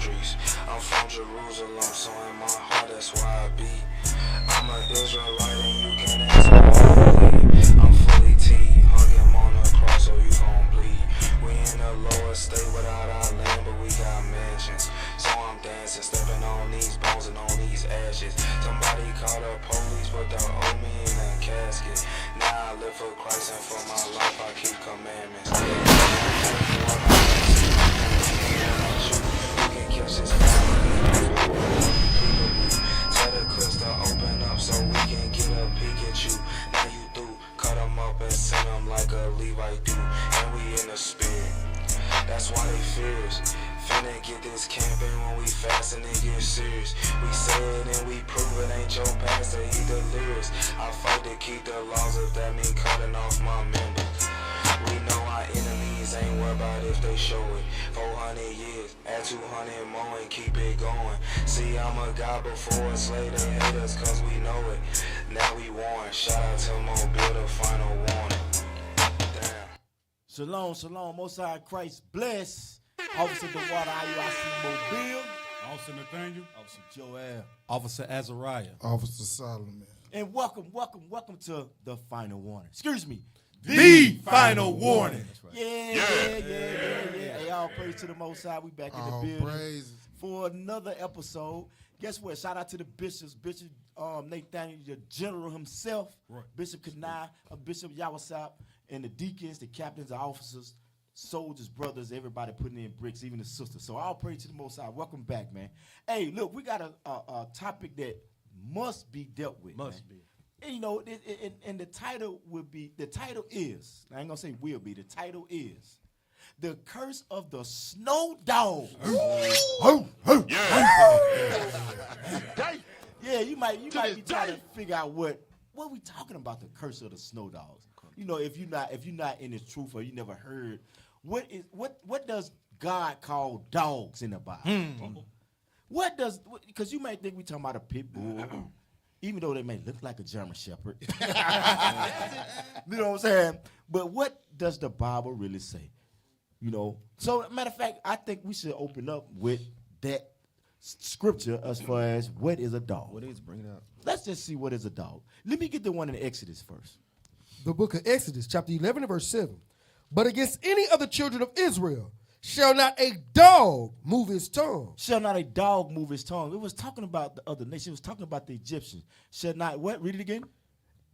streets. I'm from Jerusalem, so in my heart that's why I be. I'm an Israelite and you can ask me why I believe. I'm fully T, hung him on the cross so you gon' bleed. We in a lower state without our land, but we got mansions. So I'm dancing, stepping on these bones and on these ashes. Somebody call the police, but they owe me in a casket. Now I live for Christ and for my life I keep commandments. You can catch this fire. Tell the clips to open up so we can get a peek at you. Now you do, cut them up and send them like a Levite do. And we in the spirit, that's why they fears. Finna get this camping when we fast and it get serious. We say it and we prove it, ain't your pastor, he delirious. I fight to keep the laws if that mean cutting off my members. We know our enemies ain't worried about if they show it. 400 years, add 200 more and keep it going. See, I'm a God before a slave, they hate us cause we know it. Now we warn, shout out to Mobile, the final warning. Damn. Shalom, shalom, Most High Christ bless. Officer Dawada, IUIC Mobile. Officer Nathanael. Officer Joel. Officer Azariah. Officer Solomon. And welcome to the final warning. Excuse me. The final warning. That's right. Yeah. Hey, all praise to the Most High. We back in the building Praises. for another episode. Guess what? Shout out to the bishops. Bishop Nathanael, the general himself. Right. Bishop Kanai, Bishop Yawasap, and the deacons, the captains, the officers, soldiers, brothers, everybody putting in bricks, even the sisters. So all praise to the Most High. Welcome back, man. Hey, look, we got a topic that must be dealt with. Must man. be. And, you know, and the title is, I ain't gonna say will be, the title is The Curse of the Snow Dog. Yeah, you might be trying to figure out what we talking about, the curse of the snow dogs. You know, if you're not in this truth or you never heard, what does God call dogs in the Bible? What does, because you might think we talking about a pit bull, even though they may look like a German Shepherd. You know what I'm saying? But what does the Bible really say? You know? So, matter of fact, I think we should open up with that scripture as far as what is a dog. What is, bring it up. Let's just see what is a dog. Let me get the one in Exodus first. The book of Exodus, chapter 11 and verse 7. But against any of the children of Israel shall not a dog move his tongue. Shall not a dog move his tongue. It was talking about the other nation. It was talking about the Egyptians. Shall not, what? Read it again.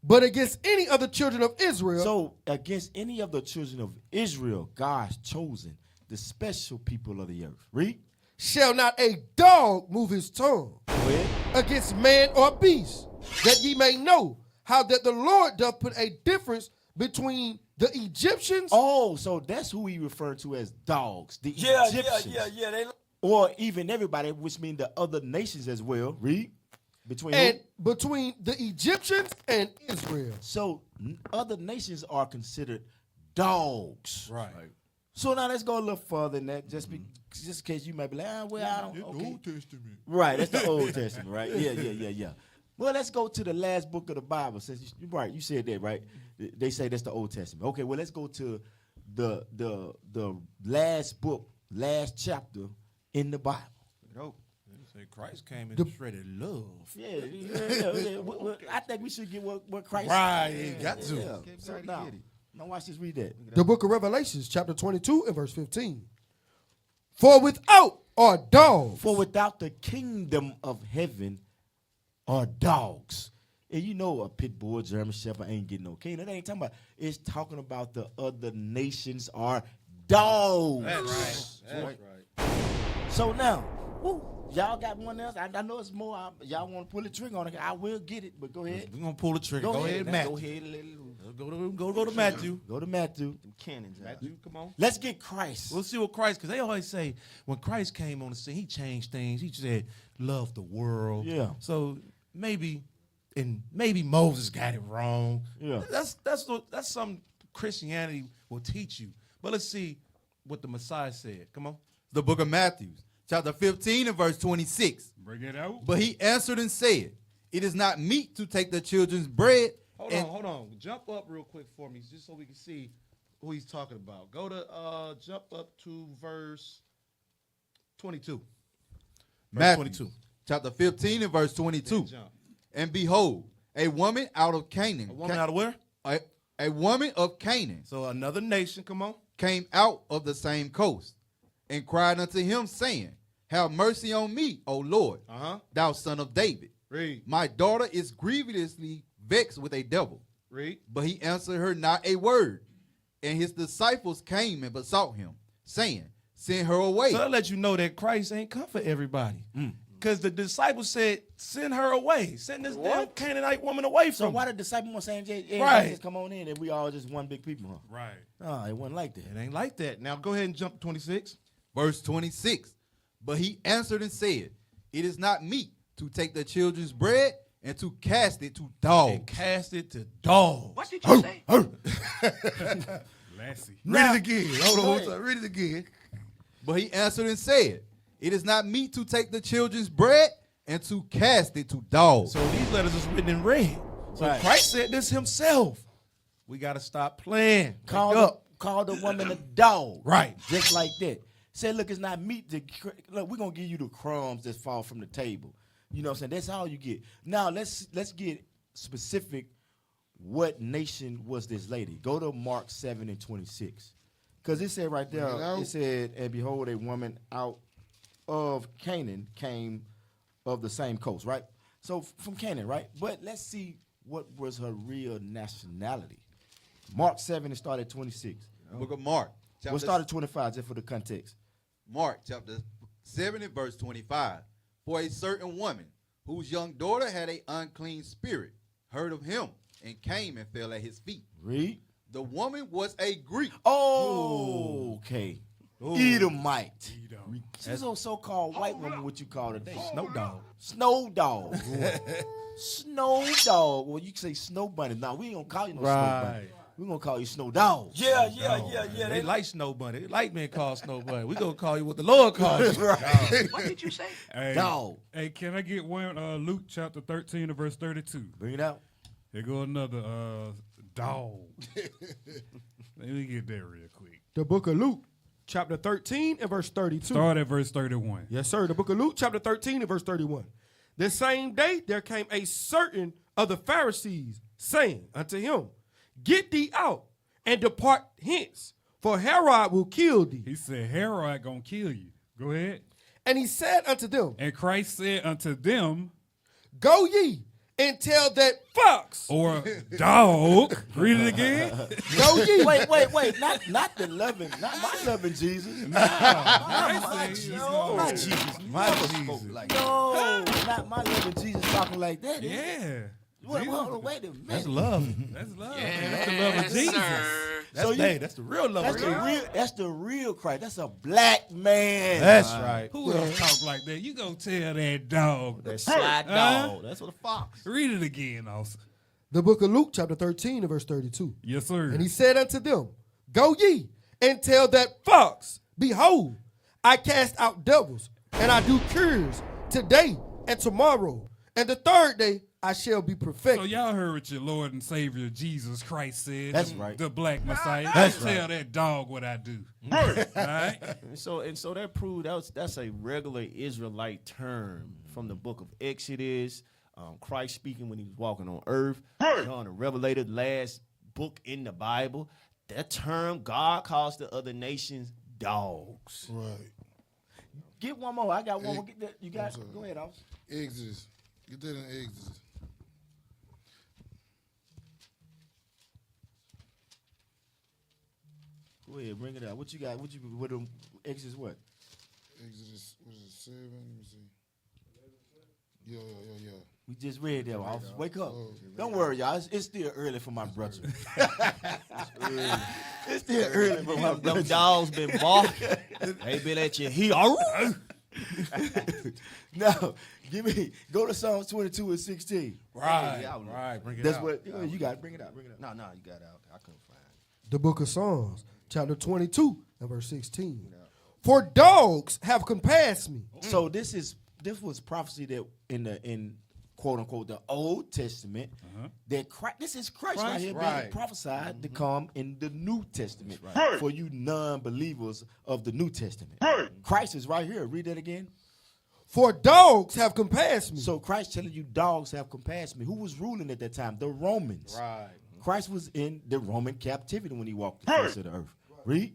But against any of the children of Israel. So against any of the children of Israel, God's chosen, the special people of the earth. Read. Shall not a dog move his tongue Go ahead. against man or beast, that ye may know how that the Lord doth put a difference between the Egyptians. Oh, so that's who he referred to as dogs. The Egyptians. They Or even everybody, which means the other nations as well. Read. Between who? and between the Egyptians and Israel. So other nations are considered dogs. Right. So now let's go a little further than that, just in case you might be like, I don't. The Okay. Old Testament. Right, that's the Old Testament, right? Yeah. Well, let's go to the last book of the Bible. Since you said that, right? They say that's the Old Testament. Okay, well, let's go to the last book, last chapter in the Bible. Nope. Say Christ came and shredded love. Yeah. Well, I think we should get what Christ. Right, you got to. Yeah. Okay, So gotta now, get it. now watch this. Read that. The book of Revelations, chapter 22 and verse 15. For without are dogs. For without the kingdom of heaven are dogs. And you know a pit bull, German Shepherd ain't getting no kingdom. That ain't talking about. It's talking about the other nations are dogs. That's right. So now, y'all got one else? I know it's more. Y'all want to pull the trigger on it? I will get it, but go ahead. We're going to pull the trigger. Go ahead, Let's Matthew. Go ahead and let it loose. Go to Matthew. Go to Matthew. Them cannons. Matthew, come on. Let's get Christ. We'll see what Christ, because they always say when Christ came on the scene, he changed things. He said, love the world. Yeah. So maybe Moses got it wrong. Yeah. That's something Christianity will teach you. But let's see what the Messiah said. Come on. The book of Matthew, chapter 15 and verse 26. Bring it out. But he answered and said, it is not meet to take the children's bread. Hold on. Jump up real quick for me, just so we can see who he's talking about. Go to jump up to verse 22. Verse Matthew 22. chapter 15 and verse 22. Jump. And behold, a woman out of Canaan. A woman out of where? A woman of Canaan So another nation, come on. came out of the same coast and cried unto him, saying, have mercy on me, O Lord, thou son of David. Read. My daughter is grievously vexed with a devil. Read. But he answered her not a word. And his disciples came and besought him, saying, send her away. So that let you know that Christ ain't come for everybody. Because the disciples said, send her away. Send this damn Canaanite woman away So from why me. the disciples were saying, everybody Right. just come on in and we all just one big people, huh? Right. No, it wasn't like that. It ain't like that. Now go ahead and jump to 26. Verse 26. But he answered and said, it is not meet to take the children's bread and to cast it to And dogs. cast it to dogs. What did you say? Lassie. Read it again. Hold on. One time. Read it again. But he answered and said, it is not meet to take the children's bread and to cast it to dogs. So these letters is written in red. So Right. Christ said this himself. We got to stop playing. Call Wake up. the woman a dog. Right. Just like that. Said, look, it's not meat to look, we're gonna give you the crumbs that fall from the table. You know what I'm saying? That's all you get. Now let's get specific. What nation was this lady? Go to Mark 7 and 26. Because it said right there, it said, and behold, a woman out of Canaan came of the same coast, right? So from Canaan, right? But let's see what was her real nationality. Mark 7 and start at 26. Book of Mark. We'll start at 25 just for the context. Mark chapter 7 and verse 25. For a certain woman whose young daughter had an unclean spirit heard of him and came and fell at his feet. Read. The woman was a Greek. Oh, okay. Edomite. She's a so-called white woman, what you call today. Snow dog. Snow dog. Snow dog. Well, you can say snow bunny. Now, we ain't going to call you no snow bunny. Right. We're going to call you snow dog. Yeah. They like Snow Bunny. They like being called Snow Bunny. We gonna call you what the Lord calls you. What did you say? Hey, Dog. hey, can I get one? Luke chapter 13 and verse 32. Bring it out. Here go another dog. Let me get that real quick. The book of Luke, chapter 13 and verse 32. Start at verse 31. Yes, sir. The book of Luke, chapter 13 and verse 31. The same day there came a certain of the Pharisees, saying unto him, get thee out and depart hence, for Herod will kill thee. He said, Herod gonna kill you. Go ahead. And he said unto them, And Christ said unto them, go ye and tell that fox. or dog, read it again. Go ye. Wait. Not the loving, not my loving Jesus. Christ said, Not Jesus. My Jesus. No, not my loving Jesus talking like that. yeah. Wait a minute. That's love. That's love. That's the love of Jesus. That's the real love. That's the real Christ. That's a black man. That's right. Who else talk like that? You gonna tell that dog. That slide dog. That's what a fox. Read it again, also. The book of Luke, chapter 13 and verse 32. Yes, sir. And he said unto them, go ye and tell that fox, behold, I cast out devils, and I do cures today and tomorrow, and the third day I shall be perfected. So y'all heard what your Lord and Savior Jesus Christ said. That's right. The black Messiah. That's Tell that dog what I do. All right. And so that proved that's a regular Israelite term from the book of Exodus. Christ speaking when he was walking on earth. John the Revelator, last book in the Bible. That term, God calls the other nations dogs. Right. Get one more. I got one more. Get that. You got it. Go ahead, Officer. Exodus. Get that in Exodus. Go ahead, bring it out. What you got? What them Exodus what? Exodus, what is it, 7? Let me see. Yeah. We just read that, Officer. Wake up. Don't worry, y'all. It's still early for my brother. It's still early for my Them brother. dogs been barking. They been at your heel. No, go to Psalms 22 and 16. Right. Bring it That's out. what you got. Bring it out. No, you got out. I couldn't find it. The book of Psalms, chapter 22 and verse 16. For dogs have compassed me. So this was prophecy that in quote unquote the Old Testament that Christ, this is Christ right here being prophesied to come in the New Testament for you non-believers of the New Testament. Christ is right here. Read that again. For dogs have compassed me. So Christ telling you dogs have compassion. Who was ruling at that time? The Romans. Right. Christ was in the Roman captivity when he walked the face of the earth. Read.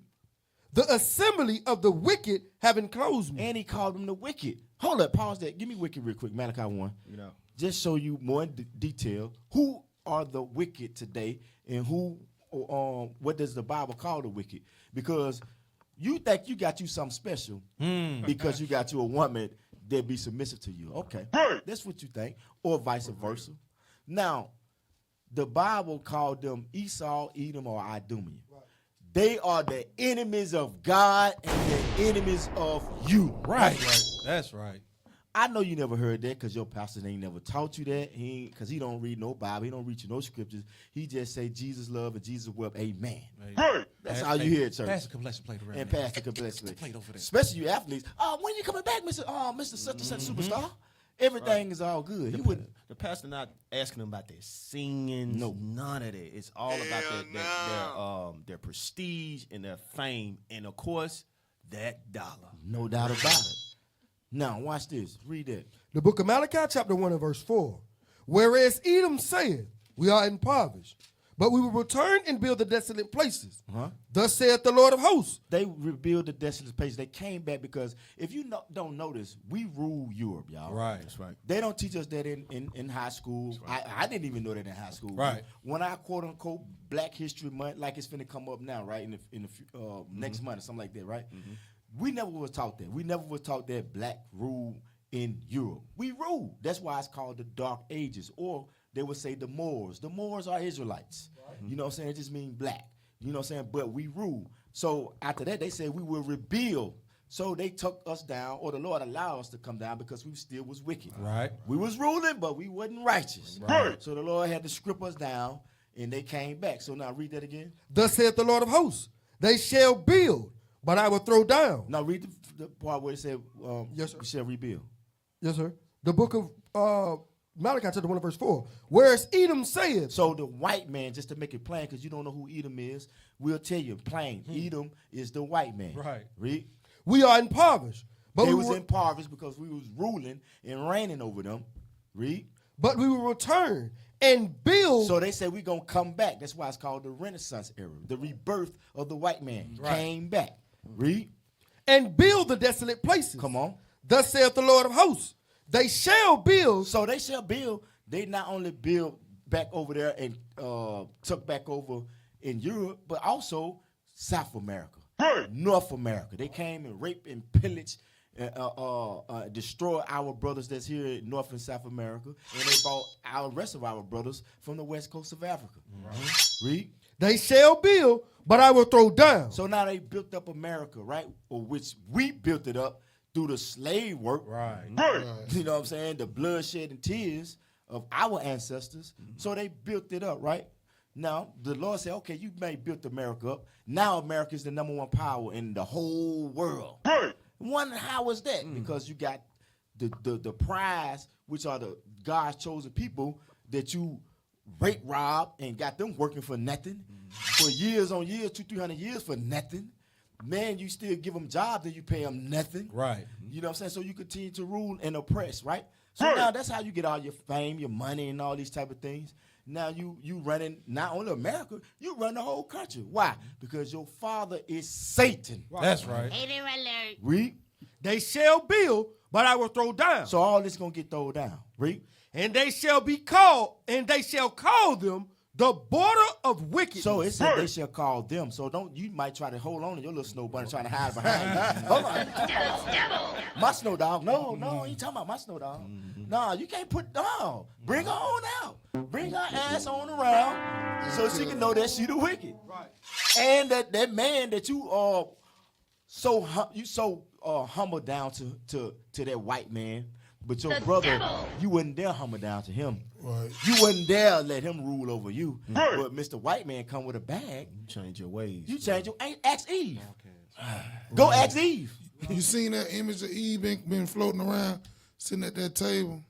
The assembly of the wicked have enclosed me. And he called them the wicked. Hold up, pause that. Give me wicked real quick, Malachi 1. You know. Just show you more in detail. Who are the wicked today, and who, what does the Bible call the wicked? Because you think you got you something special because you got you a woman that be submissive to you. Okay, that's what you think, or vice versa. Now, the Bible called them Esau, Edom, or Idumean. They are the enemies of God and the enemies of you. Right. That's right. I know you never heard that because your pastor ain't never taught you that. Because he don't read no Bible. He don't read you no scriptures. He just say Jesus love and Jesus will. Amen. That's how you hear it, church. Pass the complexion plate around. And there. pass the complexion Plate over there. Especially you athletes. When you coming back, Mr. Such and Such superstar? Everything is all good. He wouldn't. The pastor not asking them about their singing, none of that. It's all about their prestige and their fame, and of course, that dollar. No doubt about it. Now, watch this. Read that. The book of Malachi, chapter 1 and verse 4. Whereas Edom said, we are impoverished, but we will return and build the desolate places. Thus saith the Lord of hosts. They rebuild the desolate places. They came back because if you don't notice, we rule Europe, y'all. Right. That's right. They don't teach us that in high school. Right. I didn't even know that in high school. Right. When I quote unquote Black History Month, like it's finna come up now, right? In the next month or something like that, right? We never was taught that. We never was taught that black rule in Europe. We rule. That's why it's called the Dark Ages, or they would say the Moors. The Moors are Israelites. You know what I'm saying? It just means black. You know what I'm saying? But we rule. So after that, they said we will rebuild. So they took us down, or the Lord allowed us to come down because we still was wicked. Right. We was ruling, but we wasn't righteous. Right. So the Lord had to strip us down, and they came back. So now read that again. Thus saith the Lord of hosts. They shall build, but I will throw down. Now read the part where it said, yes, sir. We shall rebuild. Yes, sir. The book of Malachi, chapter 1, verse 4. Whereas Edom saith. So the white man, just to make it plain, because you don't know who Edom is, we'll tell you plain. Edom is the white man. Right. Read. We are impoverished. But they we was impoverished because we was ruling and reigning over them. Read. But we will return and build. So they said we're going to come back. That's why it's called the Renaissance era. The rebirth of the white man came back. Read. And build the desolate places. Come on. Thus saith the Lord of hosts. They shall build. So they shall build. They not only build back over there and took back over in Europe, but also South America, North America. They came and raped and pillaged, destroyed our brothers that's here in North and South America, and they brought our rest of our brothers from the west coast of Africa. Read. They shall build, but I will throw down. So now they built up America, right? Or which we built it up through the slave work. Right. You know what I'm saying? The bloodshed and tears of our ancestors. So they built it up, right? Now, the Lord said, okay, you may built America up. Now America is the number one power in the whole world. Wonder how is that? Because you got the prize, which are the God's chosen people that you rape, rob, and got them working for nothing. For years on years, 200-300 years for nothing. Man, you still give them jobs and you pay them nothing. Right. You know what I'm saying? So you continue to rule and oppress, right? So now that's how you get all your fame, your money, and all these type of things. Now you running not only America, you run the whole country. Why? Because your father is Satan. That's right. Read. They shall build, but I will throw down. So all this gonna get thrown down. Read. And they shall be called, and they shall call them the border of wickedness. So it said they shall call them. So you might try to hold on to your little snow bunny trying to hide behind you. Hold on. My snow dog. No, you ain't talking about my snow dog. No, you can't put down. Bring her on out. Bring her ass on around so she can know that she the wicked. Right. And that man that you so humble down to that white man. But your brother, you wouldn't dare humble down to him. Right. You wouldn't dare let him rule over you. But Mr. White Man come with a bag. You change your ways. You change your. Ask Eve. Go ask Eve. You seen that image of Eve been floating around, sitting at that table?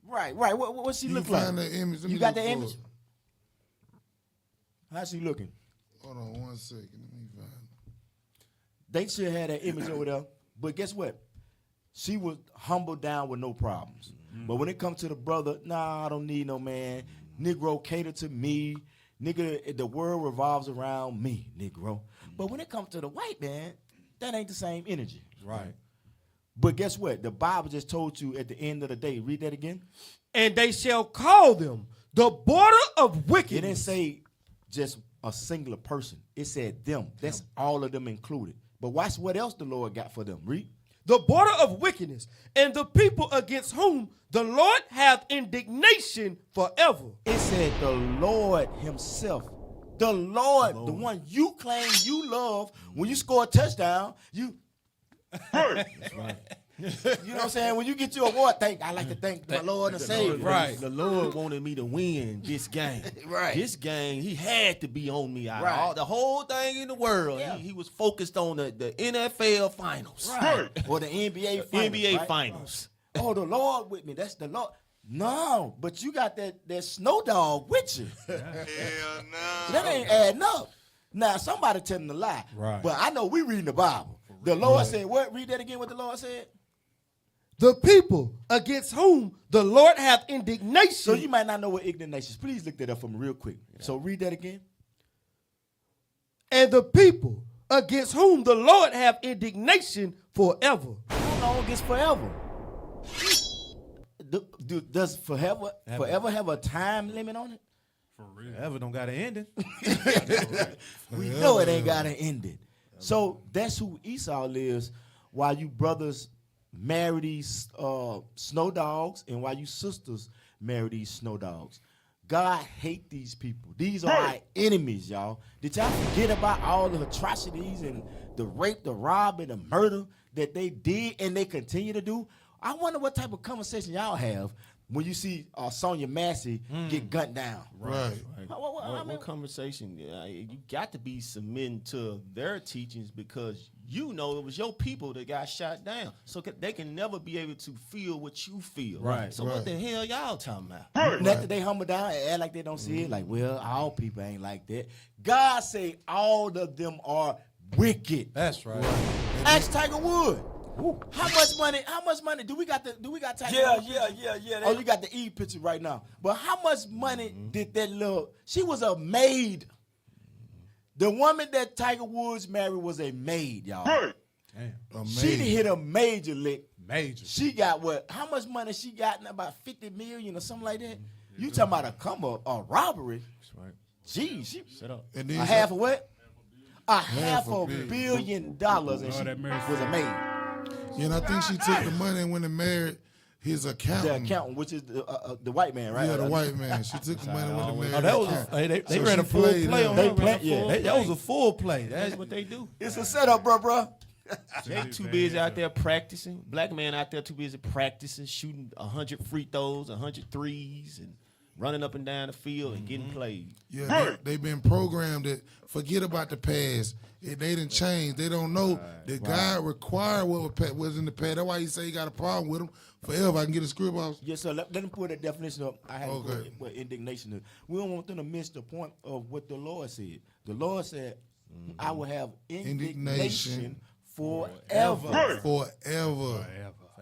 Right. What she You look can like? find that image. Let You me got look the for image? it. How's she looking? Hold on 1 second. Let me find it. They should have that image over there. But guess what? She was humbled down with no problems. But when it comes to the brother, nah, I don't need no man. Negro, cater to me. Nigga, the world revolves around me, Negro. But when it comes to the white man, that ain't the same energy. Right. But guess what? The Bible just told you at the end of the day. Read that again. And they shall call them the border of It wickedness. didn't say just a singular person. It said them. That's all of them included. But watch what else the Lord got for them. Read. The border of wickedness, and the people against whom the Lord hath indignation forever. It said the Lord himself. The Lord, the one you claim you love. When you score a touchdown, you... That's right. You know what I'm saying? When you get your award, I like to thank my Lord and Savior. Right. The Lord wanted me to win this game. Right. This game, he had to be on me. Right. The whole thing in the world. Yeah. He was focused on the NFL finals. Right. Or the NBA finals. NBA right? finals. Oh, the Lord with me. That's the Lord. No, but you got that snow dog with you. Hell no. That ain't adding up. Now, somebody telling a lie. Right. But I know we reading the Bible. The Lord said, what? Read that again, what the Lord said. The people against whom the Lord hath indignation. So you might not know what indignation is. Please look that up for me real quick. So read that again. And the people against whom the Lord hath indignation forever. How long gets forever? Does forever have a time limit on it? For real. Ever don't got an ending. We know it ain't got an ending. So that's who Esau is, while you brothers marry these snow dogs and while you sisters marry these snow dogs. God hate these people. These are our enemies, y'all. Did y'all forget about all the atrocities and the rape, the rob, and the murder that they did and they continue to do? I wonder what type of conversation y'all have when you see Sonia Massey get gunned down. Right. What conversation? You got to be submitting to their teachings because you know it was your people that got shot down. So they can never be able to feel what you feel. Right. So what the hell y'all talking about? Not that they humble down and act like they don't see it. Like, well, all people ain't like that. God say all of them are wicked. That's right. Ask Tiger Woods. How much money do we got Tiger Woods? Yeah. Oh, you got the E picture right now. But how much money did that little... She was a maid. The woman that Tiger Woods married was a maid, y'all. Damn. She hit a major lick. Major. She got what? How much money she got? About 50 million or something like that? You talking about a robbery? That's right. Gee, she Shut up. And then a half of what? Half a a billion. billion dollars, and Oh, she that married was a maid. Yeah, and I think she took the money and went and married his The accountant. accountant, which is the white man, right? Yeah, the white man. She took the money and went and married Oh, that his was accountant. they So ran a she full played play him. on They her. play- yeah. That was a full play. That's what they do. It's a setup, bro. They too busy out there practicing. Black man out there too busy practicing, shooting 100 free throws, 100 threes, and running up and down the field and getting played. Yeah, they've been programmed that forget about the past. They didn't change. They don't know that God required what was in the past. That's why he say he got a problem with them forever. I can get a script off. Yes, sir. Let them put a definition up. I had to Okay. put what indignation is. We don't want them to miss the point of what the Lord said. The Lord said, I will have indignation forever. Forever.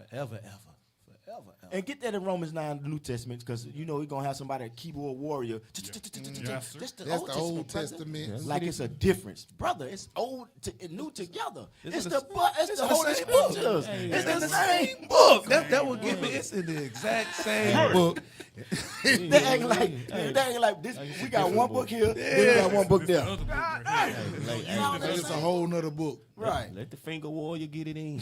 Forever. And get that in Romans 9, the New Testament, because you know we're going to have somebody, a keyboard warrior. Yes, sir. That's the That's Old the Testament. Old brother. Testament. Like it's a difference. Brother, it's old and new together. It's the It's Holy the same Scriptures. book. It's the same Book. That would give me. It's in the exact same book. They acting like this. We got one book here, then we got one book there. Other book right here. Like it's a whole nother book. Right. Let the finger warrior get it in.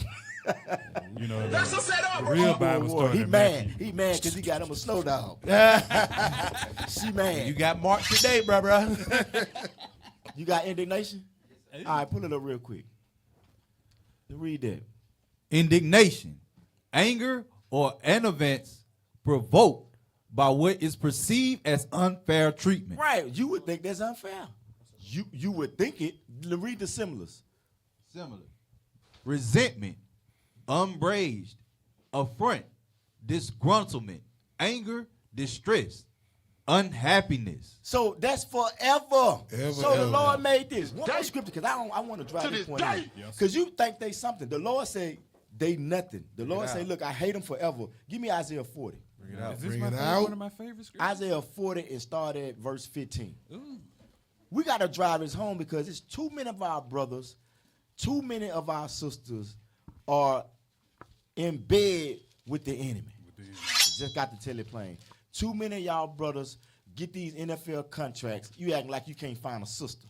You know, the real Bible started He in mad. Matthew. He mad because he got him a snow dog. She mad. You got Mark today, bro. You got indignation? All right, pull it up real quick. Read that. Indignation, anger, or an events provoked by what is perceived as unfair treatment. Right. You would think that's unfair. You would think it. Read the similars. Similar. Resentment, umbrage, affront, disgruntlement, anger, distress, unhappiness. So that's forever. Ever, So the ever. Lord made this. One more scripture, because I want to drive this point in. Yes. Because you think they something. The Lord said, they nothing. The Lord say, look, I hate them forever. Give me Isaiah 40. Bring it out. Is this Bring my it favorite, out. one of my favorite scriptures? Isaiah 40 and start at verse 15. Ooh. We got to drive this home because it's too many of our brothers, too many of our sisters are in bed with the enemy. Just got to tell it plain. Too many of y'all brothers get these NFL contracts. You acting like you can't find a sister.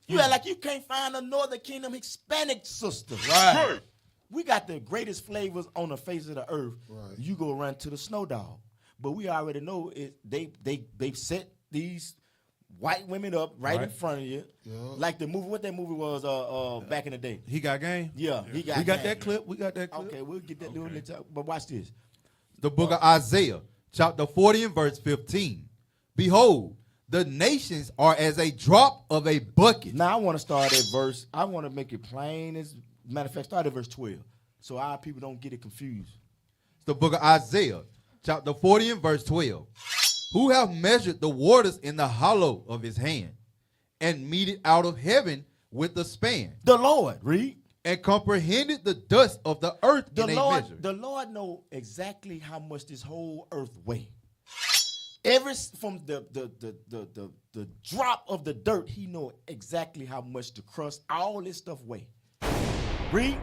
You act like you can't find a Northern Kingdom Hispanic sister. Right. We got the greatest flavors on the face of the earth. Right. You go run to the Snow Dog. But we already know they set these white women up right in front of you. Yeah. Like the movie, what that movie was back in the day. He got game. Yeah, he got We got game. that clip. We got that clip. Okay, we'll get that little later. But watch this. The book of Isaiah, chapter 40 and verse 15. Behold, the nations are as a drop of a bucket. Now I want to start at verse. I want to make it plain. As matter of fact, start at verse 12, so our people don't get it confused. The book of Isaiah, chapter 40 and verse 12. Who have measured the waters in the hollow of his hand, and meted out of heaven with the span, The Lord, read. and comprehended the dust of the earth The in a Lord, measure. the Lord know exactly how much this whole earth weigh. From the drop of the dirt, he know exactly how much the crust, all this stuff weigh. Read.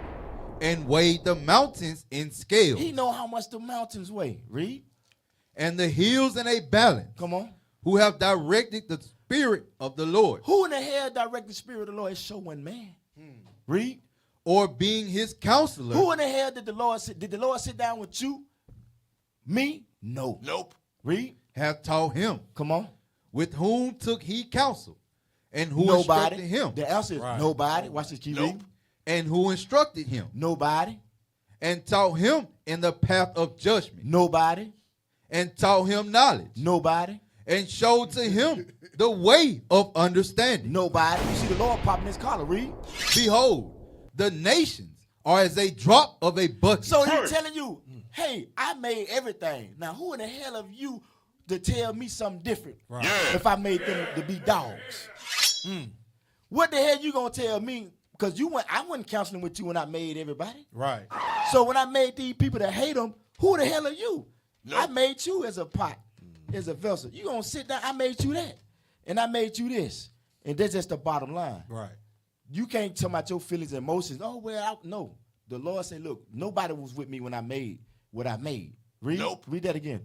And weighed the mountains in scales, He know how much the mountains weigh. Read. and the hills in a balance. Come on. Who have directed the spirit of the Lord, Who in the hell direct the spirit of the Lord? It's showing man. Read. or being his counselor, Who in the hell did the Lord sit? Did the Lord sit down with you? Me? No. Nope. Read. have taught him, Come on. with whom took he counsel, and who Nobody. instructed him, The answer is nobody. Watch this. Keep reading. and who instructed him, Nobody. and taught him in the path of judgment, Nobody. and taught him knowledge, Nobody. and showed to him the way of understanding. Nobody. You see the Lord popping his collar. Read. Behold, the nations are as a drop of a bucket. So he's telling you, hey, I made everything. Now who in the hell of you to tell me something different if I made them to be dogs? What the hell you gonna tell me? Because I wasn't counseling with you when I made everybody. Right. So when I made these people that hate them, who the hell are you? I made you as a pot, as a vessel. You gonna sit down? I made you that, and I made you this, and that's just the bottom line. Right. You can't tell about your feelings and emotions. Oh well, no. The Lord said, look, nobody was with me when I made what I made. Read. Read that again.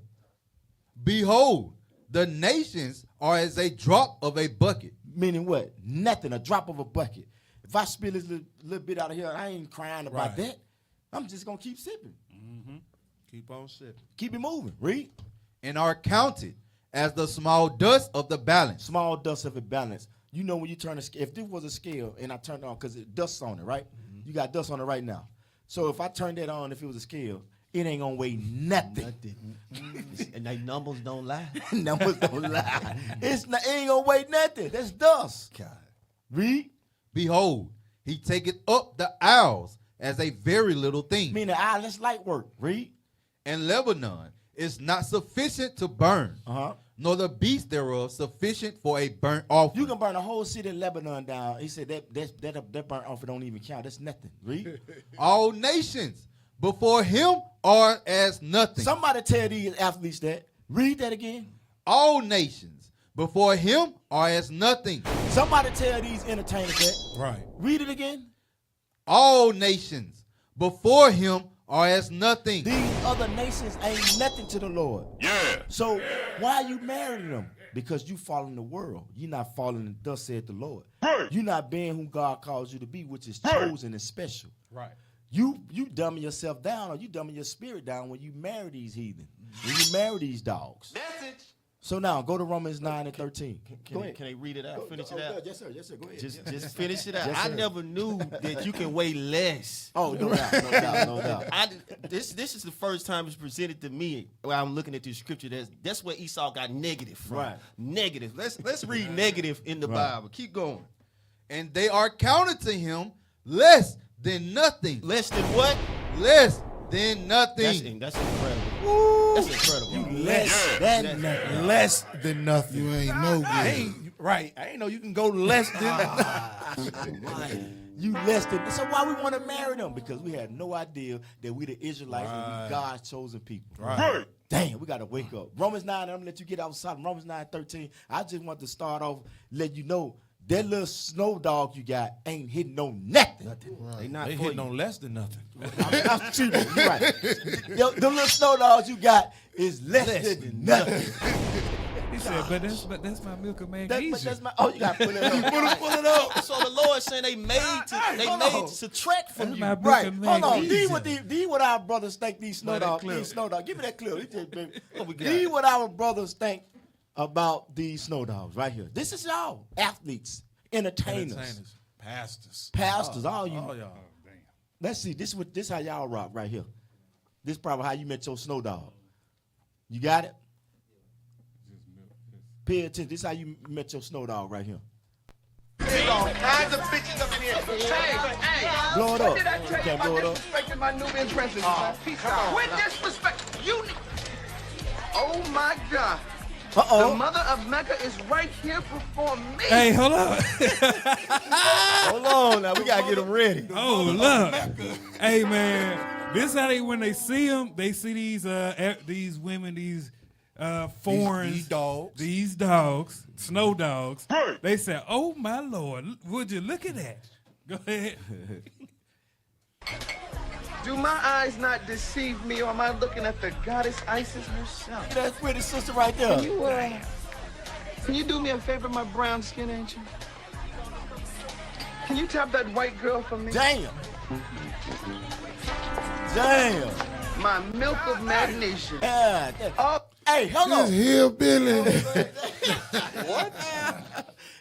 Behold, the nations are as a drop of a bucket. Meaning what? Nothing. A drop of a bucket. If I spill this little bit out of here, I ain't crying about that. I'm just gonna keep sipping. Keep on sipping. Keep it moving. Read. And are counted as the small dust of the balance. Small dust of a balance. You know when you turn a scale, if this was a scale and I turned it on, because it dust's on it, right? You got dust on it right now. So if I turned that on, if it was a scale, it ain't gonna weigh nothing. And they numbers don't lie. Numbers don't lie. It ain't gonna weigh nothing. That's dust. God. Read. Behold, he taketh up the isles as a very little thing. Meaning, that's light work. Read. And Lebanon is not sufficient to burn, nor the beast thereof sufficient for a burnt offering. You can burn a whole city of Lebanon down. He said that burnt offering don't even count. That's nothing. Read. All nations before him are as nothing. Somebody tell these athletes that. Read that again. All nations before him are as nothing. Somebody tell these entertainers that. Right. Read it again. All nations before him are as nothing. These other nations ain't nothing to the Lord. Yeah. So why you marrying them? Because you following the world. You're not following thus said the Lord. You're not being who God calls you to be, which is chosen and special. Right. You dumbing yourself down, or you dumbing your spirit down when you marry these heathen, when you marry these dogs. So now go to Romans 9 and 13. Go ahead. Can they read it out? Finish it out? Yes, sir. Yes, sir. Go ahead. Just finish it out. Yes, I sir. never knew that you can weigh less. Oh, no doubt, no doubt, no doubt. This is the first time it's presented to me where I'm looking at this scripture. That's where Esau got negative from. Right. Negative. Let's read negative in the Bible. Keep going. And they are counted to him less than nothing. Less than what? Less than nothing. That's incredible. That's incredible. You less than nothing. Less than nothing. You ain't no good. I ain't know you can go less than. You less than. So why we want to marry them? Because we had no idea that we the Israelites and we God's chosen people. Right. Damn, we got to wake up. Romans 9, I'm going to let you get outside. Romans 9:13. I just want to start off, let you know, that little snow dog you got ain't hitting on nothing. They hitting on less than nothing. I'm cheating. You're right. Them little snow dogs you got is less than nothing. He said, but that's my milk of magnesia. That's my. Oh, you got to pull it up. Pull it up. So the Lord saying they made to subtract from you. Right. Hold on. These what our brothers think these snow dogs. Give me that clip. These what our brothers think about these snow dogs right here. This is y'all athletes, entertainers, pastors, all y'all. Let's see. This how y'all rock right here. This probably how you met your snow dog. You got it? Pay attention. This is how you met your snow dog right here. All kinds of bitches up in here. Hey, blow it up. What did I tell you Blow it about up. disrespecting my Nubian princess? Peace out. With disrespect, oh my God. The mother of Mecca is right here before me. Hey, hold on. Hold on now. We got to get them ready. Oh, look. Hey, man. This how when they see them, they see these women, these foreign these dogs, snow dogs. They say, "Oh my Lord, would you look at that?" Go ahead. Do my eyes not deceive me, or am I looking at the goddess Isis herself? That's pretty sister right there. Can you do me a favor, my brown skin angel? Can you tap that white girl for me? Damn. My milk of magnesia. Oh, hey, hold on. This hillbilly. What?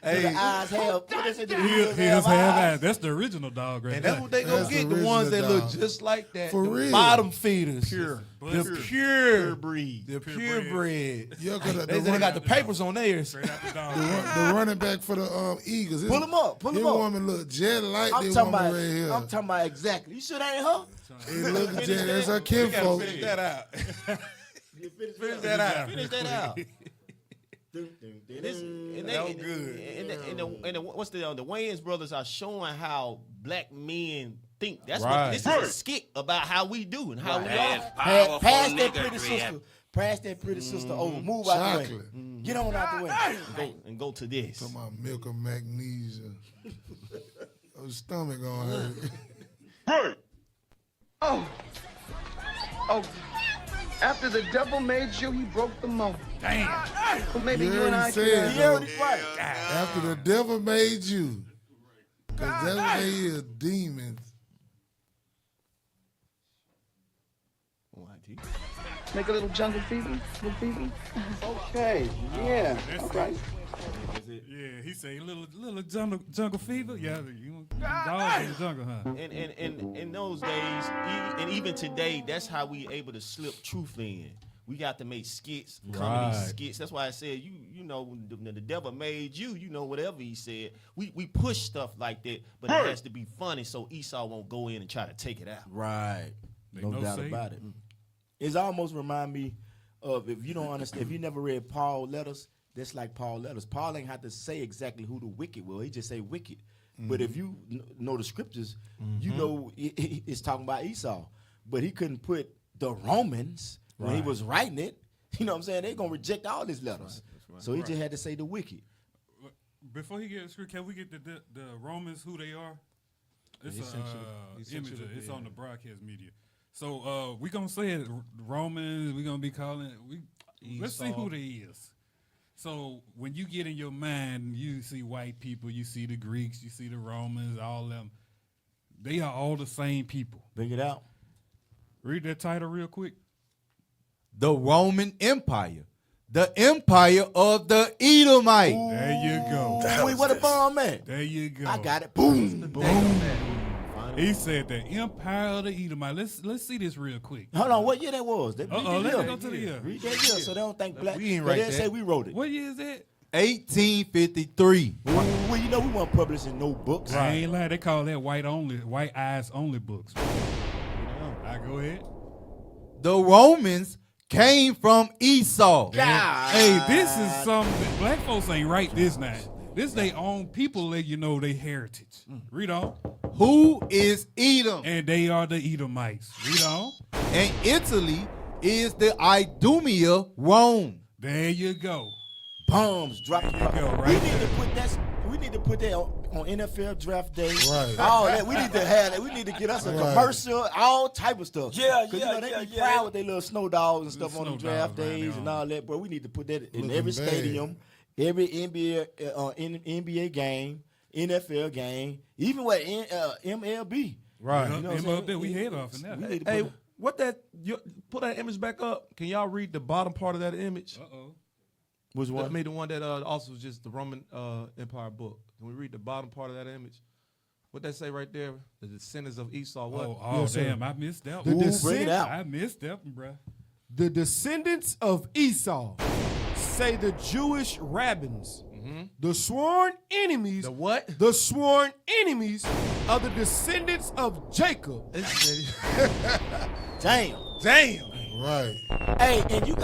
Hey, eyes have. Here's eyes. That's the original dog, right? And that's what they gonna get. The ones that look just like that. For real. Bottom feeders. The pure breed. The purebred. Yeah, They got the papers on theirs. The running back for the Eagles. Pull them up. Pull them This up. woman look just like I'm this talking woman about. right here. I'm talking about exactly. You sure that ain't her? It look just that's her kinfolk. Finish that out. Finish that out. Finish that out. What's the Wayans brothers are showing how black men think. That's what this is a skit about how we do and how we are. Pass that pretty sister. Pass that pretty sister over. Move out the way. Get on out the way. And go to this. Talking about milk of magnesia. Her stomach gonna hurt. Oh. After the devil made you, he broke the mold. Damn. So maybe you and I said, can. Right. After the devil made you. Because that's what they is, demons. Make a little jungle fever? Okay, yeah. Okay. Yeah, he say little jungle fever. Yeah, you dogs in the jungle, huh? And in those days, and even today, that's how we able to slip truth in. We got to make skits, comedy skits. That's why I said, you know, when the devil made you, you know, whatever he said. We push stuff like that, but it has to be funny so Esau won't go in and try to take it out. Right. No doubt about it. It's almost remind me of, if you don't understand, if you never read Paul letters, that's like Paul letters. Paul ain't have to say exactly who the wicked will. He just say wicked. But if you know the scriptures, you know it's talking about Esau. But he couldn't put the Romans when he was writing it. You know what I'm saying? They're going to reject all his letters. Right. So he just had to say the wicked. Before he gets script, can we get the Romans, who they are? It's image. It's on the broadcast media. So we gonna say it Romans. We gonna be calling it. Let's see who they is. So when you get in your mind, you see white people, you see the Greeks, you see the Romans, all of them. They are all the same people. Bring it out. Read that title real quick. The Roman Empire. The empire of the Edomites. There you go. Wait, what a bomb at? There you go. I got it. Boom. He said the empire of the Edomites. Let's see this real quick. Hold on, what year that was? Let's go to the year. Read that year so they don't think black. We ain't They right didn't there. say we wrote it. What year is that? 1853. Well, you know we weren't publishing no books. I ain't lying. They call that white eyes only books. I go ahead. The Romans came from Esau. Hey, this is something black folks ain't write this now. This they own people let you know their heritage. Read on. Who is Edom? And they are the Edomites. Read on. And Italy is the Idumea Rome. There you go. Bombs dropped. There you go, right We need there. to put that. We need to put that on NFL draft day. Right. All that. We need to have that. We need to get us a Right. commercial, all type of stuff. Yeah, 'Cause, yeah, you know, they yeah, be yeah. proud with their little snow dogs and Little stuff on the snow draft dogs around days there and on. all that. Bro, we need to put that in Looking every bad. stadium, every NBA game, NFL game, even what MLB. Right. You know what I'm MLB, saying? we head off in that. We need to Hey, put what that? Put that image back up. Can y'all read the bottom part of that image? Uh-oh. which I one? mean, the one that also was just the Roman Empire book. Can we read the bottom part of that image? What that say right there? The descendants of Esau. What? Oh, Yes, sir. damn, I missed that The one. Bring it out. I missed that one, bruh. The descendants of Esau, say the Jewish rabbins, the sworn enemies. The what? The sworn enemies of the descendants of Jacob. Damn. Damn. Right. Hey, and you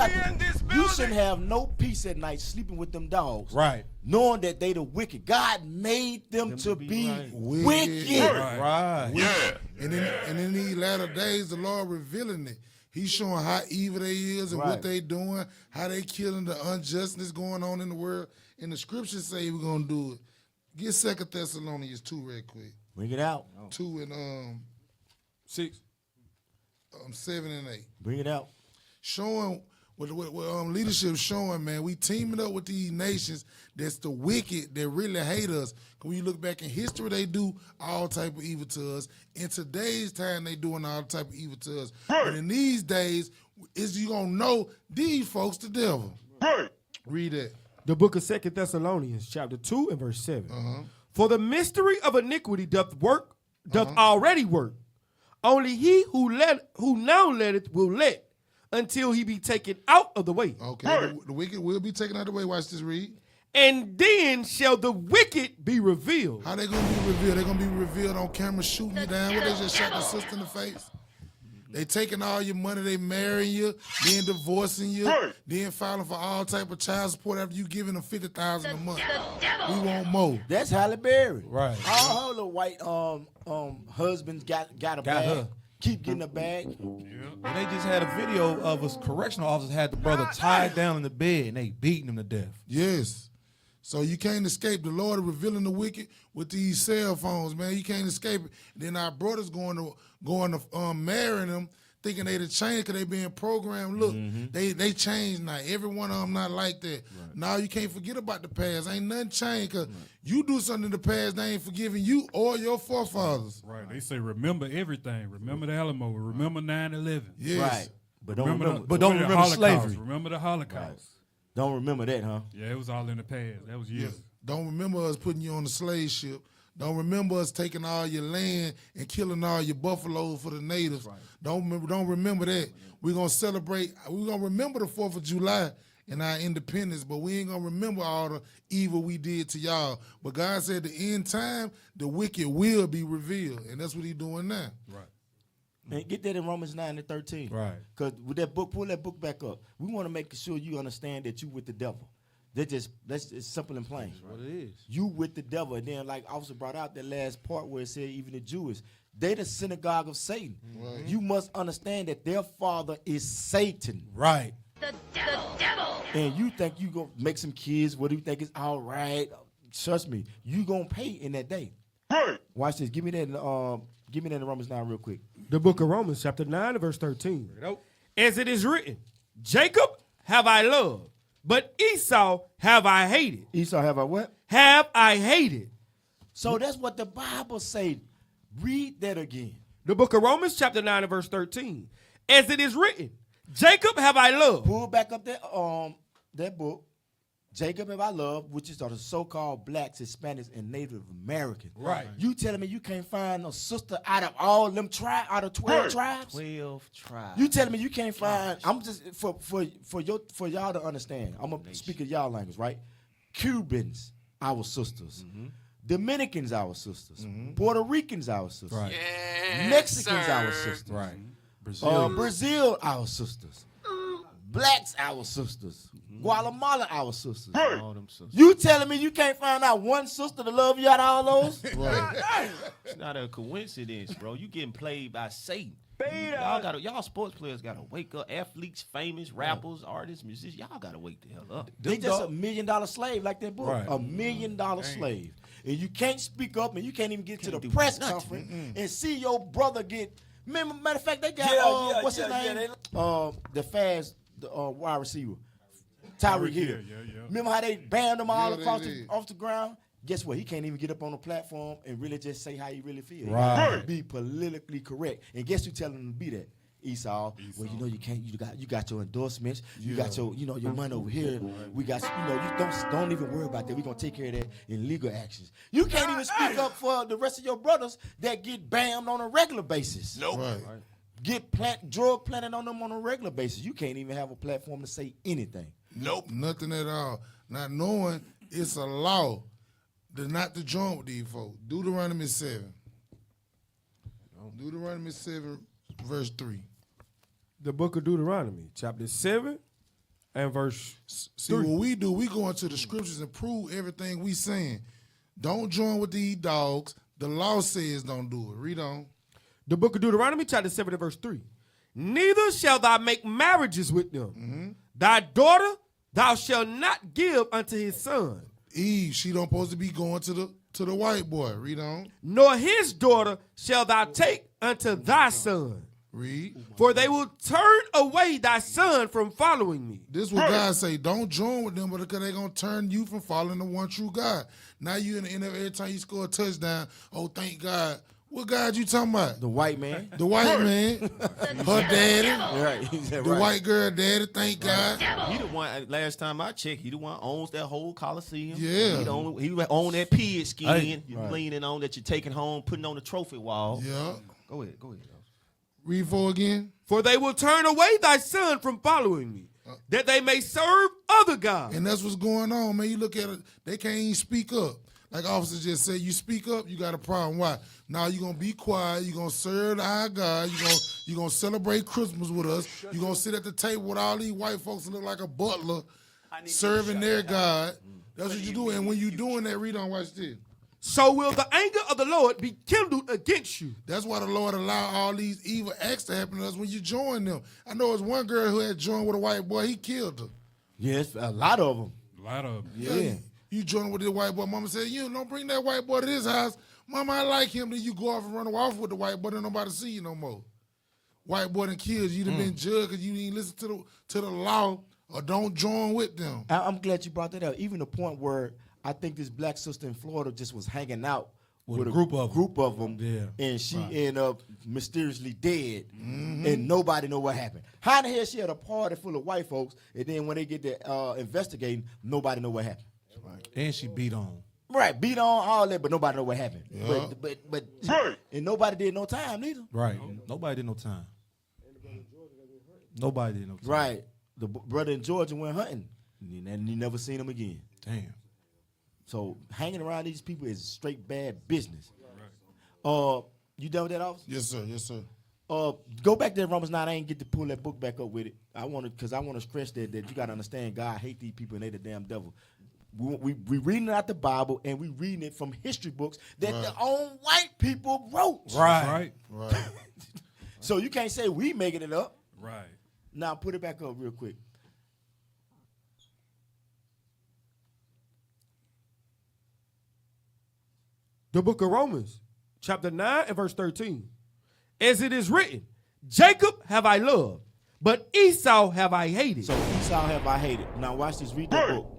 shouldn't have no peace at night sleeping with them dogs. Right. Knowing that they the wicked. God made them to be Wicked. wicked. Right. Yeah. And in these latter days, the Lord revealing it. He's showing how evil they is and Right. what they doing, how they killing the unjustness going on in the world. And the scriptures say we're gonna do it. Get 2 Thessalonians 2 real quick. Bring it out. 2 and 6. 7 and 8. Bring it out. Showing what leadership showing, man. We teaming up with these nations that's the wicked that really hate us. When you look back in history, they do all type of evil to us. In today's time, they doing all type of evil to us. But in these days, is you gonna know these folks the devil. Right. Read that. The book of 2 Thessalonians, chapter 2 and verse 7. For the mystery of iniquity doth already work. Only he who now letteth will let, until he be taken out of the way. Okay, the wicked will be taken out of the way. Watch this, read. And then shall the wicked be revealed. How they gonna be revealed? They gonna be revealed on camera shooting you down. What, they just shot their sister in the face? They taking all your money, they marrying you, then divorcing you, then filing for all type of child support after you giving them $50,000 a month. We want more. That's Halle Berry. Right. All her little white husbands got a bag. her. Keep getting a bag. And they just had a video of us correctional officers had the brother tied down in the bed and they beating him to death. Yes. So you can't escape. The Lord is revealing the wicked with these cell phones, man. You can't escape it. Then our brothers going to marrying them, thinking they the change because they being programmed. Look, they changed now. Every one of them not like that. Right. Now you can't forget about the past. Ain't nothing changed because you do something in the past, they ain't forgiving you or your forefathers. Right. They say remember everything. Remember the Alamo. Remember 9/11. Yes. Right. But don't remember the Holocaust. slavery. Remember the Holocaust. Right. Don't remember that, huh? Yeah, it was all in the past. That was years. Don't remember us putting you on the slave ship. Don't remember us taking all your land and killing all your buffaloes for the natives. Right. Don't remember that. We're gonna celebrate. We're gonna remember the 4th of July and our independence, but we ain't gonna remember all the evil we did to y'all. But God said the end time, the wicked will be revealed, and that's what He's doing now. Right. And get that in Romans 9:13. Right. Because with that book, pull that book back up. We want to make sure you understand that you with the devil. It's simple and plain. What it is. You with the devil. And then like Officer brought out that last part where it said even the Jewish, they the synagogue of Satan. Right. You must understand that their father is Satan. Right. The devil. And you think you gonna make some kids, what do you think is all right? Trust me, you gonna pay in that day. Right. Watch this. Give me that in Romans 9 real quick. The book of Romans, chapter 9 and verse 13. As it is written, Jacob have I loved, but Esau have I hated. Esau have I what? Have I hated. So that's what the Bible say. Read that again. The book of Romans, chapter 9 and verse 13. As it is written, Jacob have I loved. Pull back up that book. Jacob have I loved, which is the so-called blacks, Hispanics, and Native Americans. Right. You telling me you can't find a sister out of all them out of 12 tribes? 12 tribes. You telling me you can't find? I'm just for y'all to understand. I'm gonna speak of y'all language, right? Cubans, our sisters. Dominicans, our sisters. Puerto Ricans, our sisters. Right. Mexicans, our sisters. Right. Brazil, our sisters. Blacks, our sisters. Guatemala, our sisters. All them sisters. You telling me you can't find out one sister to love you out of all those? It's not a coincidence, bro. You getting played by Satan. Y'all sports players gotta wake up. Athletes, famous, rappers, artists, musicians. Y'all gotta wake the hell up. They just $1 million slave like that book. Right. $1 million slave. And you can't speak up and you can't even get to the press conference and see your brother get. Remember, matter of fact, they got what's his name? The wide receiver, Tyreek Hill. Remember how they banned him all across off the ground? Guess what? He can't even get up on the platform and really just say how he really feels. Right. Be politically correct. And guess who telling him to be that? Esau. Well, you know you can't. You got your endorsements. You got your your money over here. We got you don't even worry about that. We're gonna take care of that in legal actions. You can't even speak up for the rest of your brothers that get banned on a regular basis. Nope. Right. Get drug planted on them on a regular basis. You can't even have a platform to say anything. Nope. Nothing at all. Not knowing it's a law not to join with these folks. Deuteronomy 7. Deuteronomy 7, verse 3. The book of Deuteronomy, chapter 7 and verse 3. What we do, we go into the scriptures and prove everything we saying. Don't join with these dogs. The law says don't do it. Read on. The book of Deuteronomy, chapter 7 and verse 3. Neither shall thou make marriages with them. Mm-hmm. Thy daughter thou shalt not give unto his son. Eve, she don't supposed to be going to the white boy. Read on. Nor his daughter shall thou take unto thy son. Read. For they will turn away thy son from following me. This is what God say. Don't join with them because they're going to turn you from following the one true God. Now you in the NFL, every time you score a touchdown, oh, thank God. What God you talking about? The white man. The white man. Her daddy. Right. The white girl daddy, thank God. He the one, last time I checked, he the one owns that whole Coliseum. Yeah. He own that pig skin. Hey. You leaning on that you're taking home, putting on the trophy wall. Yeah. Go ahead. Read for again. For they will turn away thy son from following me, that they may serve other gods. And that's what's going on, man. You look at it, they can't even speak up. Like officers just said, you speak up, you got a problem. Why? Now you're going to be quiet. You're going to serve our God. You're gonna celebrate Christmas with us. You're going to sit at the table with all these white folks and look like a butler serving their God. That's what you do. And when you're doing that, read on, watch this. So will the anger of the Lord be kindled against you. That's why the Lord allowed all these evil acts to happen to us when you join them. I know there's one girl who had joined with a white boy. He killed her. Yes, a lot of them. A lot of them. Yeah. You join with this white boy. Mama said, don't bring that white boy to this house. Mama, I like him. Then you go off and run off with the white boy. Then nobody see you no more. White boy done killed you. Done been judged because you didn't listen to the law or don't join with them. I'm glad you brought that up. Even the point where I think this black sister in Florida just was hanging out with a group of them. Yeah. And she ended up mysteriously dead. And nobody know what happened. How in the hell she had a party full of white folks, and then when they get to investigating, nobody know what happened. Right. And she beat on. Right, beat on all that, but nobody know what happened. Yeah. But and nobody did no time neither. Right. Nobody did no time. Nobody did no time. Right. The brother in Georgia went hunting, and you never seen him again. Damn. So hanging around these people is straight bad business. You done with that, officer? Yes, sir. Yes, sir. Go back there, Romans 9. I ain't get to pull that book back up with it. I want to stress that you got to understand God hate these people and they the damn devil. We reading it out the Bible and we reading it from history books that their own white people wrote. Right. So you can't say we making it up. Right. Now put it back up real quick. The book of Romans, chapter 9 and verse 13. As it is written, Jacob have I loved, but Esau have I hated. So Esau have I hated. Now watch this. Read the book.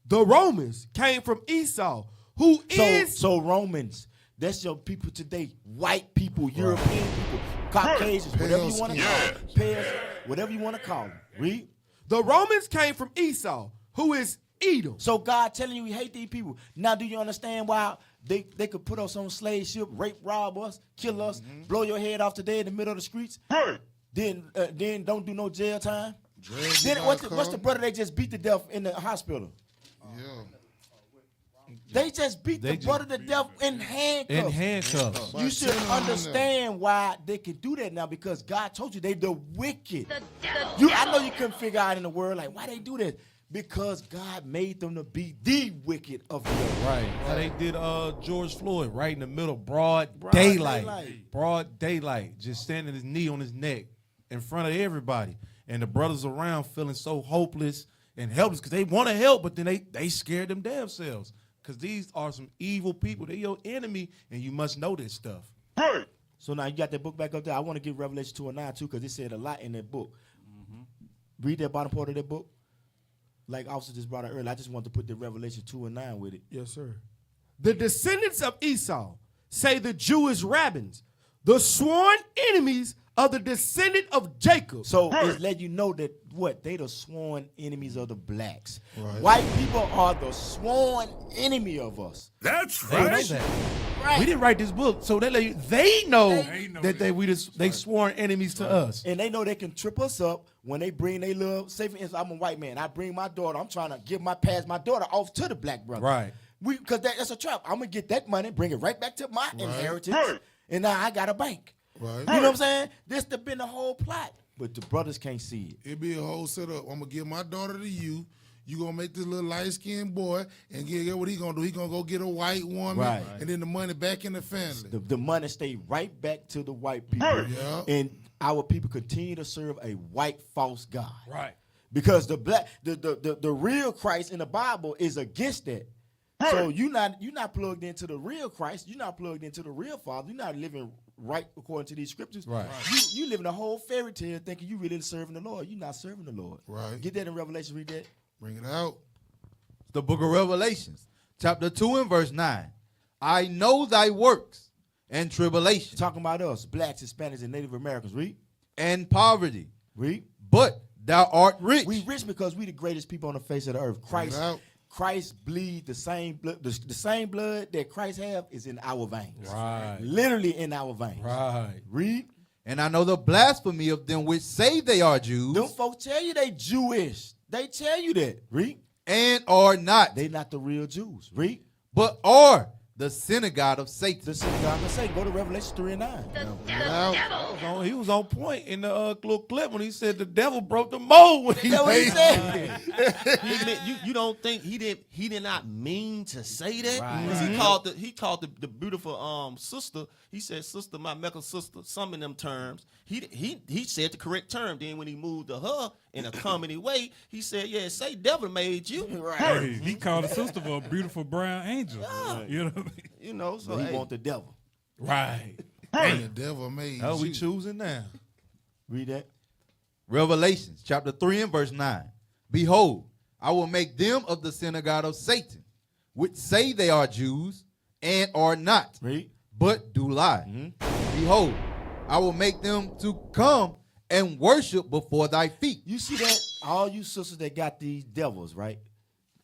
The Romans came from Esau, who is... So Romans, that's your people today. White people, European people, Caucasians, whatever you want to call them. Pairs, whatever you want to call them. Read. The Romans came from Esau, who is Edom. So God telling you he hate these people. Now do you understand why they could put us on slave ship, rape, rob us, kill us, blow your head off today in the middle of the streets? Then don't do no jail time? Then what's the brother they just beat to death in the hospital? Yeah. They just beat the brother to death in handcuffs. In handcuffs. You should understand why they can do that now, because God told you they the wicked. I know you couldn't figure out in the world like why they do this. Because God made them to be the wicked of the earth. Right. How they did George Floyd right in the middle, broad daylight. Broad daylight. Just standing his knee on his neck in front of everybody. And the brothers around feeling so hopeless and helpless because they want to help, but then they scared them damn selves. Because these are some evil people. They're your enemy, and you must know this stuff. Right. So now you got that book back up there. I want to get Revelation 2 and 9 too, because it said a lot in that book. Read that bottom part of that book. Like Officer just brought it earlier. I just want to put the Revelation 2 and 9 with it. Yes, sir. The descendants of Esau, say the Jewish rabbins, the sworn enemies of the descendant of Jacob. So it's let you know that what? They the sworn enemies of the blacks. Right. White people are the sworn enemy of us. That's right. Right. We didn't write this book, so they know that they sworn enemies to us. And they know they can trip us up when they bring their little, say for instance, I'm a white man. I bring my daughter. I'm trying to pass my daughter off to the black brother. Right. Because that's a trap. I'm going to get that money, bring it right back to my inheritance, and now I got a bank. Right. You know what I'm saying? This has been the whole plot. But the brothers can't see it. It be a whole setup. I'm going to give my daughter to you. You going to make this little light-skinned boy, and get what he going to do. He going to go get a white woman, Right. and then the money back in the family. The money stay right back to the white people. Yeah. And our people continue to serve a white false God. Right. Because the real Christ in the Bible is against that. So you're not plugged into the real Christ. You're not plugged into the real Father. You're not living right according to these scriptures. Right. You living a whole fairy tale thinking you really serving the Lord. You're not serving the Lord. Right. Get that in Revelation. Read that. Bring it out. The book of Revelations, chapter 2 and verse 9. I know thy works and tribulation. Talking about us, blacks, Hispanics, and Native Americans. Read. And poverty. Read. But thou art rich. We rich because we the greatest people on the face of the earth. Christ bleed the same blood. The same blood that Christ have is in our veins. Right. Literally in our veins. Right. Read. And I know the blasphemy of them which say they are Jews. Them folks tell you they Jewish. They tell you that. Read. And are not. They not the real Jews. Read. But are the synagogue of Satan. The synagogue of Satan. Go to Revelation 3 and 9. He was on point in the little clip when he said the devil broke the mold when he said. You don't think he did not mean to say that? Right. Because he called the beautiful sister. He said, "Sister, my Mecca sister." Some of them terms. He said the correct term. Then when he moved to her in a comedy way, he said, "Yeah, say devil made you." Right. Hey, he called the sister a beautiful brown angel. Yeah. You know what I mean? You know, so But he want the devil. Right. And the devil made How we you. choosing now? Read that. Revelations chapter 3 and verse 9. Behold, I will make them of the synagogue of Satan, which say they are Jews and are not, Read. but do lie. Behold, I will make them to come and worship before thy feet. You see that? All you sisters that got these devils, right?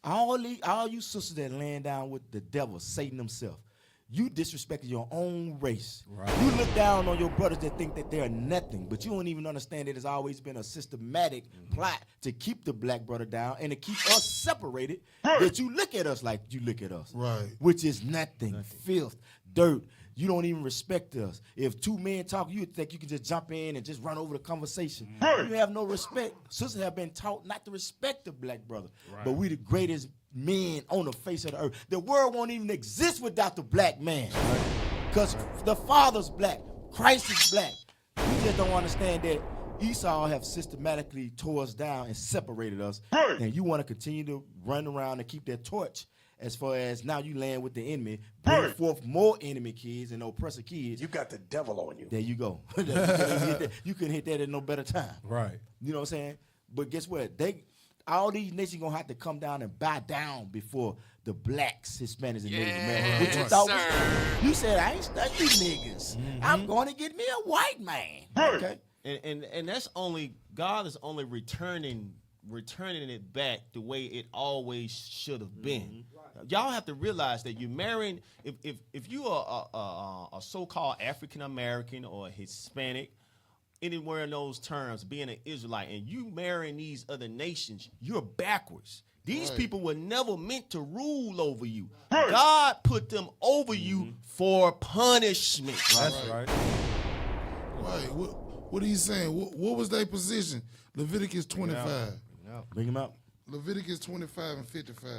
All you sisters that laying down with the devil, Satan himself. You disrespected your own race. Right. You look down on your brothers that think that they're nothing, but you don't even understand that there's always been a systematic plot to keep the black brother down and to keep us separated, that you look at us like you look at us. Right. Which is nothing. Filth, dirt. You don't even respect us. If two men talk, you would think you can just jump in and just run over the conversation. You have no respect. Sisters have been taught not to respect the black brother. Right. But we the greatest men on the face of the earth. The world won't even exist without the black man. Because the Father's black. Christ is black. We just don't understand that Esau have systematically tore us down and separated us. And you want to continue to run around and keep that torch. As far as now you land with the enemy, bring forth more enemy kids and oppressor kids. You got the devil on you. There you go. You couldn't hit that at no better time. Right. You know what I'm saying? But guess what? All these nations gonna have to come down and bow down before the blacks, Hispanics, and Native Americans. What you thought was, you said, I ain't studying you niggas. I'm going to get me a white man. Okay. And that's only God is only returning it back the way it always should have been. Y'all have to realize that you're marrying. If you are a so-called African American or Hispanic, anywhere in those terms, being an Israelite, and you marrying these other nations, you're backwards. These people were never meant to rule over you. God put them over you for punishment. That's right. Right. What are you saying? What was their position? Leviticus 25. Bring him out. Leviticus 25 and 55.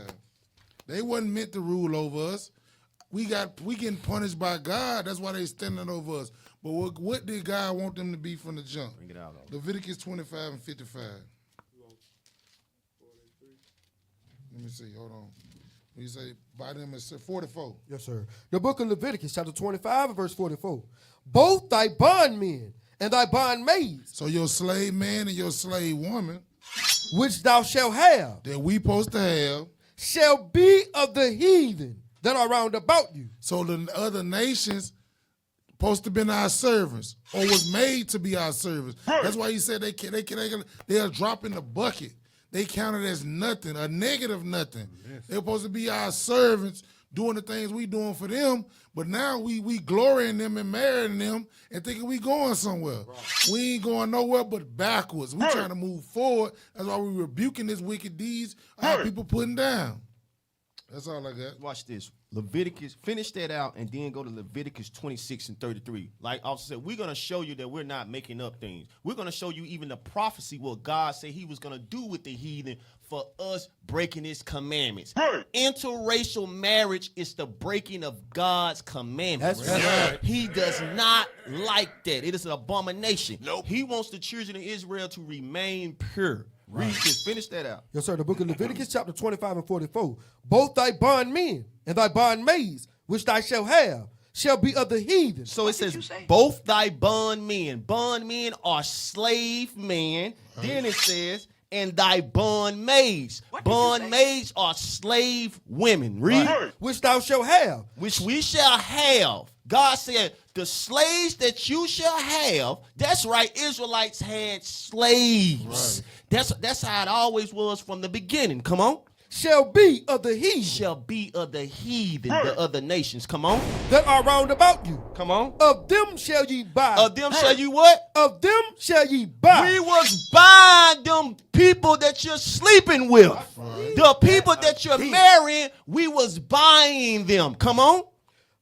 They wasn't meant to rule over us. We getting punished by God. That's why they standing over us. But what did God want them to be from the jump? Bring it out. Leviticus 25 and 55. Let me see. Hold on. You say by them it's 44. Yes, sir. The book of Leviticus, chapter 25 and verse 44. Both thy bondmen and thy bondmaids. So your slave man and your slave woman, which thou shalt have, that we supposed to have, shall be of the heathen that are round about you. So the other nations supposed to be our servants, or was made to be our servants. That's why he said they are dropping the bucket. They counted as nothing, a negative nothing. Yes. They're supposed to be our servants, doing the things we doing for them, but now we glory in them and marrying them and thinking we going somewhere. Right. We ain't going nowhere but backwards. We trying to move forward. That's why we rebuking this wicked deeds our people putting down. That's all I got. Watch this. Leviticus, finish that out and then go to Leviticus 26 and 33. Like I said, we're going to show you that we're not making up things. We're going to show you even the prophecy, what God said he was going to do with the heathen for us breaking his commandments. Interracial marriage is the breaking of God's commandments. That's right. He does not like that. It is an abomination. Nope. He wants the children of Israel to remain pure. Read this. Finish that out. Yes, sir. The book of Leviticus, chapter 25 and 44. Both thy bondmen and thy bondmaids, which thou shalt have, shall be of the heathen. So it says, both thy bondmen. Bondmen are slave men. Then it says, and thy bondmaids. Bondmaids are slave women. Read. Which thou shalt have. Which we shall have. God said, the slaves that you shall have, that's right, Israelites had slaves. Right. That's how it always was from the beginning. Come on. Shall be of the heathen. Shall be of the heathen, the other nations. Come on. That are round about you. Come on. Of them shall ye buy. Of them shall you what? Of them shall ye buy. We was buying them people that you're sleeping with. Right. The people that you're marrying, we was buying them. Come on.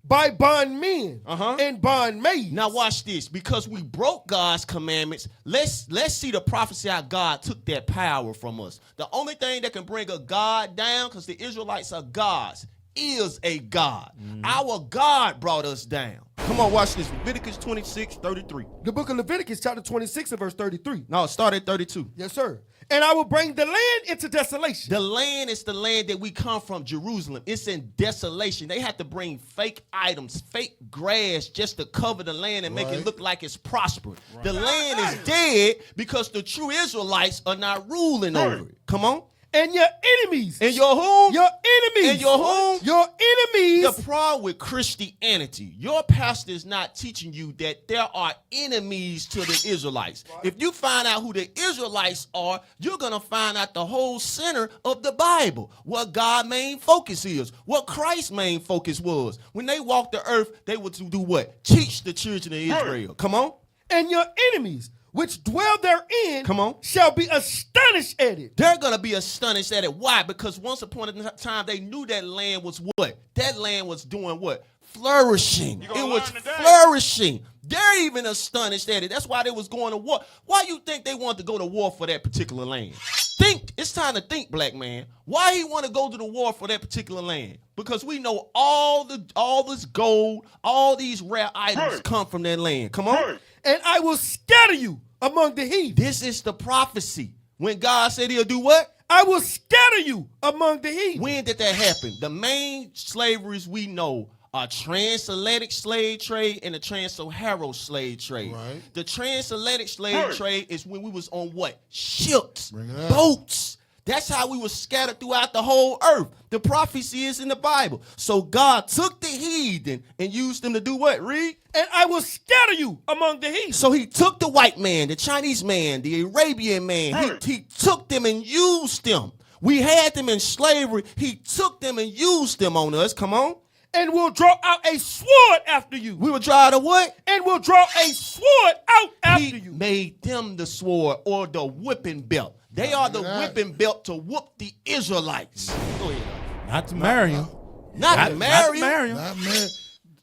By bondmen and bondmaids. Now watch this. Because we broke God's commandments, let's see the prophecy how God took that power from us. The only thing that can bring a God down, because the Israelites are gods, is a God. Our God brought us down. Come on, watch this. Leviticus 26, 33. The book of Leviticus, chapter 26 and verse 33. No, start at 32. Yes, sir. And I will bring the land into desolation. The land is the land that we come from, Jerusalem. It's in desolation. They have to bring fake items, fake grass just to cover the land and make it look like it's prospering. Right. The land is dead because the true Israelites are not ruling over it. Come on. And your enemies. And your whom? Your enemies. And your whom? Your enemies. The problem with Christianity, your pastor is not teaching you that there are enemies to the Israelites. Right. If you find out who the Israelites are, you're going to find out the whole center of the Bible, what God's main focus is, what Christ's main focus was. When they walked the earth, they would do what? Teach the children of Israel. Come on. And your enemies, which dwell therein, come on, shall be astonished at it. They're going to be astonished at it. Why? Because once upon a time, they knew that land was what? That land was doing what? Flourishing. It was flourishing. They're even astonished at it. That's why they was going to war. Why you think they wanted to go to war for that particular land? Think. It's time to think, black man. Why he want to go to the war for that particular land? Because we know all this gold, all these rare items come from that land. Come on. And I will scatter you among the heathen. This is the prophecy. When God said he'll do what? I will scatter you among the heathen. When did that happen? The main slaveries we know are transatlantic slave trade and the trans-Saharan slave trade. Right. The transatlantic slave trade is when we was on what? Ships, boats. That's how we were scattered throughout the whole earth. The prophecy is in the Bible. So God took the heathen and used them to do what? Read. And I will scatter you among the heathen. So he took the white man, the Chinese man, the Arabian man. He took them and used them. We had them in slavery. He took them and used them on us. Come on. and will draw out a sword after you. We will draw out a what? And will draw a sword out after He you. made them the sword or the whipping belt. They are the whipping belt to whoop the Israelites. Go ahead. Not to marry him. Not to marry him. Not marry.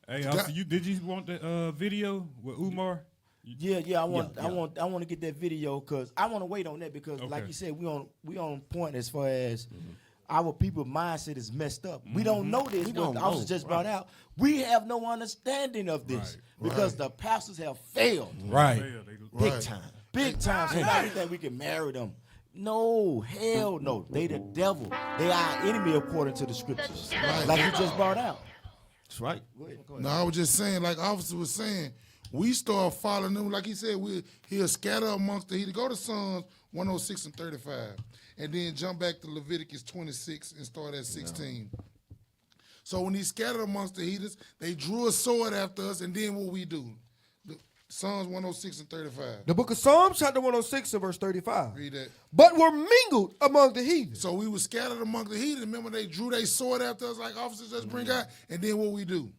Hey, also, did you want the video with Umar? Yeah, I want to get that video because I want to wait on that because, like you said, we on point as far as our people mindset is messed up. We don't know this. What the officer just brought out. We have no understanding of this because the pastors have failed. Right. Big time. Big time. So now we think we can marry them. No, hell no. They the devil. They are our enemy according to the scriptures. Like you just brought out. That's right. Go ahead. No, I was just saying, like Officer was saying, we start following them. Like he said, he'll scatter amongst the heathen. Go to Psalms 106 and 35. And then jump back to Leviticus 26 and start at 16. So when he scattered amongst the heathens, they drew a sword after us, and then what we do? Psalms 106 and 35. The book of Psalms, chapter 106 and verse 35. Read that. But were mingled among the heathen. So we were scattered among the heathen. Remember, they drew their sword after us like officers just bring out, and then what we do?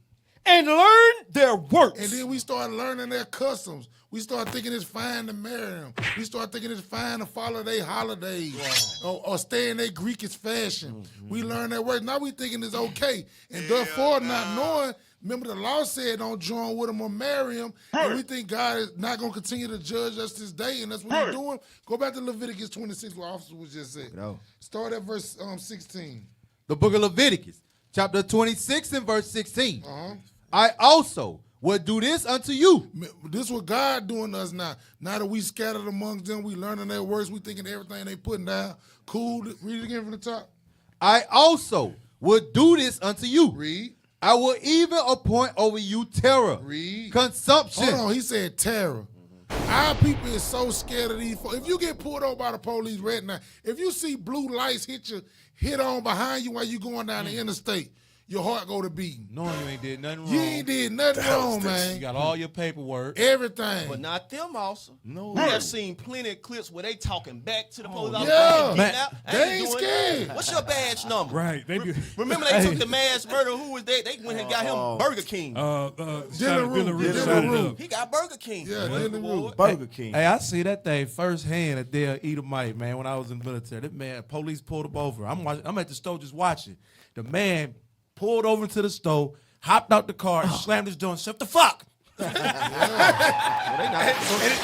And learned their works. And then we start learning their customs. We start thinking it's fine to marry them. We start thinking it's fine to follow their holidays or stay in their Greekish fashion. We learn their works. Now we thinking it's okay. And therefore, not knowing, remember the law said don't join with them or marry them. And we think God is not going to continue to judge us this day, and that's what he's doing. Go back to Leviticus 26, what Officer was just saying. Start at verse 16. The book of Leviticus, chapter 26 and verse 16. I also will do this unto you. This is what God doing to us now. Now that we scattered amongst them, we learning their words, we thinking everything they putting down. Cool. Read it again from the top. I also will do this unto you. Read. I will even appoint over you terror. Read. Consumption. Hold on, he said terror. Our people is so scared of these folks. If you get pulled over by the police right now, if you see blue lights hit on behind you while you going down the interstate, your heart go to beating. Knowing you ain't did nothing wrong. You ain't did nothing wrong, man. You got all your paperwork. Everything. But not them also. No. We have seen plenty of clips where they talking back to the police officer. yeah. Getting out. They ain't doing scared. that. What's your badge number? Right. They be, Remember they took the mass murder. Who was that? They went and got him Burger King. Dylan He got Burger King. Yeah, Dylan Rue. Burger King. Hey, I see that thing firsthand at their Edomite, man, when I was in the military. That man, police pulled him over. I'm at the store just watching. The man pulled over to the store, hopped out the car, slammed his door, and said, "What the fuck?"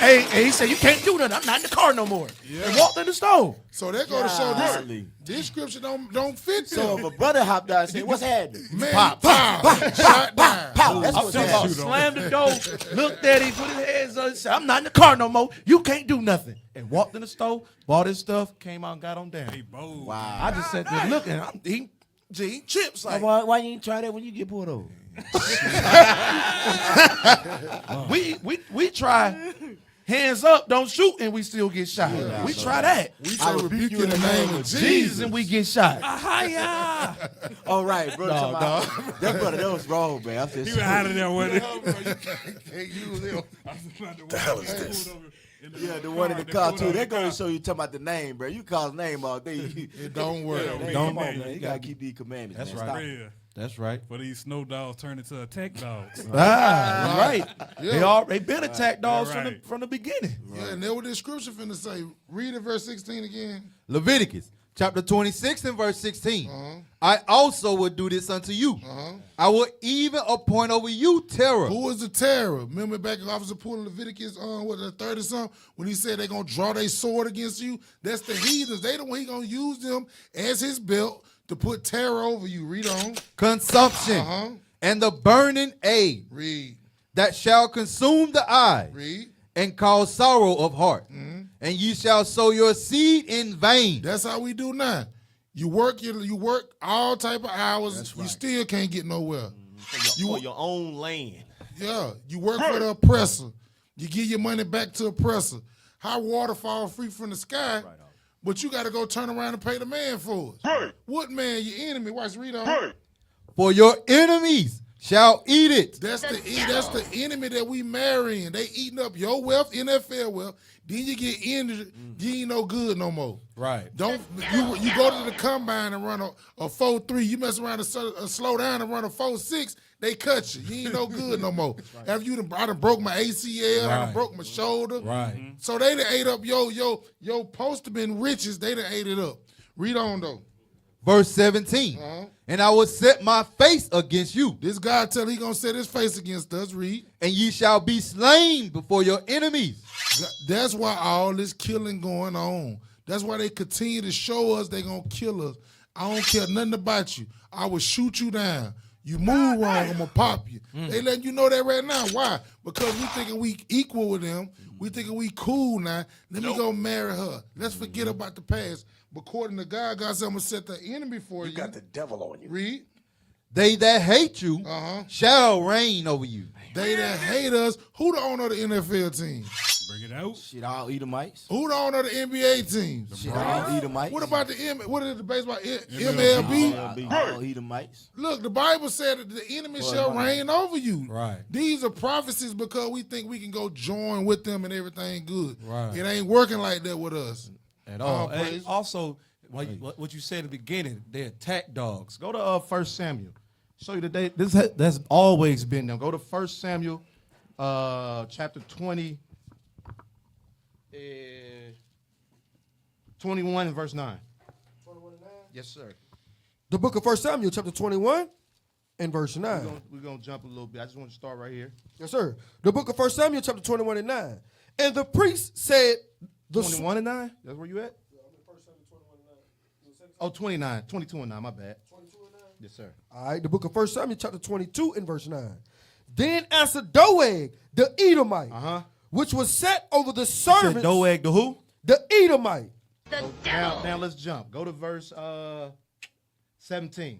And he said, "You can't do nothing. I'm not in the car no more." And walked in the store. So that go to show Golly. this scripture don't fit So them. if a brother hopped out and said, "What's happening?" Man, Pop, pop, shot down. Pow. That's I'm what's talking about happening. slammed the door, looked at him, put his hands on, said, "I'm not in the car no more. You can't do nothing." And walked in the store, bought his stuff, came out and got on down. Wow. I just sat there looking. I'm eating chips like. Why you ain't try that when you get pulled over? We try hands up, don't shoot, and we still get shot. We try that. We say rebuke you in the name of Jesus, Jesus. and we get shot. All right, bro. That brother, that was wrong, man. I said, he was out of there with it. Can't use them. yeah, the one in the car too. They're gonna show you talking about the name, bro. You call his name all day. It don't work. Come on, man. You gotta keep these commandments. That's man. right. Stop. Yeah. That's right. For these snow dogs turn into attack dogs. Right. Yeah. They been attack dogs Right. from the beginning. Yeah, and that's what the scripture finna say. Read it, verse 16 again. Leviticus, chapter 26 and verse 16. I also will do this unto you. I will even appoint over you terror. Who is the terror? Remember back in Officer pulling Leviticus the 30 something when he said they're gonna draw their sword against you? That's the heathens. They the one he gonna use them as his belt to put terror over you. Read on. Consumption and the burning aid Read. that shall consume the eye Read. and cause sorrow of heart. And ye shall sow your seed in vain. That's how we do now. You work all type of hours. You still can't get nowhere. For your own land. Yeah, you work for the oppressor. You give your money back to oppressor. How water fall free from the sky, but you got to go turn around and pay the man for it. What man? Your enemy. Watch, read on. For your enemies shall eat it. That's the enemy that we marrying. They eating up your wealth, NFL wealth. Then you get injured, you ain't no good no more. Right. Don't you go to the combine and run a 4.3. You mess around and slow down and run a 4.6. They cut you. You ain't no good no more. After I done broke my ACL, I done broke my shoulder. Right. So they done ate up your poster been riches. They done ate it up. Read on though. Verse 17. And I will set my face against you. This God tell he gonna set his face against us. Read. And ye shall be slain before your enemies. That's why all this killing going on. That's why they continue to show us they gonna kill us. I don't care nothing about you. I will shoot you down. You move wrong, I'm gonna pop you. They letting you know that right now. Why? Because we thinking we equal with them. We thinking we cool now. Let me go marry her. Let's forget about the past. But according to God, God said I'm gonna set the enemy for you. You got the devil on you. Read. They that hate you shall reign over you. They that hate us. Who the owner of the NFL team? Bring it out. Shit, all Edomites. Who the owner of the NBA team? Shit, all Edomites. What about what is the baseball? MLB? MLB? All Edomites. Look, the Bible said that the enemy shall reign over you. Right. These are prophecies because we think we can go join with them and everything good. Right. It ain't working like that with us. At all. praise. And also, what you said in the beginning, they attack dogs. Go to 1 Samuel. Show you today. That's always been them. Go to 1 Samuel, chapter 20, 21 and verse 9. 21 and 9? Yes, sir. The book of 1 Samuel, chapter 21 and verse 9. We're going to jump a little bit. I just want to start right here. Yes, sir. The book of 1 Samuel, chapter 21 and 9. And the priest said... 21 and 9? That's where you at? Oh, 29. 22 and 9, my bad. 22 and 9? Yes, sir. All right, the book of 1 Samuel, chapter 22 and verse 9. Then answered Doeg, the Edomite, which was set over the servants. Doeg the who? The Edomite. Now let's jump. Go to verse 17.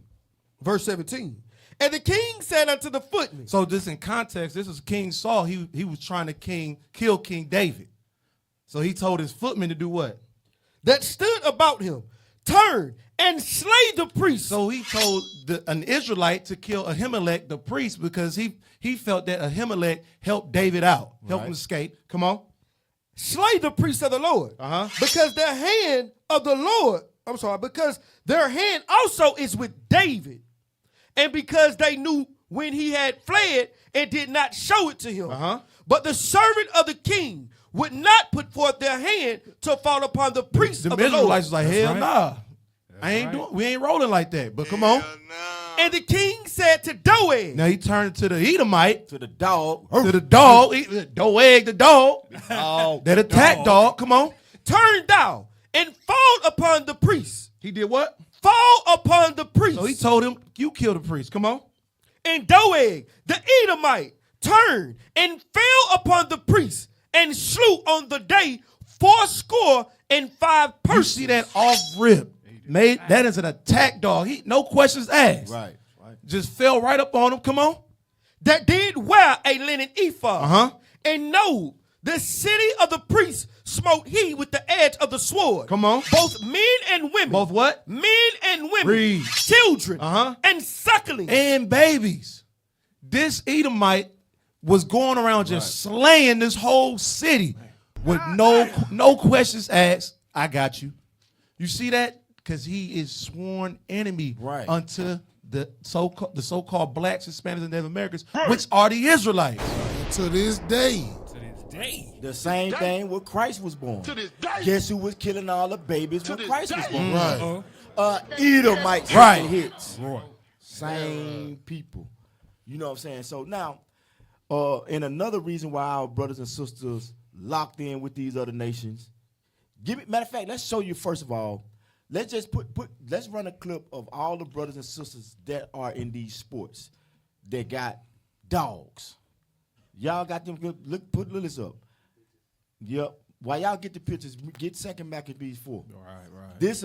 Verse 17. And the king said unto the footman. So this in context, this is King Saul. He was trying to kill King David. So he told his footmen to do what? That stood about him, turn and slay the priest. So he told an Israelite to kill Ahimelech, the priest, because he felt that Ahimelech helped David out, helped him escape. Come on. Slay the priest of the Lord. Because the hand of the Lord, because their hand also is with David. And because they knew when he had fled and did not show it to him. But the servant of the king would not put forth their hand to fall upon the priest of the Lord. The Israelites was like, hell nah. We ain't rolling like that. But come on. And the king said to Doeg. Now he turned to the Edomite. To the dog. To the dog. Doeg the dog. That attack dog. Come on. Turn down and fall upon the priest. He did what? Fall upon the priest. So he told him, you kill the priest. Come on. And Doeg, the Edomite, turned and fell upon the priest and slew on the day 75 persons. You see that off rip? That is an attack dog. No questions asked. Right. Just fell right up on him. Come on. That did wear a linen ephod. And no, the city of the priest smote he with the edge of the sword. Come on. Both men and women. Both what? Men and women. Read. Children. And sucklings. And babies. This Edomite was going around just slaying this whole city with no questions asked. I got you. You see that? Because he is sworn enemy unto the so-called blacks, Hispanics, and Native Americans, which are the Israelites. To this day. The same thing when Christ was born. Guess who was killing all the babies when Christ was born? Edomites. Hits. Same people. You know what I'm saying? So now, and another reason why our brothers and sisters locked in with these other nations. Matter of fact, let's show you first of all. Let's just let's run a clip of all the brothers and sisters that are in these sports that got dogs. Y'all got them good. Put Lilies up. Yep. While y'all get the pictures, get second Maccabees 4. Right. This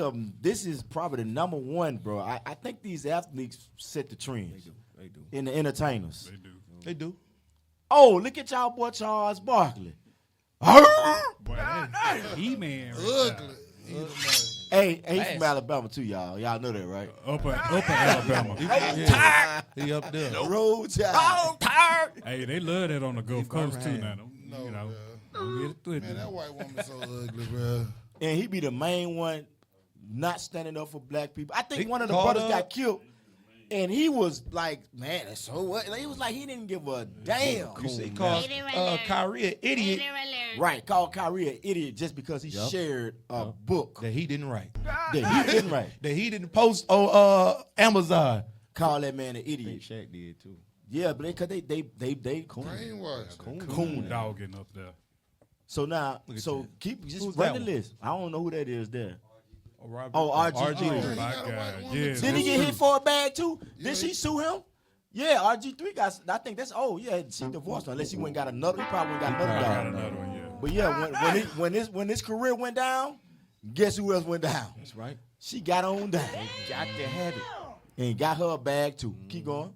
is probably the number one, bro. I think these athletes set the trend. They do. In the entertainers. They do. Oh, look at y'all boy Charles Barkley. Boy, He-Man. Ugly. Hey, he's from Alabama too, y'all. Y'all know that, right? Upper Alabama. He up there. Roll Tide. Oh, tired. Hey, they love that on the Gulf Coast too now. You know, don't get it twisted. Man, that white woman so ugly, bro. And he be the main one not standing up for black people. I think He one of the caught brothers up. got killed. And he was like, man, that's so what? He was like, he didn't give a damn. You see, he called Kyrie an idiot Right, called Kyrie an idiot just because he shared a book that he didn't write. that he didn't write. That he didn't post on Amazon. Call that man an idiot. Shaq did too. Yeah, but because they Brainwashed. coon. Dogging up there. So now, Look at so that. keep just Who's run that the one? list. I don't know who that is there. Robert, Oh, RG3. Oh my God. Yeah. Did he get hit for a bag too? Did she sue him? Yeah, RG3 got. I think that's. Oh yeah, she divorced her. Unless he went and got another. He probably went and got another Got dog. another one, yeah. But yeah, when his career went down, guess who else went down? That's right. She got on down Got to have it. and got her a bag too. Keep going.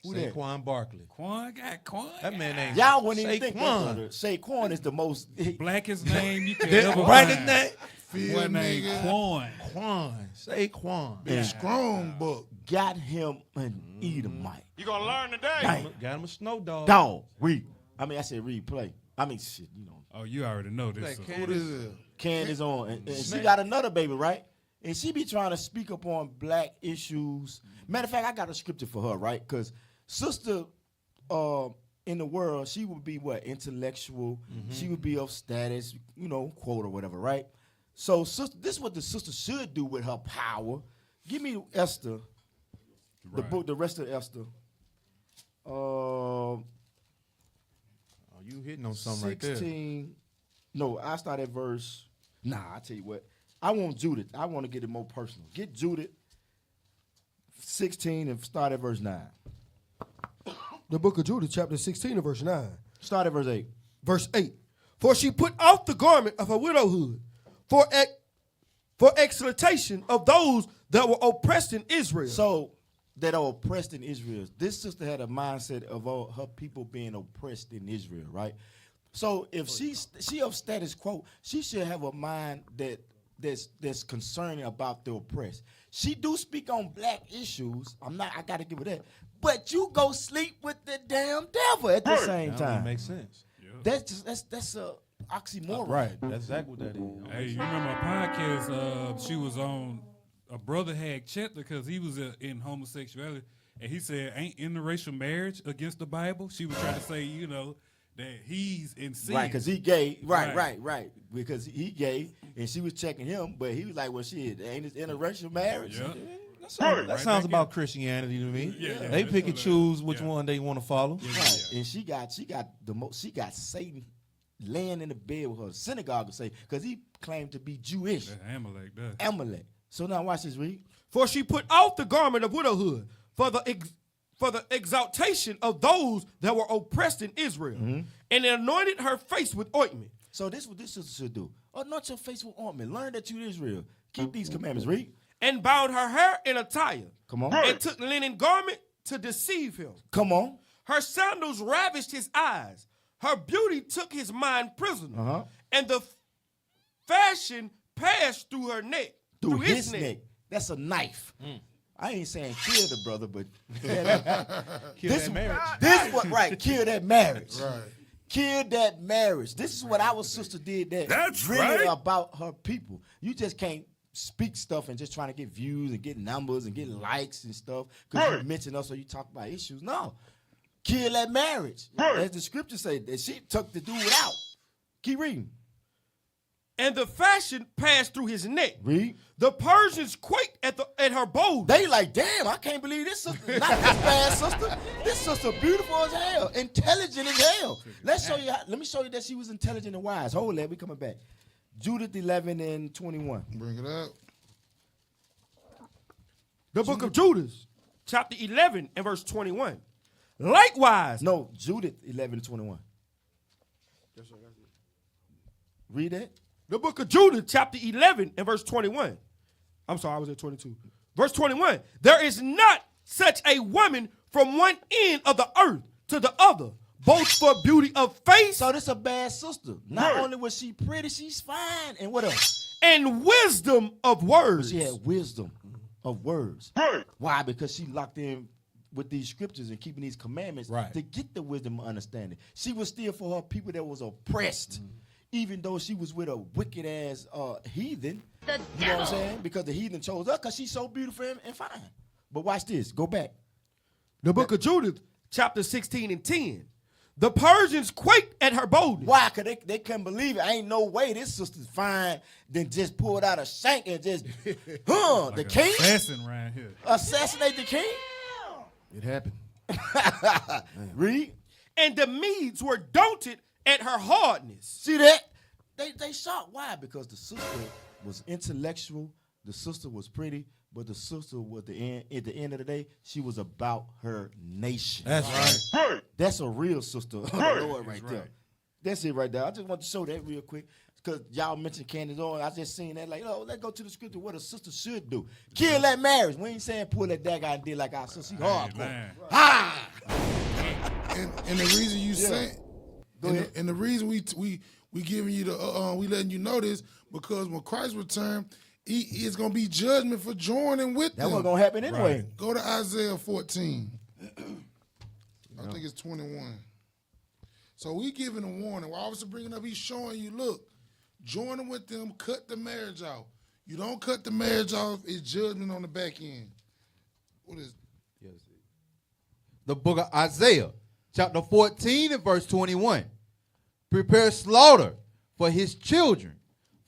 Who that? Saquon Barkley. Quan got Quan. That man ain't. Y'all wouldn't even think Saquon. that. Saquon is the most. Blackest name you could That- ever Right find. his name. Field One named nigga. Quan. Quan. Saquon. Big strong book. Got him an Edomite. You gonna learn today? Dang. Got him a snow dog. Dog. Read. I mean, I said replay. I mean, shit, you know. Oh, you already know this. Like Who this is? Candace on. And she got another baby, right? And she be trying to speak up on black issues. Matter of fact, I got a scripture for her, right? Because sister in the world, she would be what? Intellectual. She would be of status, you know, quote or whatever, right? So sister, this is what the sister should do with her power. Give me Esther, the book, the rest of Esther. Oh, you hitting on something right there. 16. No, I start at verse. Nah, I tell you what. I want Judith. I want to get it more personal. Get Judith 16 and start at verse 9. The book of Judith, chapter 16 and verse 9. Start at verse 8. Verse 8. For she put off the garment of her widowhood for exploitation of those that were oppressed in Israel. So, that are oppressed in Israel. This sister had a mindset of all her people being oppressed in Israel, right? So if she of status quo, she should have a mind that's concerning about the oppressed. She do speak on black issues. I gotta give her that. But you go sleep with the damn devil at the same That time. makes sense. That's a oxymoron. Right. That's exactly what that is. Hey, you remember a podcast she was on? A brother had checked her because he was in homosexuality, and he said, ain't interracial marriage against the Bible? She was trying to say, you know, that he's in sin. Right, because he gay. Right. Right. Because he gay, and she was checking him, but he was like, well, shit, ain't it interracial marriage? Yeah. That sounds about Christianity to me. Yeah. They pick and choose which one they want to follow. Right. And she got Satan laying in the bed with her. Synagogue would say, because he claimed to be Jewish. That Amalek does. Amalek. So now watch this, read. For she put off the garment of widowhood for the exaltation of those that were oppressed in Israel, and anointed her face with ointment. So this is what this sister should do. Anoint your face with ointment. Learn that you Israel. Keep these commandments. Read. And bound her hair in a tire. Come on. And took linen garment to deceive him. Come on. Her sandals ravished his eyes. Her beauty took his mind prisoner. And the fashion passed through her neck. Through his neck. That's a knife. I ain't saying kill the brother, but kill that marriage. This what right? Kill that marriage. Right. Kill that marriage. This is what our sister did. That's really about her people. You just can't speak stuff and just trying to get views and get numbers and get likes and stuff because you mention us or you talk about issues. No, kill that marriage. As the scripture say, that she took the dude out. Keep reading. And the fashion passed through his neck. Read. The Persians quaked at her boldness. They like, damn, I can't believe this sister, not this bad sister. This sister beautiful as hell, intelligent as hell. Let me show you that she was intelligent and wise. Hold that, we coming back. Judith 11 and 21. Bring it up. The book of Judith, chapter 11 and verse 21. Likewise. No, Judith 11 and 21. Read that. The book of Judith, chapter 11 and verse 21. I'm sorry, I was at 22. Verse 21. There is not such a woman from one end of the earth to the other, both for beauty of face. So this a bad sister. Not only was she pretty, she's fine. And what else? and wisdom of words. She had wisdom of words. Why? Because she locked in with these scriptures and keeping these commandments to get the wisdom and understanding. She was still for her people that was oppressed, even though she was with a wicked ass heathen. You know what I'm saying? Because the heathen chose her because she's so beautiful and fine. But watch this. Go back. The book of Judith, chapter 16 and 10. The Persians quaked at her boldness. Why? Because they couldn't believe it. Ain't no way this sister's fine then just pulled out a shank and just, like the king? Assassin around here. Assassinate the king? It happened. Read. And the Medes were daunted at her hardness. See that? They shocked. Why? Because the sister was intellectual, the sister was pretty, but the sister was at the end of the day, she was about her nation. That's right. That's a real sister of the Lord right there. That's it right there. I just want to show that real quick. Because y'all mentioned Candace Owens. I just seen that like, let's go to the scripture what a sister should do. Kill that marriage. We ain't saying pull that guy and did like our sister. She hardcore. Ha! And the reason you say, and the reason we giving you the we letting you know this because when Christ return, it's gonna be judgment for joining with them. That's what's gonna happen anyway. Right. Go to Isaiah 14. I think it's 21. So we giving a warning. We're obviously bringing up. He's showing you, look, joining with them, cut the marriage off. You don't cut the marriage off, it's judgment on the back end. What is? The book of Isaiah, chapter 14 and verse 21. Prepare slaughter for his children,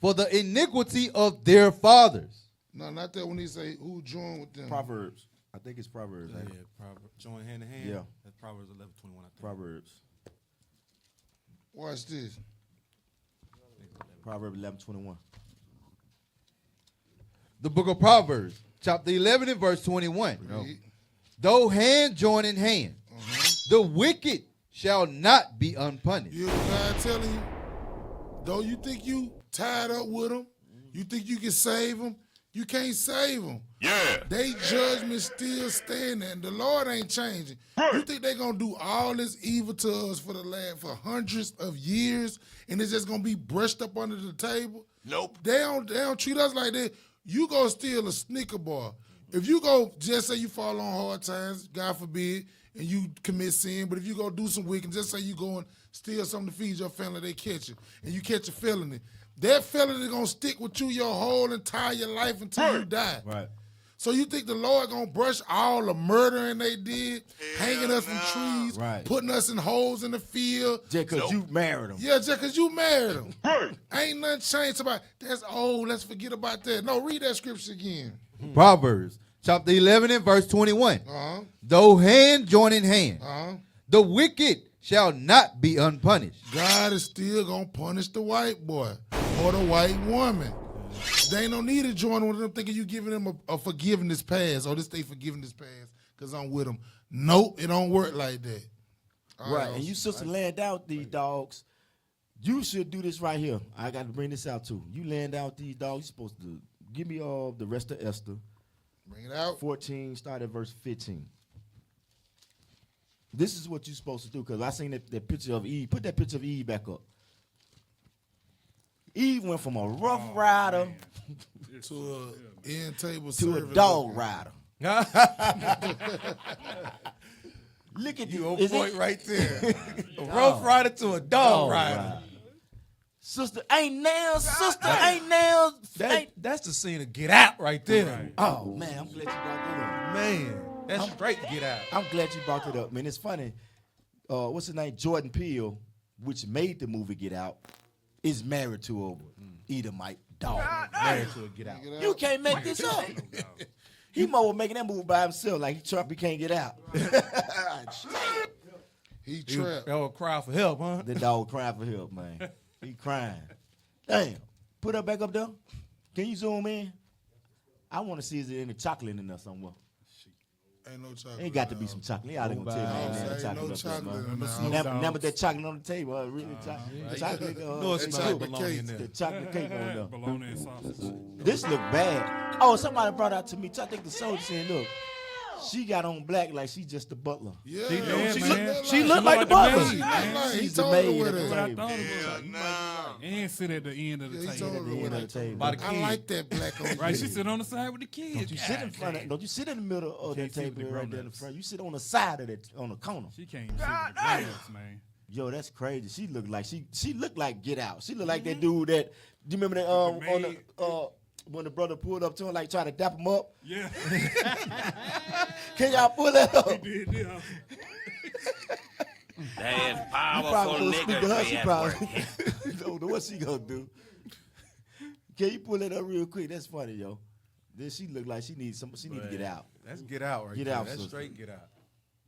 for the iniquity of their fathers. No, not that when he say who joined with them. Proverbs. I think it's Proverbs. Yeah, Proverbs. Join hand in hand. Yeah. That's Proverbs 11:21. I think. Proverbs. Watch this. Proverbs 11:21. The book of Proverbs, chapter 11 and verse 21. Though hand join in hand, the wicked shall not be unpunished. You hear what God telling you? Though you think you tied up with them, you think you can save them, you can't save them. Yeah. They judgment still standing, and the Lord ain't changing. You think they gonna do all this evil to us for for hundreds of years, and it's just gonna be brushed up under the table? Nope. They don't treat us like that. You go steal a Snicker bar. If you go, just say you fall on hard times, God forbid, and you commit sin, but if you go do some wicked, just say you go and steal something to feed your family, they catch you, and you catch a felony. That felony gonna stick with you your whole entire life until you die. Right. So you think the Lord gonna brush all the murdering they did, hanging us from trees, putting us in holes in the field? Just because you married them. Yeah, just because you married them. Ain't nothing changed about that's old, let's forget about that. No, read that scripture again. Proverbs, chapter 11 and verse 21. Though hand join in hand, the wicked shall not be unpunished. God is still going to punish the white boy or the white woman. They ain't no need to join with them thinking you giving them a forgiveness pass or this they forgiveness pass because I'm with them. Nope, it don't work like that. Right, and you sister laying down with these dogs, you should do this right here. I got to bring this out too. You laying down with these dogs, you're supposed to give me all the rest of Esther. Bring it out. 14, start at verse 15. This is what you're supposed to do because I seen that picture of Eve. Put that picture of Eve back up. Eve went from a rough rider to a end table to a dog rider. Look at you, you. old point right there. A rough rider to a dog rider. Sister ain't nails. Sister ain't nails. That's the scene of Get Out right there. Right. Oh man, I'm glad you brought that up. Man, that's straight Get Out. I'm glad you brought it up, man. It's funny. What's his name? Jordan Peele, which made the movie Get Out, is married to a Edomite dog. Married to a Get Out. You can't make this up. He more making that movie by himself, like Trump, he can't get out. He trapped. That would cry for help, huh? The dog crying for help, man. He crying. Damn. Put her back up there. Can you zoom in? I want to see is there any chocolate in there somewhere. Ain't no chocolate. Ain't got to be some chocolate. Y'all ain't gonna tell me ain't no chocolate. chocolate. Never that chocolate on the table. Really chocolate. No, it's bologna in there. The chocolate cake on there. Bologna and sausage. This look bad. Oh, somebody brought out to me. I think the soldier said, look, She got on black like she just the butler. Yeah, She look like the butler. He told her with That's what I it. thought it was. And sit at the end of the He table. told her with it. By the I kid. like that black on Right, she sit on the side with the kids. Don't you sit in front of, don't you sit in the middle of that table right there in the front. You sit on the side of it, on the corner. She can't even sit with the grown-ups, man. Yo, that's crazy. She looked like she looked like Get Out. She looked like that dude that, do you remember that on the when the brother pulled up to him, like trying to dap him up? Yeah. Can y'all pull that up? He did, yeah. That Probably powerful gonna speak to her. nigga She be at probably work. don't know what she gonna do. Can you pull that up real quick? That's funny, yo. Then she look like she needs some. She need to get out. Let's get out right Get there. out, That's sister. straight get out.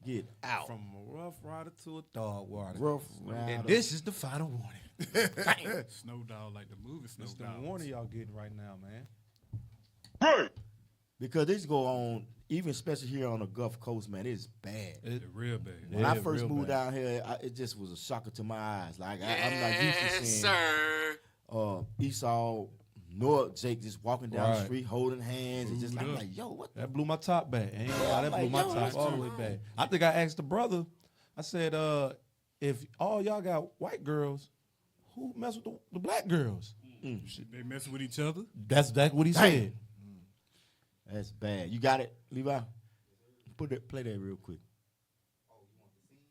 Get out. From a rough rider to a dog rider. Rough rider. And this is the final warning. Snow Dog, like the movie Snow That's the Dog. warning y'all getting right now, man. Because this go on, even especially here on the Gulf Coast, man, it's bad. It's real bad. When I first moved down here, it just was a shocker to my eyes. Like I'm not used to seeing Esau, North Jake just walking down the street holding hands and just like, yo, what? That blew my top back. Ain't gonna lie, that blew like, my yo, top all the way back. I think I asked the brother. I said, if all y'all got white girls, who mess with the black girls? They mess with each other. That's what he said. That's bad. You got it, Levi? Play that real quick.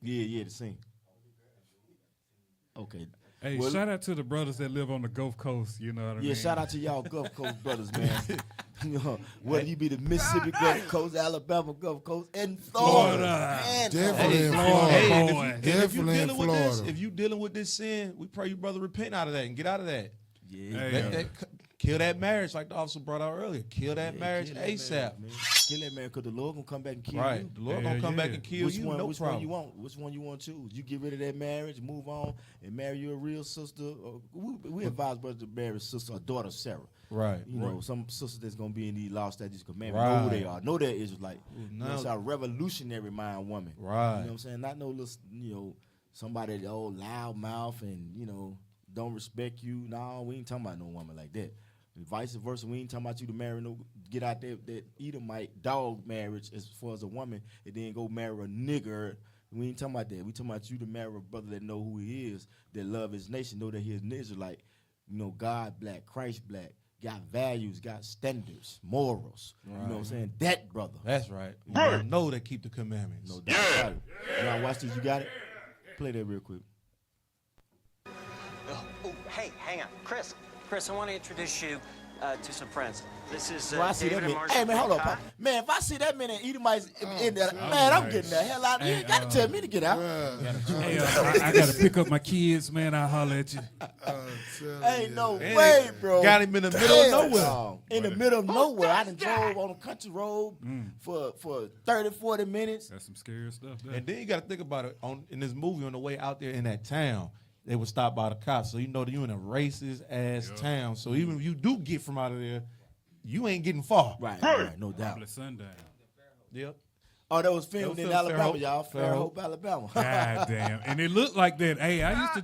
Yeah, the scene. Okay. Hey, Well, shout out to the brothers that live on the Gulf Coast. You know what I mean? Yeah, shout out to y'all Gulf Coast brothers, man. You know, whether you be the Mississippi Gulf Coast, Alabama Gulf Coast, and Florida. And Definitely in Hey, Florida. and Definitely in dealing with this, Florida. if you dealing with this sin, we pray you brother repent out of that and get out of that. Yeah. Kill that marriage, like the officer brought out earlier. Kill that marriage kill that ASAP. man. Kill that man, because the Lord gonna come back and kill you. Right, the Lord gonna come back and kill Which you. one? No Which problem. one you want? Which one you want to choose? You get rid of that marriage, move on, and marry you a real sister. We advise brothers to marry a sister, a daughter, Sarah. Right. You know, some sisters that's gonna be in these law statutes commandments. Right. Know who they are. Know they're Israelite. You know, now- it's a revolutionary mind woman. Right. You know what I'm saying? Not no little, somebody that loud mouth and don't respect you. No, we ain't talking about no woman like that. And vice versa, we ain't talking about you to marry get out there that Edomite dog marriage as far as a woman and then go marry a nigger. We ain't talking about that. We talking about you to marry a brother that know who he is, that love his nation, know that he's an Israelite. God black, Christ black, got values, got standards, morals. You know what I'm saying? That brother. That's right. You gotta know that keep the commandments. No doubt about it. Now watch this. You got it? Play that real quick. Oh, hey, hang on. Chris, I want to introduce you to some friends. This is Well, I see David that and man. Marshall. Hey, man, hold Kai. up. Man, if I see that man in Edomites in there, man, I'm getting the hell out. You ain't got to tell me to get out. Hey, I got to pick up my kids, man. I'll holler at you. Ain't no way, bro. Got him in the middle of nowhere. No. In the middle of nowhere. I done drove on a country road for 30, 40 minutes. That's some scary stuff there. And then you got to think about it. In this movie, on the way out there in that town, they were stopped by the cops. So you know that you in a racist ass town. So even if you do get from out of there, you ain't getting far. Right, no doubt. Probably sundown. Yep. Oh, that was filmed in Alabama, y'all. Fairhope. Fairhope, Alabama. God damn. And it looked like that. Hey, I used to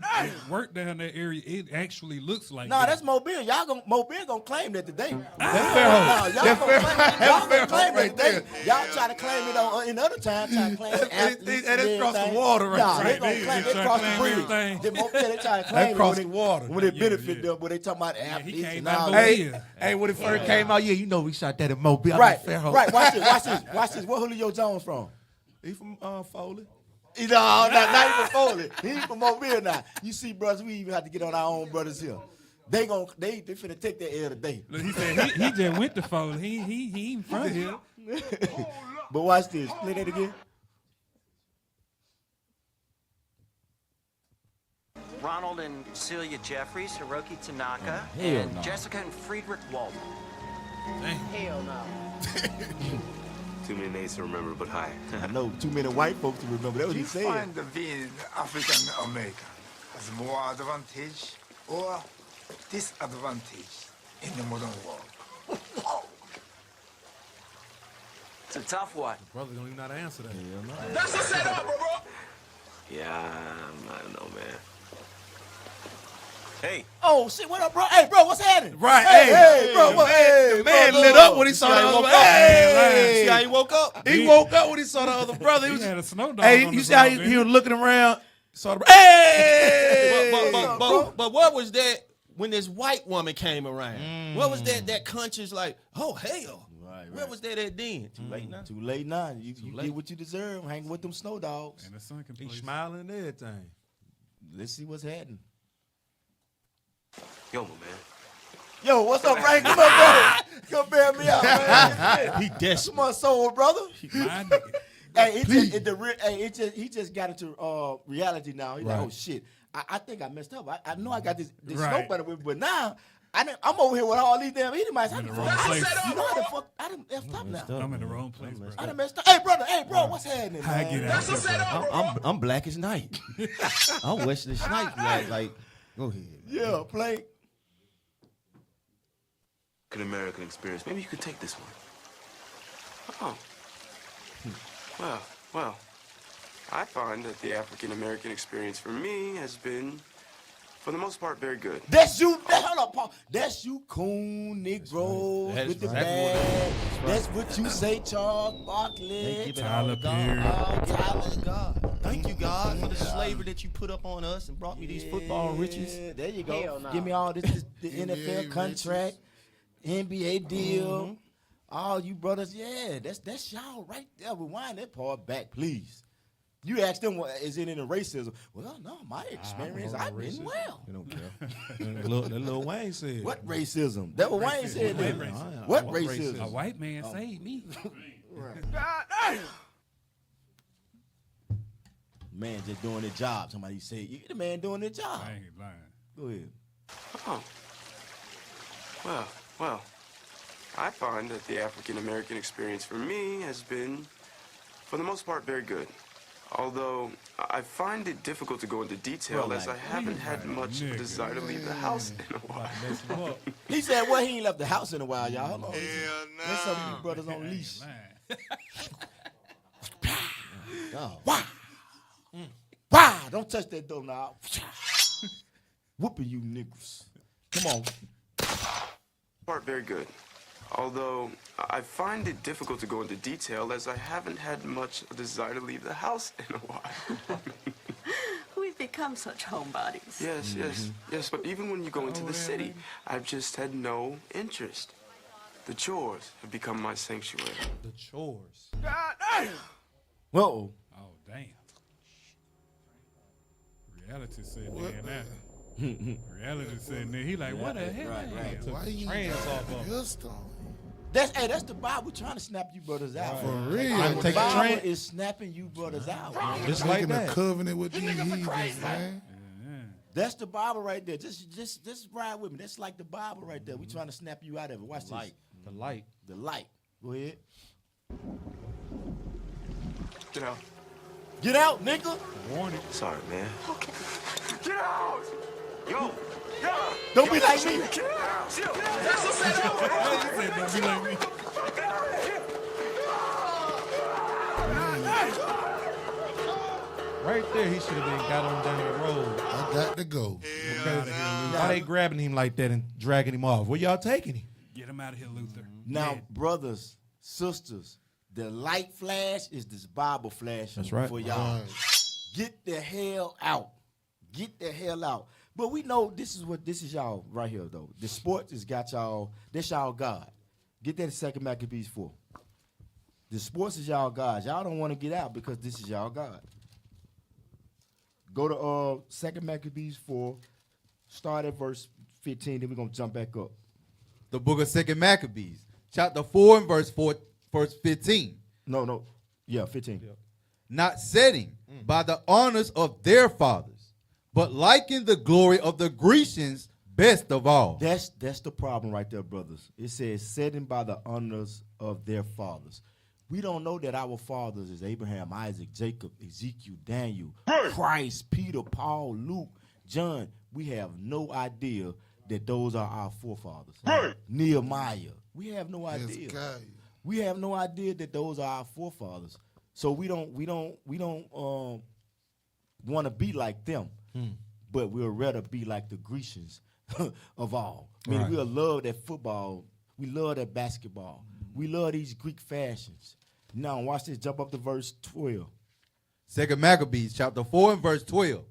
work down that area. It actually looks like No, that. that's Mobile. Mobile gonna claim that today. That's Fairhope. Y'all gonna claim it today. Y'all try to claim it on in other times. Try to claim it after And it's across the water right Nah, there. they gonna claim it try across to the claim bridge. everything. They try to claim it across when the water. when it benefit them. When they talking about athletes he came and out all of that. the Hey, when it first came out, you know we shot that in Mobile. Right, Fairhope. right. Watch this. Where Julio Jones from? He from Foley. No, not even Foley. He from Mobile now. You see, brothers, we even have to get on our own brothers here. They finna take that L today. Look, he said he just went to Foley. He ain't from here. But watch this. Play that again. Ronald and Celia Jeffries, Hiroki Tanaka, hell and no. Jessica and Friedrich Walden. Hell no. Too many names to remember, but hi. I know too many white folks to remember. That's what he said. being African American has more advantage or disadvantage in the modern world? It's a tough one. Brother don't even know how to answer that. That's the setup, bro. Yeah, I don't know, man. Hey. Oh shit! What up, bro? Hey, bro, what's happening? Right, hey, bro. What? The man lit up when he saw the other brother. Hey, See how he woke up? he woke up when he saw the other brother. He had a snow dog. Hey, on you the see how front, he was looking around? Saw the hey. But what was that when this white woman came around? What was that conscious like, oh, hell. Right. Where was that at then? Too late now? Too late now. You get what you deserve. Hanging with them snow dogs. And the sun can He place. smiling and everything. Let's see what's happening. Yo, my man. Yo, what's up, Frank? Come on, brother. Come bear me out, man. He desperate. Come on, soul, brother. My nigga. Hey, he just got into reality now. He's like, oh shit, I think I messed up. I know I got this Right. snow bunny with me, but now I'm over here with all these damn Edomites. I'm in the wrong place. You know how the fuck I done messed up now. I'm in the wrong place, bro. I done messed up. Hey, brother. Hey, bro. What's happening, How I man? get out here, bro? I'm black as night. I'm Wesley Snipes. Like, go ahead. Yeah, play. An American experience. Maybe you could take this one. Oh. Well. I find that the African American experience for me has been, for the most part, very good. That's you. Hold up, Paul. That's you, coon Negroes with the bag. That's what you say, Charles Barkley. Tyler Perry. Tyler God. Thank you, God, for the slavery that you put up on us and brought me these football riches. There you go. Hell no. Give me all this the NFL contract, NBA deal. All you brothers, yeah, that's y'all right there. Rewind that part back, please. You ask them, is it in the racism? Well, no, my experience, I've been well. They don't care. That little Wayne said. What racism? That what Wayne said. Then. What racism? A white man saved me. Man just doing their job. Somebody say, you the man doing their job. I ain't lying. Go ahead. Oh. Well. I find that the African American experience for me has been, for the most part, very good. Although I find it difficult to go into detail as I haven't had much desire to leave the house in a while. He said, well, he ain't left the house in a while, y'all. Hold on. There's some of you brothers on leash. Why? Why? Don't touch that door now. Whooping you niggas. Come on. Part very good. Although I find it difficult to go into detail as I haven't had much desire to leave the house in a while. We've become such homebodies. Yes, but even when you go into the city, I've just had no interest. The chores have become my sanctuary. The chores. Whoa. Oh, damn. Reality said that. Reality said that. He like, what the hell? Right. Took Why the you trains off of him. Pistol? That's the Bible trying to snap you brothers out. For real. Take The the Bible train. is snapping you brothers out. Just like Making a that. covenant with these heathens, man. That's the Bible right there. Just ride with me. That's like the Bible right there. We trying to snap you out of it. Watch this. The light. The light. Go ahead. Get out. Get out, nigga. Warning. Sorry, man. Okay. Get out! Yo! Yeah! Don't be like me. Get out! He said, don't be like me. Right there, he should have been got on down the road. I got to go. Why they grabbing him like that and dragging him off? Where y'all taking him? Get him out of here, Luther. Now, brothers, sisters, the light flash is this Bible flash That's right. for y'all. Get the hell out. Get the hell out. But we know this is y'all right here, though. The sports has got y'all, that's y'all God. Get that in 2 Maccabees 4. The sports is y'all God. Y'all don't want to get out because this is y'all God. Go to 2 Maccabees 4, start at verse 15, then we're going to jump back up. The book of 2 Maccabees, chapter 4 and verse 15. No. Yeah, 15. Yeah. Not setting by the honors of their fathers, but liking the glory of the Grecians best of all. That's the problem right there, brothers. It says setting by the honors of their fathers. We don't know that our fathers is Abraham, Isaac, Jacob, Ezekiel, Daniel, Christ, Peter, Paul, Luke, John. We have no idea that those are our forefathers. Nehemiah. We have no idea. We have no idea that those are our forefathers. So we don't want to be like them, but we'd rather be like the Grecians of all. I mean, we'll love that football. We love that basketball. We love these Greek fashions. Now, watch this. Jump up to verse 12. 2 Maccabees chapter 4 and verse 12.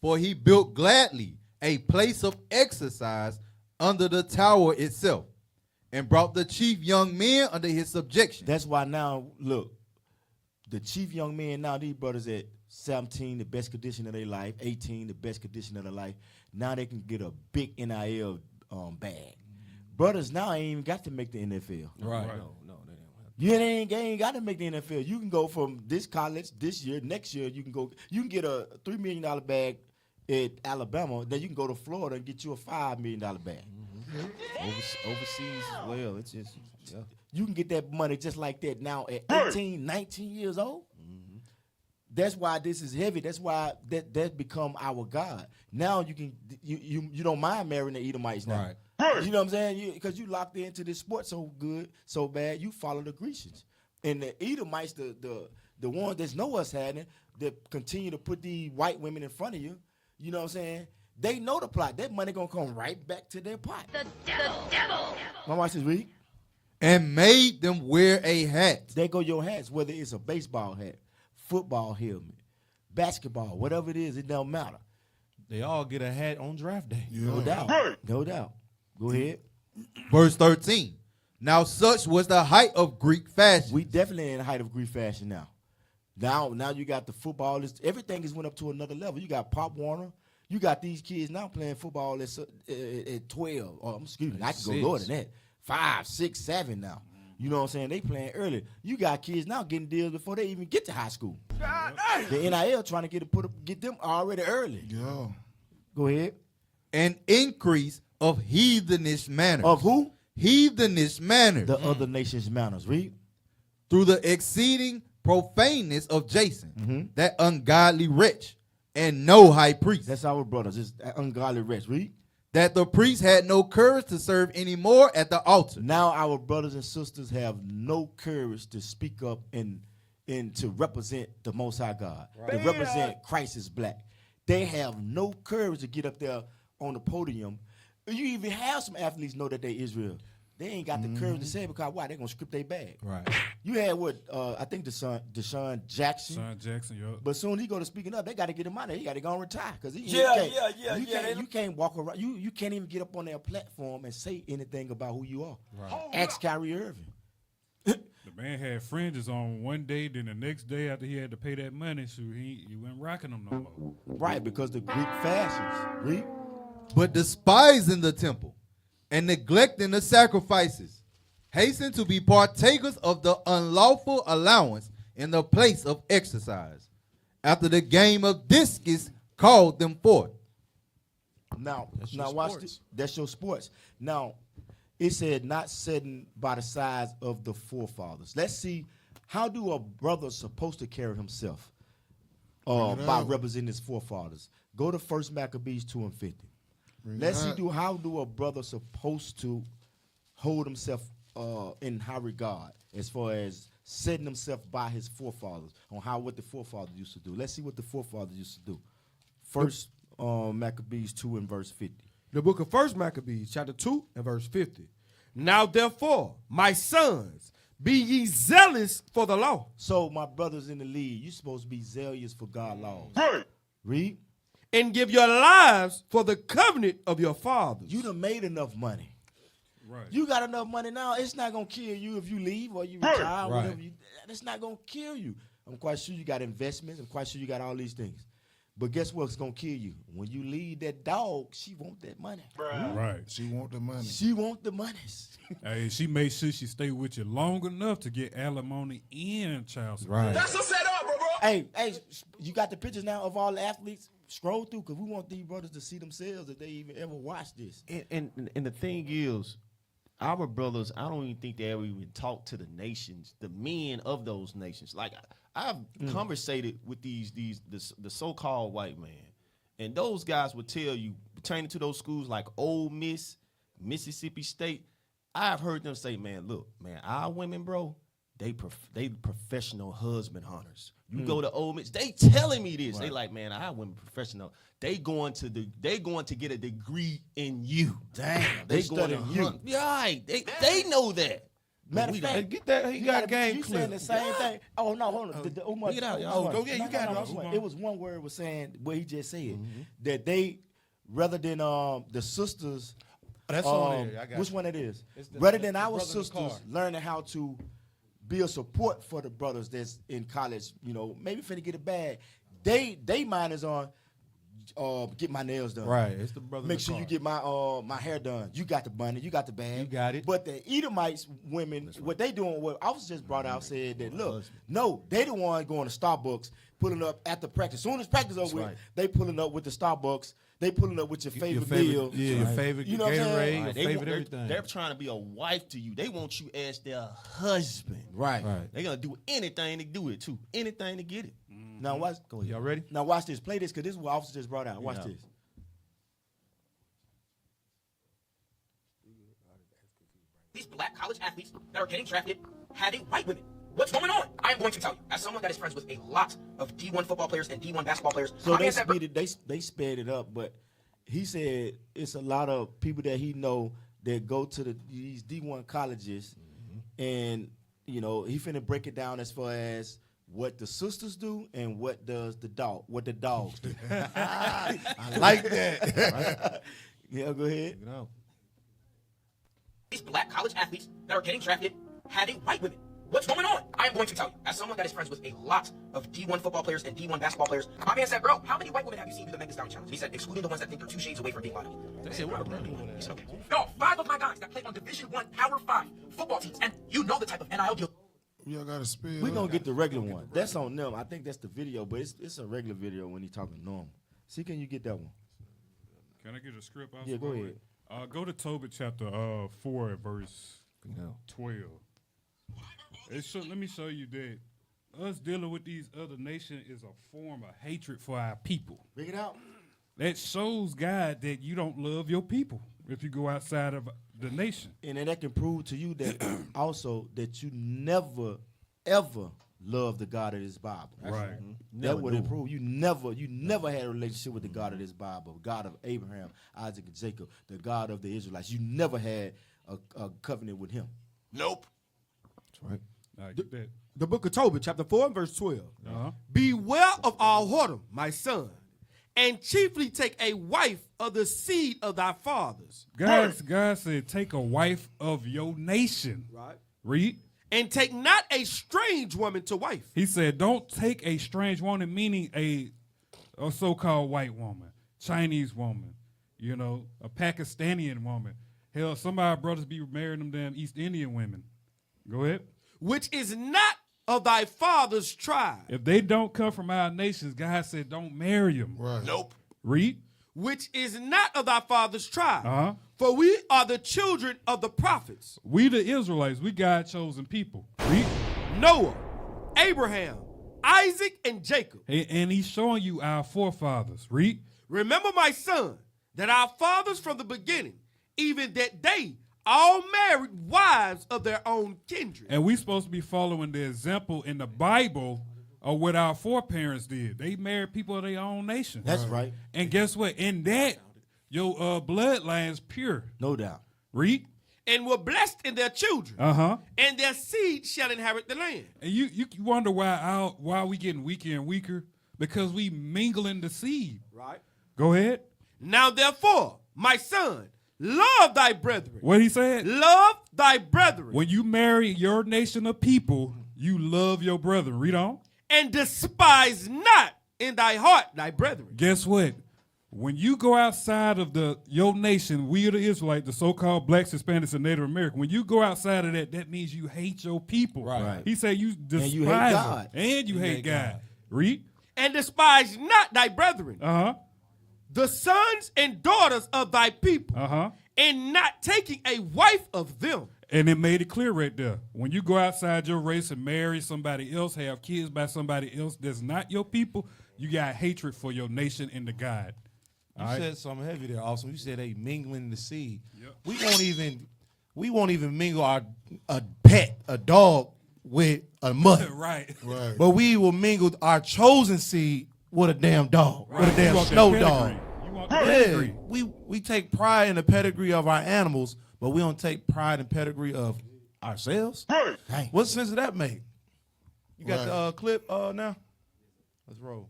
For he built gladly a place of exercise under the tower itself, and brought the chief young men under his subjection. That's why now, look, the chief young men now, these brothers at 17, the best condition of their life, 18, the best condition of their life. Now they can get a big NIL bag. Brothers now ain't even got to make the NFL. Right. No, You ain't got to make the NFL. You can go from this college this year, next year you can get a $3 million bag at Alabama, then you can go to Florida and get you a $5 million bag. Overseas as well. It's just You can get that money just like that now at 18, 19 years old. That's why this is heavy. That's why that become our God. Now you don't mind marrying the Edomites now. Right. You know what I'm saying? Because you locked into this sport so good, so bad, you follow the Grecians. And the Edomites, the ones that know what's happening, that continue to put these white women in front of you, you know what I'm saying? They know the plot. That money gonna come right back to their pot. The devil. My watch this, read. And made them wear a hat. There go your hats, whether it's a baseball hat, football helmet, basketball, whatever it is, it don't matter. They all get a hat on draft day. No doubt. No doubt. Go ahead. Verse 13. Now such was the height of Greek fashion. We definitely in the height of Greek fashion now. Now you got the football. Everything has went up to another level. You got Pop Warner. You got these kids now playing football at 12. Or excuse me, I can go lower than that. 5, 6, 7 now. You know what I'm saying? They playing early. You got kids now getting deals before they even get to high school. The NIL trying to get them already early. Yeah. Go ahead. An increase of heathenish manners. Of who? Heathenish manners. The other nations' manners. Read. Through the exceeding profaneness of Jason, that ungodly wretch, and no high priest. That's our brothers. It's ungodly wretch. Read. That the priest had no courage to serve anymore at the altar. Now our brothers and sisters have no courage to speak up and to represent the Most High God, to represent Christ is black. They have no courage to get up there on the podium. You even have some athletes know that they Israel. They ain't got the courage to say it because why? They're going to script their bag. Right. You had what? I think Deshaun Jackson. Deshaun Jackson, yo. But soon he go to speaking up. They got to get him out of there. He got to go and retire because you can't walk around. You can't even get up on their platform and say anything about who you are. Right. Ask Kyrie Irving. The man had fringes on one day, then the next day after he had to pay that money, so he wasn't rocking them no more. Right, because the Greek fashions. Read. But despising the temple and neglecting the sacrifices, hasten to be partakers of the unlawful allowance in the place of exercise, after the game of discus called them forth. Now watch this. That's your sports. Now, it said not setting by the sides of the forefathers. Let's see, how do a brother supposed to carry himself by representing his forefathers? Go to 1 Maccabees 2 and 50. Let's see how do a brother supposed to hold himself in high regard as far as setting himself by his forefathers on what the forefathers used to do. Let's see what the forefathers used to do. First Maccabees 2 and verse 50. The book of 1 Maccabees, chapter 2 and verse 50. Now therefore, my sons, be ye zealous for the law. So my brothers in the league, you supposed to be zealous for God's laws. Read. And give your lives for the covenant of your fathers. You done made enough money. Right. You got enough money now. It's not gonna kill you if you leave or you retire. Right. Whatever it's not gonna kill you. I'm quite sure you got investments. I'm quite sure you got all these things. But guess what's gonna kill you? When you leave that dog, she want that money. Right. She want the money. She want the monies. Hey, she made sure she stay with you long enough to get alimony and child support. Right. That's a setup, bro. Hey, you got the pictures now of all the athletes? Scroll through because we want these brothers to see themselves if they even ever watch this. And the thing is, our brothers, I don't even think they ever even talk to the nations, the men of those nations. Like I've conversated with the so-called white man, and those guys would tell you, pertaining to those schools like Ole Miss, Mississippi State, I've heard them say, man, look, man, our women, bro, they professional husband hunters. You go to Ole Miss, they telling me this. They like, man, I went professional. They going to get a degree in you. Damn, they going to hunt. Yeah, right. They know that. Matter of fact, get that. He got a game you clip. saying the same thing. Oh no, hold on. Get out. Go get. You got it. It was one word was saying what he just said that they rather than the sisters. That's on there. I got which you. one it is? The- Rather than the our brother in the sisters car. learning how to be a support for the brothers that's in college, maybe finna get a bag. They mind is on get my nails done. Right. It's the brother in Make the sure car. you get my hair done. You got the bunny, you got the bag. You got it. But the Edomites women, what they doing, what I was just brought out said that look, no, they the one going to Starbucks, pulling up after practice. Soon as practice over with, they pulling up with the Starbucks. They pulling up with your favorite meal. Yeah, your favorite You know what I'm Gatorade, saying? your favorite everything. They're trying to be a wife to you. They want you as their husband. Right. They're gonna do anything to do it too. Anything to get it. Now watch. Go ahead. Y'all ready? Now watch this. Play this because this is what officer just brought out. Watch Yeah. this. These black college athletes that are getting drafted having white women. What's going on? I am going to tell you, as someone that is friends with a lot of D1 football players and D1 basketball players. So they sped it up, but he said it's a lot of people that he know that go to these D1 colleges, and he finna break it down as far as what the sisters do and what the dogs do. I like that. Right? Yeah, go ahead. These black college athletes that are getting drafted having white women. What's going on? I am going to tell you, as someone that is friends with a lot of D1 football players and D1 basketball players. My man said, bro, how many white women have you seen do the Make This Down challenge? He said, excluding the ones that think they're 2 shades away from being body. No, 5 of my guys that play on Division 1 Power 5 football teams, and you know the type of NIL deal. Y'all got to spell. We're going to get the regular one. That's on them. I think that's the video, but it's a regular video when he's talking normal. See, can you get that one? Can I get a script? Yeah, go ahead. Go to Tobit chapter 4 verse 12. Let me show you that us dealing with these other nations is a form of hatred for our people. Bring it out. That shows God that you don't love your people if you go outside of the nation. And then that can prove to you that also that you never, ever love the God of this Bible. Right. That would improve. You never had a relationship with the God of this Bible, God of Abraham, Isaac, and Jacob, the God of the Israelites. You never had a covenant with him. Nope. That's right. The book of Tobit, chapter 4 and verse 12. Beware of all whoredom, my son, and chiefly take a wife of the seed of thy fathers. God said, take a wife of your nation. Right. Read. And take not a strange woman to wife. He said, don't take a strange woman, meaning a so-called white woman, Chinese woman, a Pakistani woman. Hell, some of our brothers be marrying them damn East Indian women. Go ahead. Which is not of thy father's tribe. If they don't come from our nations, God said, don't marry them. Right. Nope. Read. Which is not of thy father's tribe. Uh-huh. For we are the children of the prophets. We the Israelites, we God chosen people. Read. Noah, Abraham, Isaac, and Jacob. And he's showing you our forefathers. Read. Remember, my son, that our fathers from the beginning, even that they all married wives of their own kindred. And we supposed to be following the example in the Bible of what our foreparents did. They married people of their own nation. That's right. And guess what? In that, your bloodline's pure. No doubt. Read. And were blessed in their children. Uh-huh. And their seed shall inherit the land. And you wonder why we getting weaker and weaker? Because we mingling the seed. Right. Go ahead. Now therefore, my son, love thy brethren. What he said? Love thy brethren. When you marry your nation of people, you love your brethren. Read on. And despise not in thy heart thy brethren. Guess what? When you go outside of your nation, we are the Israelites, the so-called blacks, Hispanics, and Native American. When you go outside of that means you hate your people. Right. He said you despise and you hate them. God. And you hate God. Read. And despise not thy brethren. Uh-huh. The sons and daughters of thy people. Uh-huh. And not taking a wife of them. And it made it clear right there. When you go outside your race and marry somebody else, have kids by somebody else that's not your people, you got hatred for your nation and the God. You said something heavy there. Also, you said they mingling the seed. Yep. We won't even mingle a pet, a dog, with a mud. Right. But we will mingle our chosen seed with a damn dog, with a You damn want that snow pedigree. dog. You want the pedigree. We take pride in the pedigree of our animals, but we don't take pride in pedigree of ourselves. Dang. What sense does that make? You got the clip now? Let's roll.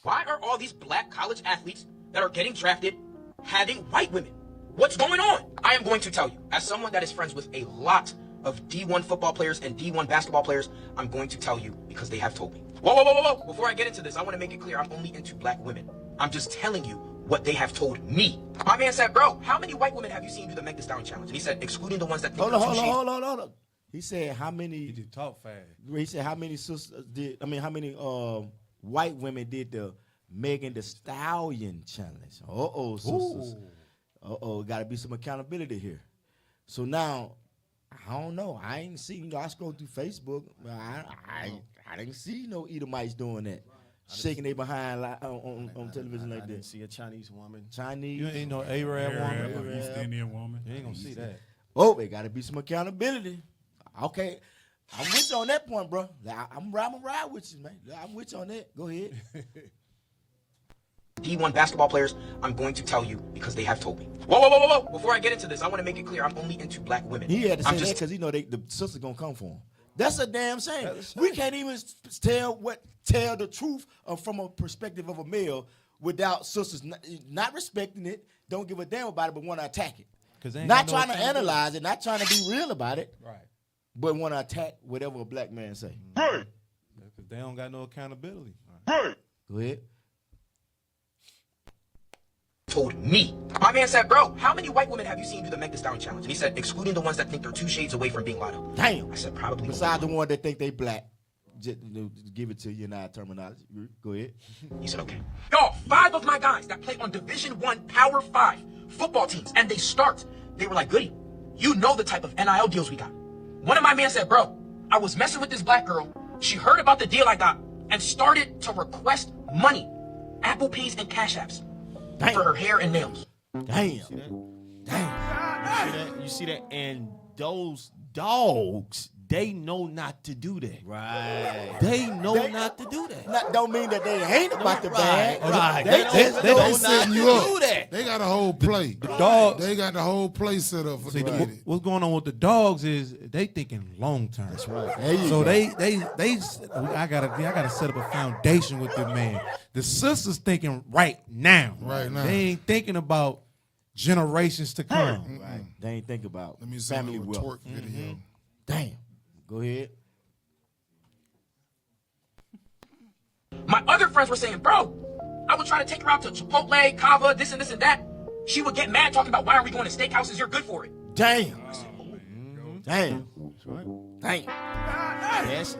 Why are all these black college athletes that are getting drafted having white women? What's going on? I am going to tell you. As someone that is friends with a lot of D1 football players and D1 basketball players, I'm going to tell you because they have told me. Whoa. Before I get into this, I want to make it clear I'm only into black women. I'm just telling you what they have told me. My man said, bro, how many white women have you seen do the Meg Thee Stallion challenge? And he said, excluding the ones that think Hold on. He said how many? He just talk fast. He said how many sisters did? I mean, how many white women did the Megan Thee Stallion challenge? Sisters. Got to be some accountability here. So now, I don't know. I ain't seen. I scrolled through Facebook. I didn't see no Edomites doing that, shaking their behind on television like that. I didn't see a Chinese woman. Chinese. You ain't no Arab woman. East Indian woman. You ain't gonna see that. There got to be some accountability. Okay, I'm with you on that point, bro. I'm ride with you, man. I'm with you on that. Go ahead. D1 basketball players, I'm going to tell you because they have told me. Whoa. Before I get into this, I want to make it clear I'm only into black women. He had to say that because he know the sister's going to come for him. That's a damn shame. We can't even tell the truth from a perspective of a male without sisters not respecting it, don't give a damn about it, but want to attack it. Not trying to analyze it, not trying to be real about it, right? But want to attack whatever a black man say. Because they don't got no accountability. Go ahead. Told me. My man said, bro, how many white women have you seen do the Meg Thee Stallion challenge? And he said, excluding the ones that think they're 2 shades away from being lotto. Damn. I said, probably. Besides the one that think they black. Just give it to you in our terminology. Go ahead. He said, okay. Y'all, 5 of my guys that play on Division I Power 5 football teams, and they were like, goody, you know the type of NIL deals we got. One of my men said, bro, I was messing with this black girl. She heard about the deal I got and started to request money, Apple Pays and Cash Apps, for her hair and nails. Damn. You see that? And those dogs, they know not to do that. Right. They know not to do that. Don't mean that they ain't about the bag. Right. They setting you up. Do that. They got a whole play. The dogs. They got the whole play set up for the What's going on with the dogs is they thinking long term. That's right. So I gotta set up a foundation with the man. The sisters thinking right now. Right now. They ain't thinking about generations to come. Right. They ain't think about Let me see family a wealth. twerk video. Damn. Go ahead. My other friends were saying, bro, I would try to take her out to Chipotle, Kava, this and that. She would get mad talking about why are we going to steakhouses? You're good for it. Damn. Damn. That's right. Damn.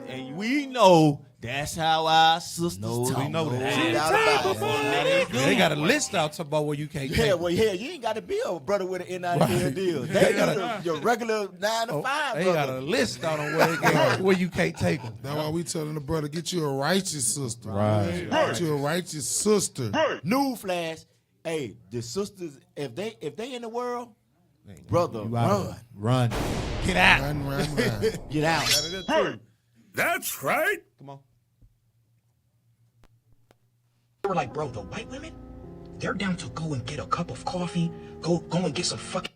And we know that's how our sisters talk. We know that. They got a list out about where you can't take. Yeah, well, you ain't got to be a brother with an NIL deal. They got your regular 9 to 5. They got a list out on where you can't take them. That's why we telling the brother, get you a righteous sister. Right. Get you a righteous sister. Newsflash. Hey, the sisters, if they in the world, brother, run. Get out. Run. Get out. That's right. Come on. They were like, bro, the white women, they're down to go and get a cup of coffee, go and get some fucking.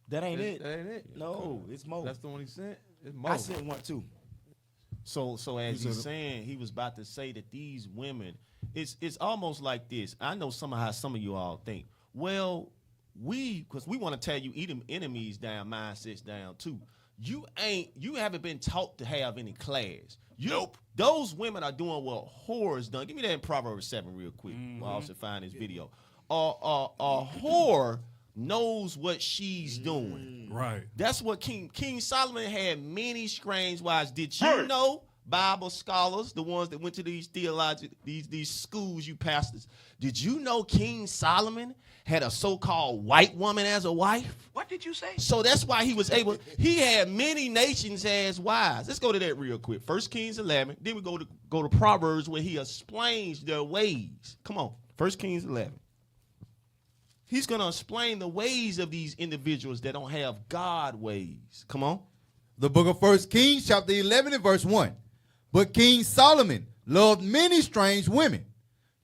That ain't it. That ain't it. No, it's more. That's the one he sent. It's more. I sent one too. So as he's saying, he was about to say that these women, it's almost like this. I know how some of you all think. Well, because we want to tell you, eat them enemies down, mindsets down too. You haven't been taught to have any class. Nope. Those women are doing what whores done. Give me that in Proverbs 7 real quick. While I also find this video. A whore knows what she's doing. Right. That's what King Solomon had many strange wives. Did you know Bible scholars, the ones that went to these these schools, you pastors, did you know King Solomon had a so-called white woman as a wife? What did you say? So that's why he was able, he had many nations as wives. Let's go to that real quick. 1 Kings 11, then we go to Proverbs where he explains their ways. Come on, 1 Kings 11. He's going to explain the ways of these individuals that don't have God ways. Come on. The book of 1 Kings, chapter 11 and verse 1. But King Solomon loved many strange women,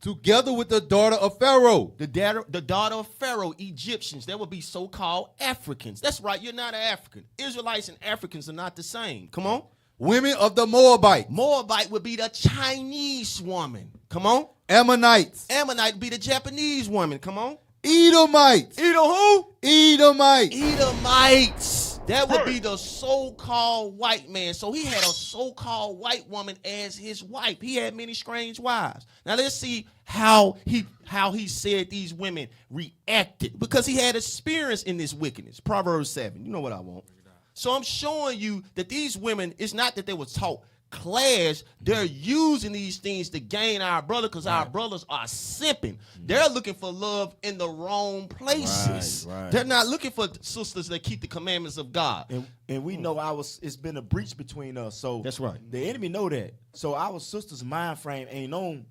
together with the daughter of Pharaoh. The daughter of Pharaoh, Egyptians. That would be so-called Africans. That's right, you're not an African. Israelites and Africans are not the same. Come on. Women of the Moabite. Moabite would be the Chinese woman. Come on. Ammonites. Ammonite would be the Japanese woman. Come on. Edomites. Edom who? Edomites. Edomites. That would be the so-called white man. So he had a so-called white woman as his wife. He had many strange wives. Now let's see how he said these women reacted, because he had experience in this wickedness. Proverbs 7. You know what I want. So I'm showing you that these women, it's not that they were taught class, they're using these things to gain our brother, because our brothers are simping. They're looking for love in the wrong places. They're not looking for sisters that keep the commandments of God. And we know it's been a breach between us. So that's right. The enemy know that. So our sister's mind frame ain't on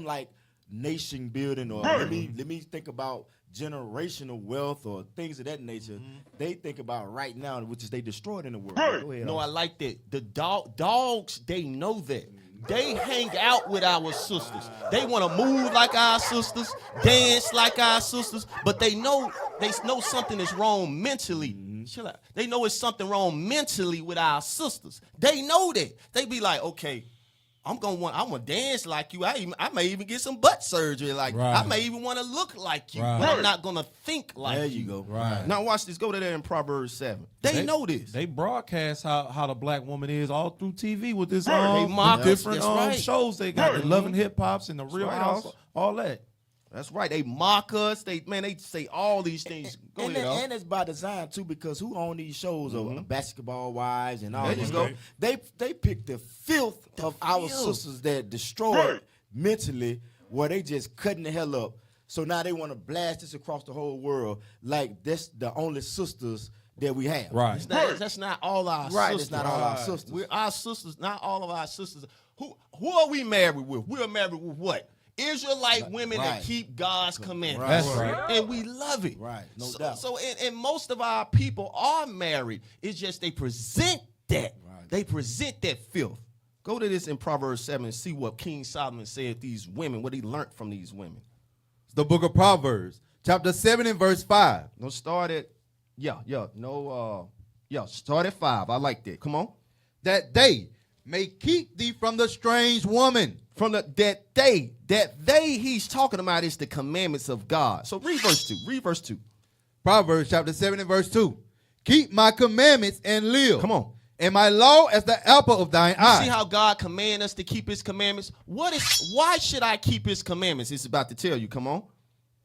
like nation building or let me think about generational wealth or things of that nature. They think about right now, which is they destroyed in the world. Go ahead. No, I like that. The dogs, they know that. They hang out with our sisters. They want to move like our sisters, dance like our sisters, but they know something is wrong mentally. Chill out. They know it's something wrong mentally with our sisters. They know that. They be like, okay, I'm gonna dance like you. I may even get some butt surgery like you. I may even want to look like you, but I'm not gonna think like you. There you go. Right. Now watch this. Go to there in Proverbs 7. They know this. They broadcast how the black woman is all through TV with this They mock different us. shows they got. The Love and Hip Hops and the Real House, all that. That's right. They mock us. They say all these things. Go ahead. And it's by design too, because who own these shows of Basketball Wives and all There this you go. stuff? They pick the filth of our sisters that destroyed mentally, where they just cutting the hell up. So now they want to blast this across the whole world like that's the only sisters that we have. Right. That's not all our sisters. Right. It's not all our sisters. We're our sisters, not all of our sisters. Who are we married with? We're married with what? Israelite women that keep God's commandments. That's right. And we love it. Right, no doubt. So and most of our people are married. It's just they present that. Right. They present that filth. Go to this in Proverbs 7 and see what King Solomon said these women, what he learned from these women. The book of Proverbs, chapter 7 and verse 5. No, start at, start at 5. I like that. Come on. That they may keep thee from the strange woman. From that they he's talking about is the commandments of God. So read verse 2. Read verse 2. Proverbs chapter 7 and verse 2. Keep my commandments and live. Come on. And my law as the apple of thine eye. See how God commands us to keep his commandments? Why should I keep his commandments? It's about to tell you. Come on.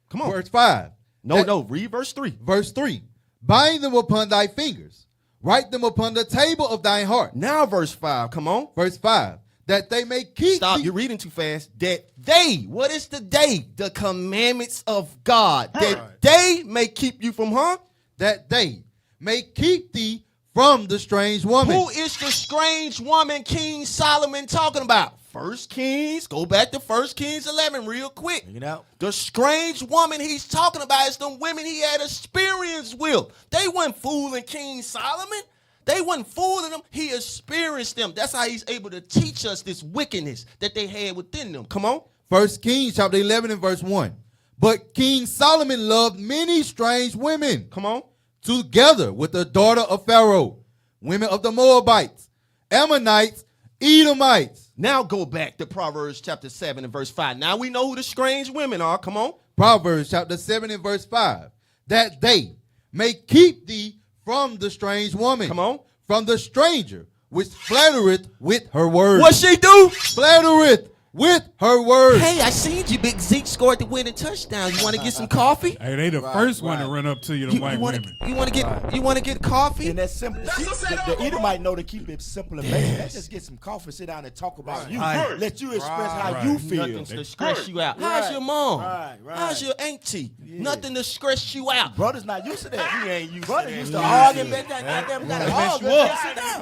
Come on. Verse 5. Read verse 3. Verse 3. Bind them upon thy fingers. Write them upon the table of thine heart. Now verse 5. Come on. Verse 5. That they may keep. Stop, you're reading too fast. That they, what is the they? The commandments of God. That they may keep you from harm. That they may keep thee from the strange woman. Who is the strange woman King Solomon talking about? 1 Kings, go back to 1 Kings 11 real quick. Bring it out. The strange woman he's talking about is the women he had experience with. They weren't fooling King Solomon. They wasn't fooling them. He experienced them. That's how he's able to teach us this wickedness that they had within them. Come on. 1 Kings chapter 11 and verse 1. But King Solomon loved many strange women. Come on. Together with the daughter of Pharaoh, women of the Moabites, Ammonites, Edomites. Now go back to Proverbs chapter 7 and verse 5. Now we know who the strange women are. Come on. Proverbs chapter 7 and verse 5. That they may keep thee from the strange woman. Come on. From the stranger, which flattereth with her words. What she do? Flattereth with her words. Hey, I seen you. Big Zeke scored the winning touchdown. You want to get some coffee? Hey, they the first one to run up to you, the white women. You want to get coffee? And that's simple. The Edomite know to keep it simple and basic. Let's just get some coffee, sit down and talk about you. Let you express how you feel. Nothing to stress you out. How's your mom? How's your auntie? Nothing to stress you out. Brother's not used to that. You ain't used Brother to that. used to argue.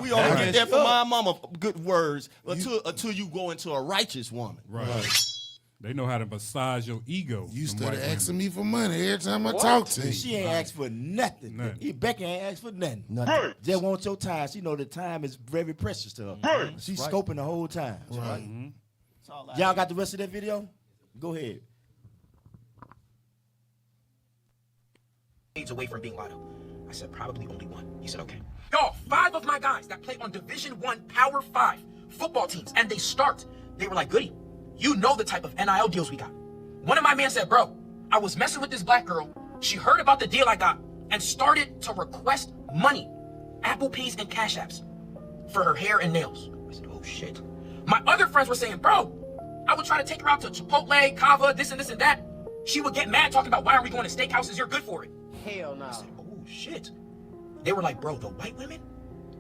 We all get that from my mama. Good words until you go into a righteous woman. Right. They know how to massage your ego. You started asking me for money every time I talk to you. She ain't asked for nothing. Becky ain't asked for nothing. Just want your time. She know the time is very precious to her. She's scoping the whole time. Right. Y'all got the rest of that video? Go ahead. Away from being lotto. I said probably only one. He said okay. Y'all, 5 of my guys that play on Division I Power 5 football teams, and they were like, Goody, you know the type of NIL deals we got. One of my men said, bro, I was messing with this black girl. She heard about the deal I got and started to request money, Apple Pays and Cash Apps, for her hair and nails. I said, oh shit. My other friends were saying, bro, I would try to take her out to Chipotle, Kava, this and that. She would get mad talking about why are we going to steakhouses? You're good for it. Hell no. I said, oh shit. They were like, bro, the white women,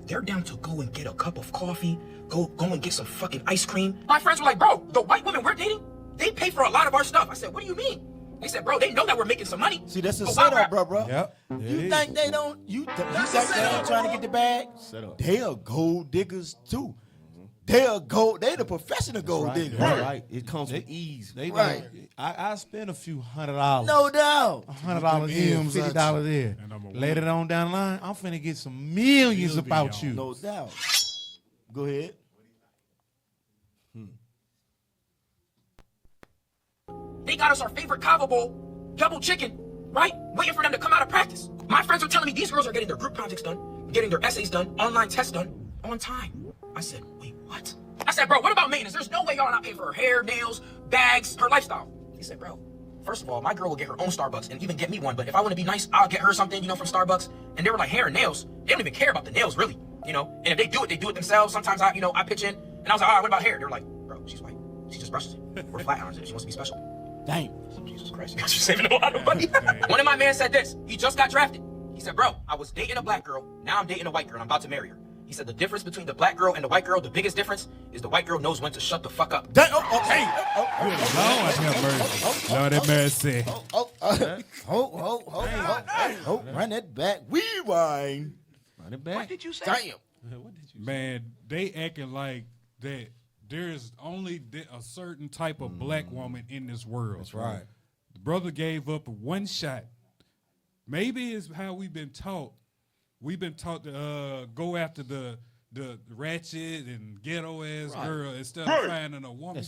they're down to go and get a cup of coffee, go and get some fucking ice cream. My friends were like, bro, the white women we're dating, they pay for a lot of our stuff. I said, what do you mean? They said, bro, they know that we're making some money. See, that's a setup, bro. Yep. You think they don't? You think they ain't trying to get the bag? They are gold diggers too. They the professional gold diggers. Right. It comes with ease. I spend a few $100. No doubt. $100 here, $50 there. Later on down the line, I'm finna get some millions about you. No doubt. Go ahead. They got us our favorite Kava bowl, double chicken, right? Waiting for them to come out of practice. My friends were telling me these girls are getting their group projects done, getting their essays done, online tests done, on time. I said, wait, what? I said, bro, what about maintenance? There's no way y'all not paying for her hair, nails, bags, her lifestyle. He said, bro, first of all, my girl will get her own Starbucks and even get me one, but if I want to be nice, I'll get her something, from Starbucks. And they were like, hair and nails. They don't even care about the nails, really, And if they do it themselves. Sometimes I pitch in, and I was like, all right, what about hair? They were like, bro, she's white. She just brushes it. We're flat irons it. She wants to be special. Dang. Jesus Christ, you're saving a lot of money. One of my men said this. He just got drafted. He said, bro, I was dating a black girl. Now I'm dating a white girl, and I'm about to marry her. He said the difference between the black girl and the white girl, the biggest difference is the white girl knows when to shut the fuck up. Lord have mercy. Lord have mercy. Run that back. Rewind. Run it back. What did you say? Damn. Man, they acting like that there's only a certain type of black woman in this world. That's right. The brother gave up one shot. Maybe it's how we've been taught. We've been taught to go after the ratchet and ghetto ass girl instead of finding a woman.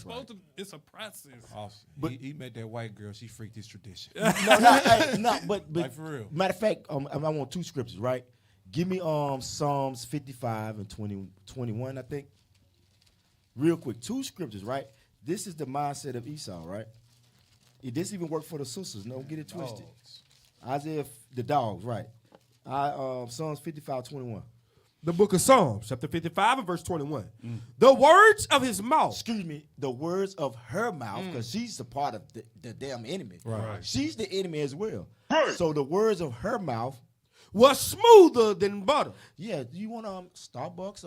It's a process. Awesome. But he met that white girl. She freaked his tradition. But like for real. Matter of fact, I want 2 scriptures, right? Give me Psalms 55 and 21, I think. Real quick, 2 scriptures, right? This is the mindset of Esau, right? This even work for the sisters. Don't get it twisted. Isaiah, the dogs, right? Psalms 55:21. The book of Psalms, chapter 55 and verse 21. The words of his mouth. Excuse me, the words of her mouth, because she's a part of the damn enemy. Right. She's the enemy as well. So the words of her mouth was smoother than butter. Yeah, you want Starbucks?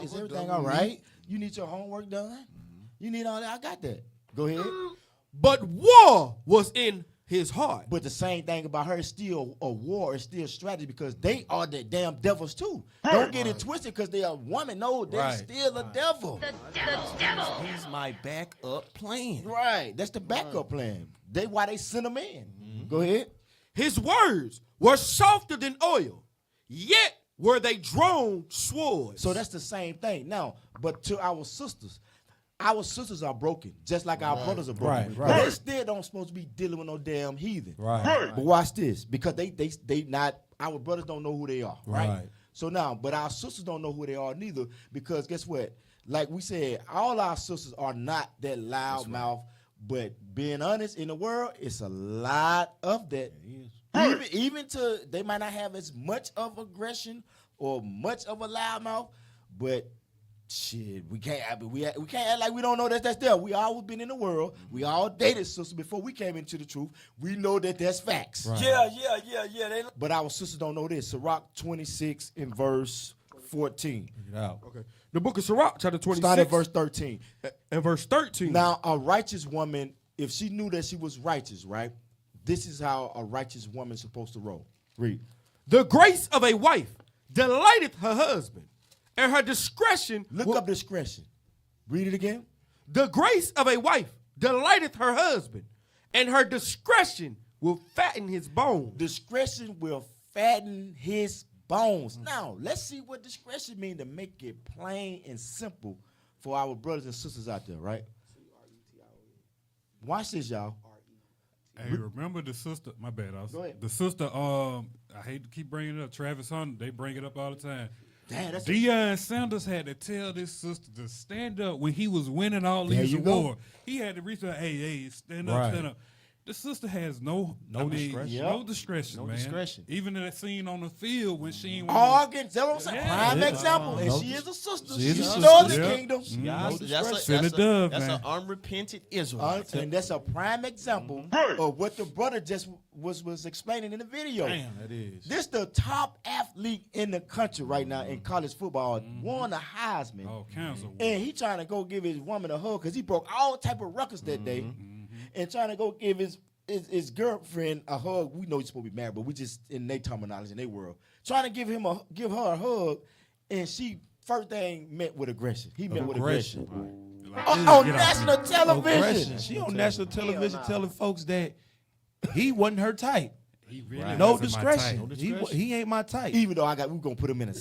Is everything all right? You need your homework done? You need all that? I got that. Go ahead. But war was in his heart. But the same thing about her is still a war, is still strategy, because they are the damn devils too. Don't get it twisted because they are a woman. No, they're still a devil. The devil. He's my backup plan. Right. That's the backup plan. Why they send them in. Go ahead. His words were softer than oil, yet were they drawn swords. So that's the same thing. Now, but to our sisters are broken, just like our brothers are broken. Right. But they still don't supposed to be dealing with no damn heathen. Right. But watch this, because they not, our brothers don't know who they are. Right. So now, but our sisters don't know who they are neither, because guess what? Like we said, all our sisters are not that loud mouth. But being honest, in the world, it's a lot of that. Even to, they might not have as much of aggression or much of a loudmouth, but Shit, we can't act like we don't know that's there. We always been in the world. We all dated sisters before we came into the truth. We know that that's facts. Right. Yeah. But our sisters don't know this. Sirach 26 in verse 14. Check it out. Okay. The book of Sirach, chapter 26. Start at verse 13. And verse 13. Now, a righteous woman, if she knew that she was righteous, right? This is how a righteous woman is supposed to roll. Read. The grace of a wife delighteth her husband, and her discretion. Look up discretion. Read it again. The grace of a wife delighteth her husband, and her discretion will fatten his bones. Discretion will fatten his bones. Now, let's see what discretion means to make it plain and simple for our brothers and sisters out there, right? Watch this, y'all. Hey, remember the sister? My bad. Go ahead. The sister. I hate to keep bringing it up. Travis Hunter. They bring it up all the time. Damn, that's Deion Sanders had to tell this sister to stand up when he was winning all There these you go. awards. He had to reach out, hey, stand up, Right. stand up. The sister has no discretion. No discretion, No man. discretion. Even in that scene on the field when she ain't That's what I'm saying. Yeah. Prime Yeah. example. And No, she is a sister. she is She's a in sister. Northern Yeah. Kingdom. Send a dove, that's man. an unrepentant Israelite. And that's a prime example of what the brother just was explaining in the video. Damn, that is. This the top athlete in the country right now in college football. Won the Heisman. Oh, cancer. And he trying to go give his woman a hug because he broke all type of records that day. And trying to go give his girlfriend a hug. We know he's supposed to be married, but we just in their terminology, in their world. Trying to give her a hug, and she first thing met with aggression. He met with aggression. On national television. Aggression. She on national television telling folks that he wasn't her type. He really No wasn't my discretion. type. He ain't my type. Even though we're gonna put him in a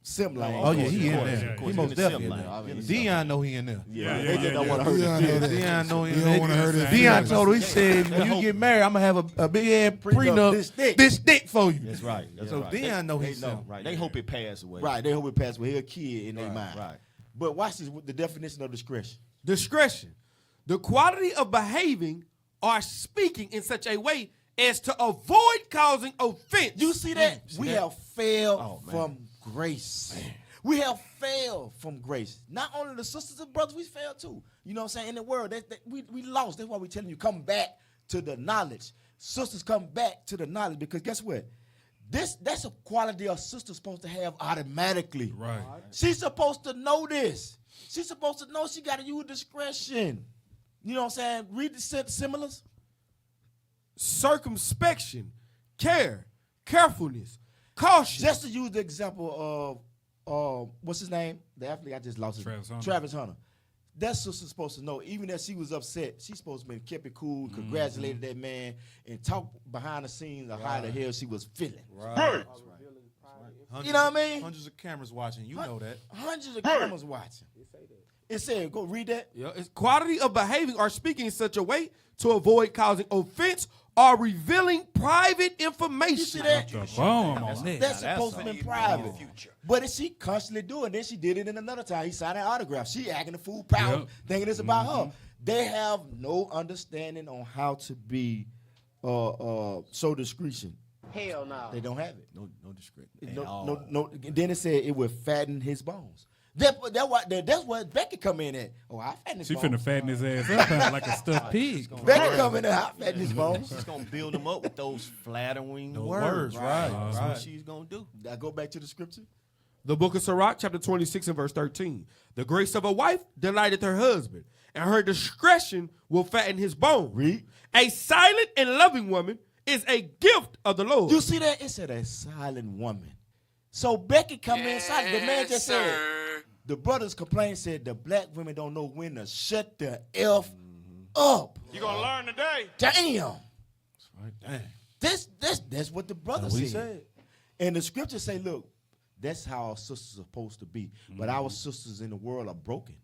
sim lane. Oh yeah, he in course, there. of He course. most He's in the definitely sim in line. there. Obviously. Deion know he in there. They just don't want to hurt Deion his know that. feelings. Deion know he in You there. don't want to hurt his Deion feelings. told her, he said, when you get married, I'm gonna have a big ass prenup, this thick. for you. That's right. That's So right. Deion know they he's know. Right. They hope it pass away. Right, they hope it passed away. He a kid in their mind. Right. But watch this, the definition of discretion. Discretion. The quality of behaving or speaking in such a way as to avoid causing offense. You see that? We have failed Oh, man. from grace. We have failed from grace. Not only the sisters and brothers, we failed too. You know what I'm saying? In the world, we lost. That's why we're telling you, come back to the knowledge. Sisters, come back to the knowledge, because guess what? That's a quality a sister's supposed to have automatically. Right. She's supposed to know this. She's supposed to know she got to use discretion. You know what I'm saying? Read the similars. Circumspection, care, carefulness, caution. Just to use the example of what's his name? The athlete I just lost his Travis Hunter. Travis Hunter. That sister's supposed to know, even if she was upset, she's supposed to be kept it cool, congratulated that man, and talk behind the scenes of how the hell she was feeling. Right. You know what I mean? Hundreds of cameras watching. You know that. Hundreds of cameras watching. It said, go read that. Yeah, it's quality of behaving or speaking in such a way to avoid causing offense or revealing private information. You see that? The bomb on that. That's supposed to be private. But if she constantly do it, then she did it in another time. He signed an autograph. She acting a fool, proud, Yep. thinking it's about her. They have no understanding on how to be so discretion. Hell no. They don't have it. No discretion. No. Then it said it would fatten his bones. That's what Becky come in at. Oh, I fatten his She bones. finna fatten his ass up like a stuffed pig. Becky come in there, I fatten his bones. She's gonna build them up with those flattering words, right. That's what she's gonna do. I go back to the scripture. The book of Sirach, chapter 26 and verse 13. The grace of a wife delighteth her husband, and her discretion will fatten his bones. Read. A silent and loving woman is a gift of the Lord. You see that? It said a silent woman. So Becky come in silent. The man just said, the brothers complained, said the black women don't know when to shut the F up. You gonna learn today. Damn. Damn. That's what the brothers said. And the scriptures say, look, that's how our sisters are supposed to be. But our sisters in the world are broken.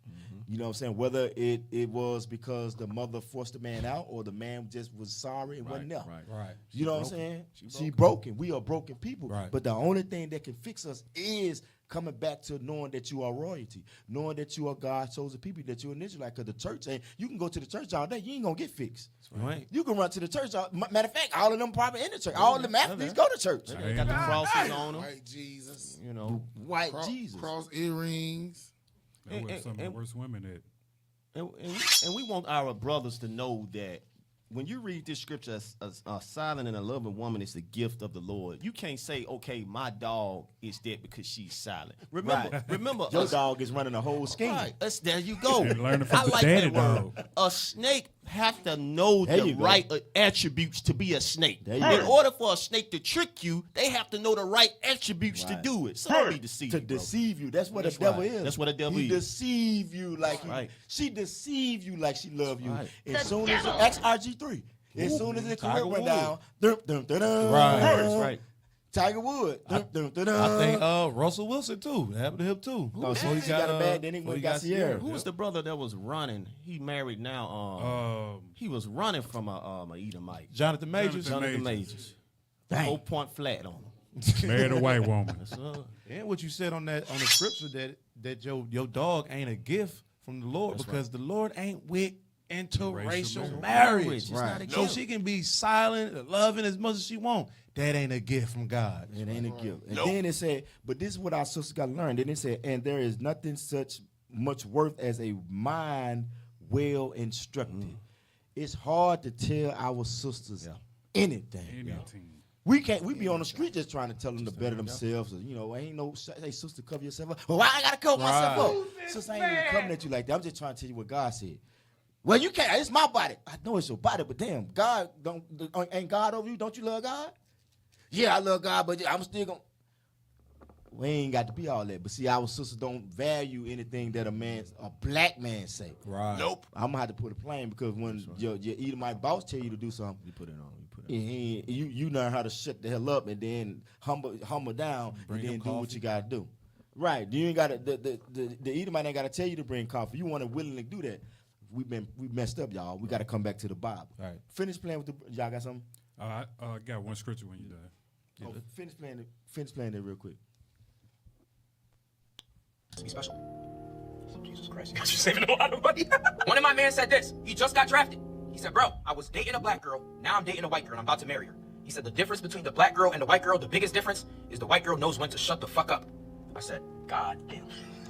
You know what I'm saying? Whether it was because the mother forced the man out or the man just was sorry and wasn't there. Right. You know what I'm saying? She broken. We are broken people. Right. But the only thing that can fix us is coming back to knowing that you are royalty, knowing that you are God's chosen people, that you're an Israelite. Because the church ain't, you can go to the church all day, you ain't gonna get fixed. Right. You can run to the church. Matter of fact, all of them probably in the church. All of them athletes go to church. They got the crosses on them. White Jesus. You know, White Jesus. Cross earrings. That's where some of the worst women at. And we want our brothers to know that when you read this scripture, a silent and a loving woman is the gift of the Lord. You can't say, okay, my dog is dead because she's silent. Remember, your dog is running a whole scheme. Right, there you go. Learning from I the like daddy that word. dog. A snake have to know There the you go. right attributes to be a snake. There you In go. order for a snake to trick you, they have to know the right attributes to do it. So don't be deceived. To deceive you. That's what the That's devil right. is. That's what the devil he is. deceive you like she deceive you like she love you. As soon as XRG3. As soon as it Tiger went Woods. down, dum, dum, dum, dum. Right. That's right. Tiger Woods. Dum, dum, dum, I think dum. Russell Wilson too. That happened to him too. Oh, so he got a bad, then he before got Sierra. Who was the brother that was running? He married now. He was running from a Edomite. Jonathan Majors. Jonathan Majors. Dang. 4 point flat on him. Married a white woman. And what you said on the scripture that your dog ain't a gift from the Lord because the Lord ain't with interracial marriage. It's not a So gift. she can be silent, loving as much as she want. That ain't a gift from God. It ain't a gift. And then it said, but this is what our sisters got to learn. Then it said, and there is nothing such much worth as a mind well instructed. It's hard to tell our sisters anything. We can't. We be on the street just trying to tell them to better themselves. You know, ain't no. Hey, sister, cover yourself up. Well, why I gotta cover myself up? Sister, I ain't even coming at you like that. I'm just trying to tell you what God said. Well, you can't. It's my body. I know it's your body, but damn, God ain't God over you. Don't you love God? Yeah, I love God, but I'm still gonna. We ain't got to be all that. But see, our sisters don't value anything that a black man say. Right. Nope. I'm gonna have to put a plane because when your Edomite boss tell you to do something, You put it on. you learn how to shut the hell up and then humble down and then do what you gotta do. Right. You ain't gotta the Edomite ain't gotta tell you to bring coffee. You wanna willingly do that. We messed up, y'all. We gotta come back to the Bible. Right. Finish playing with y'all got something? I got one scripture when you're done. Oh, finish playing it real quick. To be special. Jesus Christ, you guys are saving a lot of money. One of my men said this. He just got drafted. He said, bro, I was dating a black girl. Now I'm dating a white girl. I'm about to marry her. He said the difference between the black girl and the white girl, the biggest difference is the white girl knows when to shut the fuck up. I said, God damn.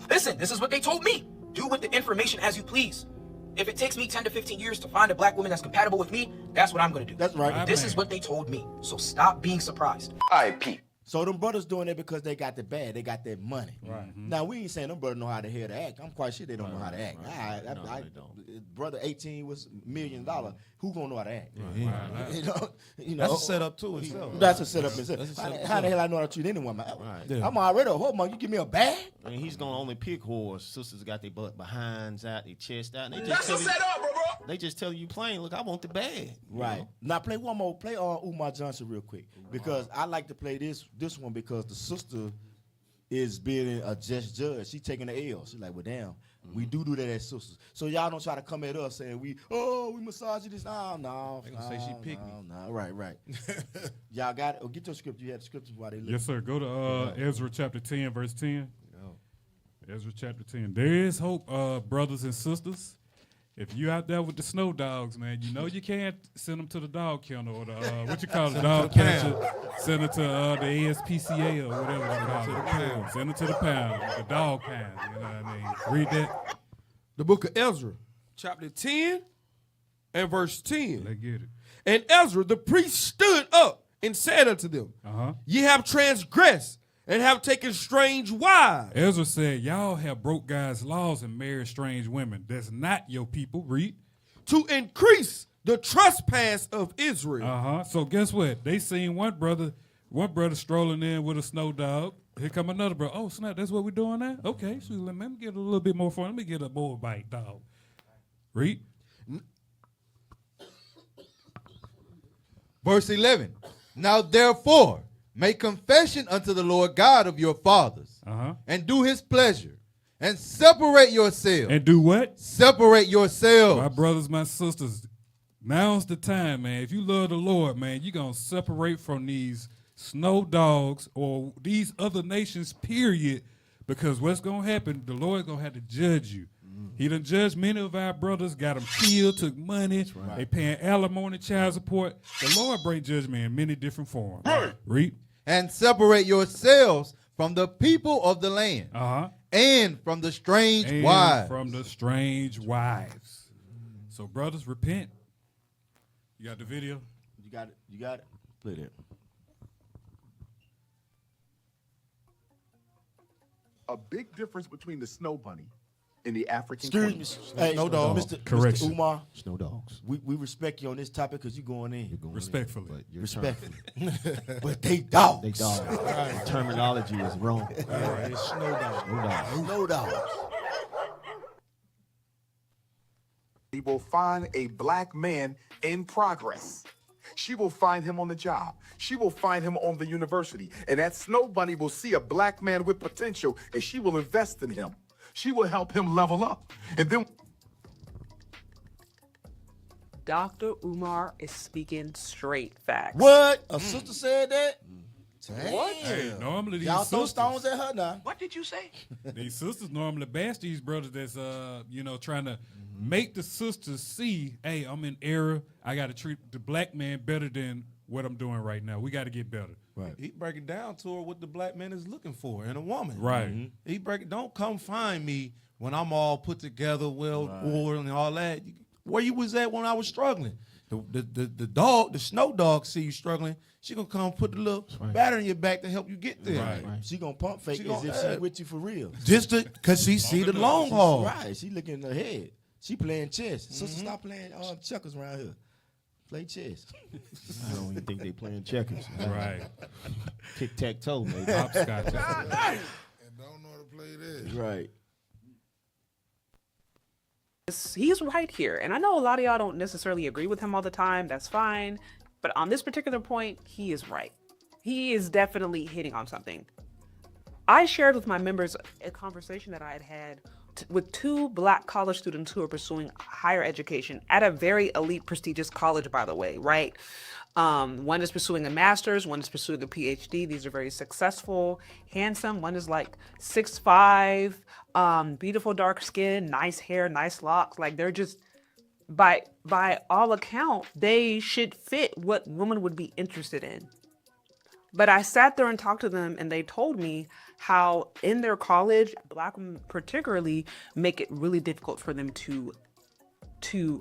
Listen, this is what they told me. Do with the information as you please. If it takes me 10 to 15 years to find a black woman that's compatible with me, that's what I'm going to do. That's right. This is what they told me. So stop being surprised. IP. So them brothers doing it because they got the bag, they got that money. Right. Now we ain't saying them brothers know how the hell to act. I'm quite sure they don't know how to act. Brother 18 was $1 million. Who gonna know how to act? You know, That's a setup too itself. That's a setup itself. How the hell I know how to treat anyone? Right. I'm already a whore, man. You give me a bag? I mean, he's gonna only pick whores. Sisters got their butt behinds out, their chest out. And they That's a setup, bro. They just tell you plain, look, I want the bag. Right. Now play one more. Play Umar Johnson real quick because I like to play this one because the sister is being a just judge. She taking the L. She's like, well, damn, we do that as sisters. So y'all don't try to come at us saying we massage this. No. They gonna say she picked me. No. Right. Y'all got it. Oh, get your script. You had the scriptures while they look. Yes, sir. Go to Ezra chapter 10, verse 10. Ezra chapter 10. There is hope, brothers and sisters. If you out there with the snow dogs, man, you know you can't send them to the dog kennel or the what you call it, dog catcher. Send them to the ASPCA or whatever they call it. Send them to the pound, the dog pound. You know what I mean? Read that. The book of Ezra, chapter 10 and verse 10. Let's get it. And Ezra the priest stood up and said unto them, Ye have transgressed and have taken strange wives. Ezra said, y'all have broke God's laws and married strange women. That's not your people. Read. To increase the trespass of Israel. So guess what? They seen one brother strolling in with a snow dog. Here come another brother. Oh, snap, that's what we're doing now? Okay, so let me get a little bit more fun. Let me get a bull bite dog. Read. Verse 11. Now therefore, make confession unto the Lord God of your fathers, and do his pleasure, and separate yourselves. And do what? Separate yourselves. My brothers, my sisters, now's the time, man. If you love the Lord, man, you're going to separate from these snow dogs or these other nations, period, because what's going to happen, the Lord's going to have to judge you. He done judged many of our brothers, got them killed, took money. Right. They paying alimony, child support. The Lord bring judgment in many different forms. Read. And separate yourselves from the people of the land, and from the strange And wives. from the strange wives. So brothers, repent. You got the video? You got it. You got it. Play that. A big difference between the snow bunny and the African Excuse queen. me, hey, Snow dog. Mr. Correction. Mr. Umar. Snow dogs. We respect you on this topic because you're going in. Respectfully. Respectfully. But they dogs. They dogs. The terminology is wrong. It's snow dogs. Snow dogs. Snow dogs. He will find a black man in progress. She will find him on the job. She will find him on the university. And that snow bunny will see a black man with potential, and she will invest in him. She will help him level up. And then Dr. Umar is speaking straight facts. What? A sister said that? Damn. What? Hey, normally these Y'all throw sisters, stones at her now. What did you say? these sisters normally bash these brothers that's trying to make the sisters see, hey, I'm in error. I got to treat the black man better than what I'm doing right now. We got to get better. Right. He break it down to her what the black man is looking for in a woman. Right. He break it. Don't come find me when I'm all put together, well-oiled and all that. Where you was at when I was struggling? The snow dog see you struggling. She gonna come put the little batter in your back to help you get there. Right. She gonna pump fake as if she's with you for real. Just cause she see the long haul. Right. She looking ahead. She playing chess. Sister, stop playing checkers around here. Play chess. I don't even think they playing checkers. Right. Tic-tac-toe, maybe. Hopscotch. And don't know how to play this. Right. He's right here. And I know a lot of y'all don't necessarily agree with him all the time. That's fine. But on this particular point, he is right. He is definitely hitting on something. I shared with my members a conversation that I had had with two black college students who are pursuing higher education at a very elite, prestigious college, by the way, right? One is pursuing a master's, one is pursuing a PhD. These are very successful, handsome. One is like 6'5", beautiful dark skin, nice hair, nice locks. Like they're just, by all account, they should fit what women would be interested in. But I sat there and talked to them, and they told me how in their college, black women particularly make it really difficult for them to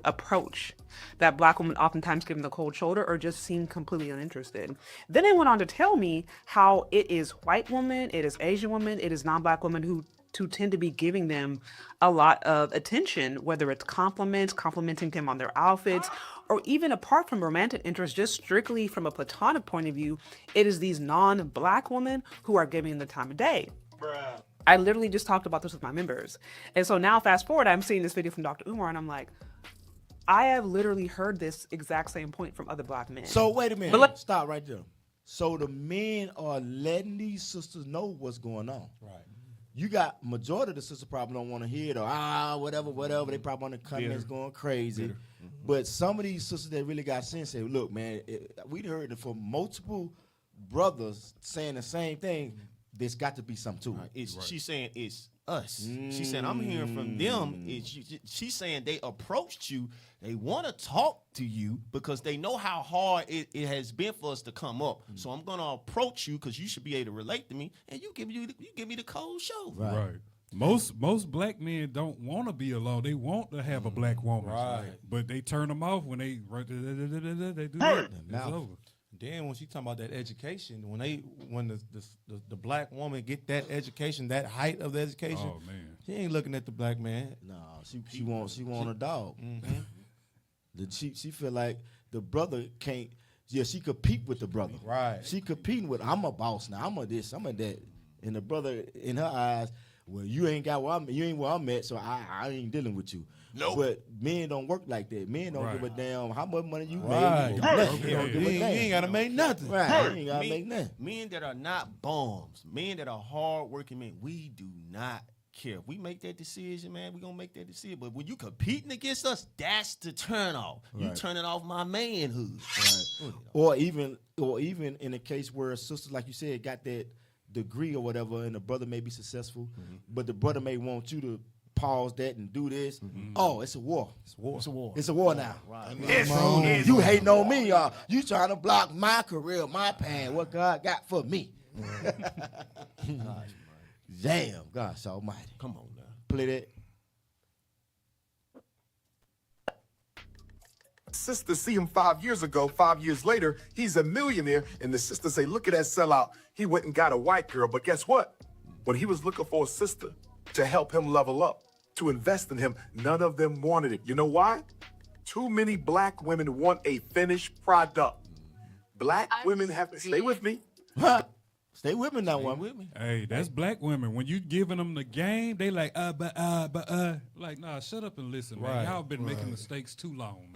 approach. That black women oftentimes give them the cold shoulder or just seem completely uninterested. Then they went on to tell me how it is white women, it is Asian women, it is non-black women who tend to be giving them a lot of attention, whether it's compliments, complimenting them on their outfits, or even apart from romantic interest, just strictly from a platonic point of view, it is these non-black women who are giving the time of day. Bruh. I literally just talked about this with my members. And so now fast forward, I'm seeing this video from Dr. Umar and I'm like, I have literally heard this exact same point from other black men. So wait a minute. But Stop right there. So the men are letting these sisters know what's going on. Right. You got majority of the sisters probably don't want to hear it or whatever. They probably on the comments going crazy. But some of these sisters that really got sense say, look, man, we heard it from multiple brothers saying the same thing. There's got to be something to it. She's saying it's us. She said, I'm hearing from them. She's saying they approached you. They want to talk to you because they know how hard it has been for us to come up. So I'm going to approach you because you should be able to relate to me, and you give me the cold show. Right. Most black men don't want to be alone. They want to have a black woman. Right. But they turn them off when they do that. It's over. Then when she talking about that education, when the black woman get that education, that height of the education, oh man, she ain't looking at the black man. No, she want a dog. She feel like the brother can't. Yeah, she compete with the brother. Right. She competing with. I'm a boss now. I'm a this. I'm a that. And the brother in her eyes, well, you ain't where I'm at, so I ain't dealing with you. Nope. But men don't work like that. Men don't give a damn how much money you Right. make. You ain't gotta make nothing. Right. You ain't gotta make nothing. Men that are not bums, men that are hard-working men, we do not care. If we make that decision, man, we gonna make that decision. But when you competing against us, that's the turn off. You Right. turning off my manhood. Right. Or even in a case where a sister, like you said, got that degree or whatever, and the brother may be successful, but the brother may want you to pause that and do this. Oh, it's a war. It's a war now. Right. You hating on me, y'all. You trying to block my career, my pain, what God got for me. Damn, gosh almighty. Come on now. Play that. Sister see him 5 years ago. 5 years later, he's a millionaire. And the sister say, look at that sellout. He went and got a white girl. But guess what? When he was looking for a sister to help him level up, to invest in him, none of them wanted it. You know why? Too many black women want a finished product. Black women have to stay with me. Stay with me now, one with me. Hey, that's black women. When you giving them the game, they like, like, nah, shut up and listen, man. Right, Y'all been making mistakes too long.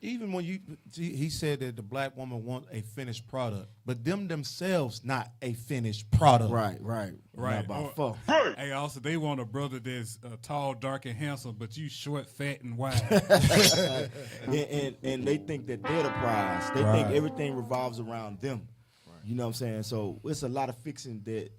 Even when he said that the black woman want a finished product, but them themselves not a finished product. Right. Right. About four. Hey, also, they want a brother that's tall, dark, and handsome, but you short, fat, and wide. and they think that they're the prize. They think everything revolves around them. You know what I'm saying? So it's a lot of fixing that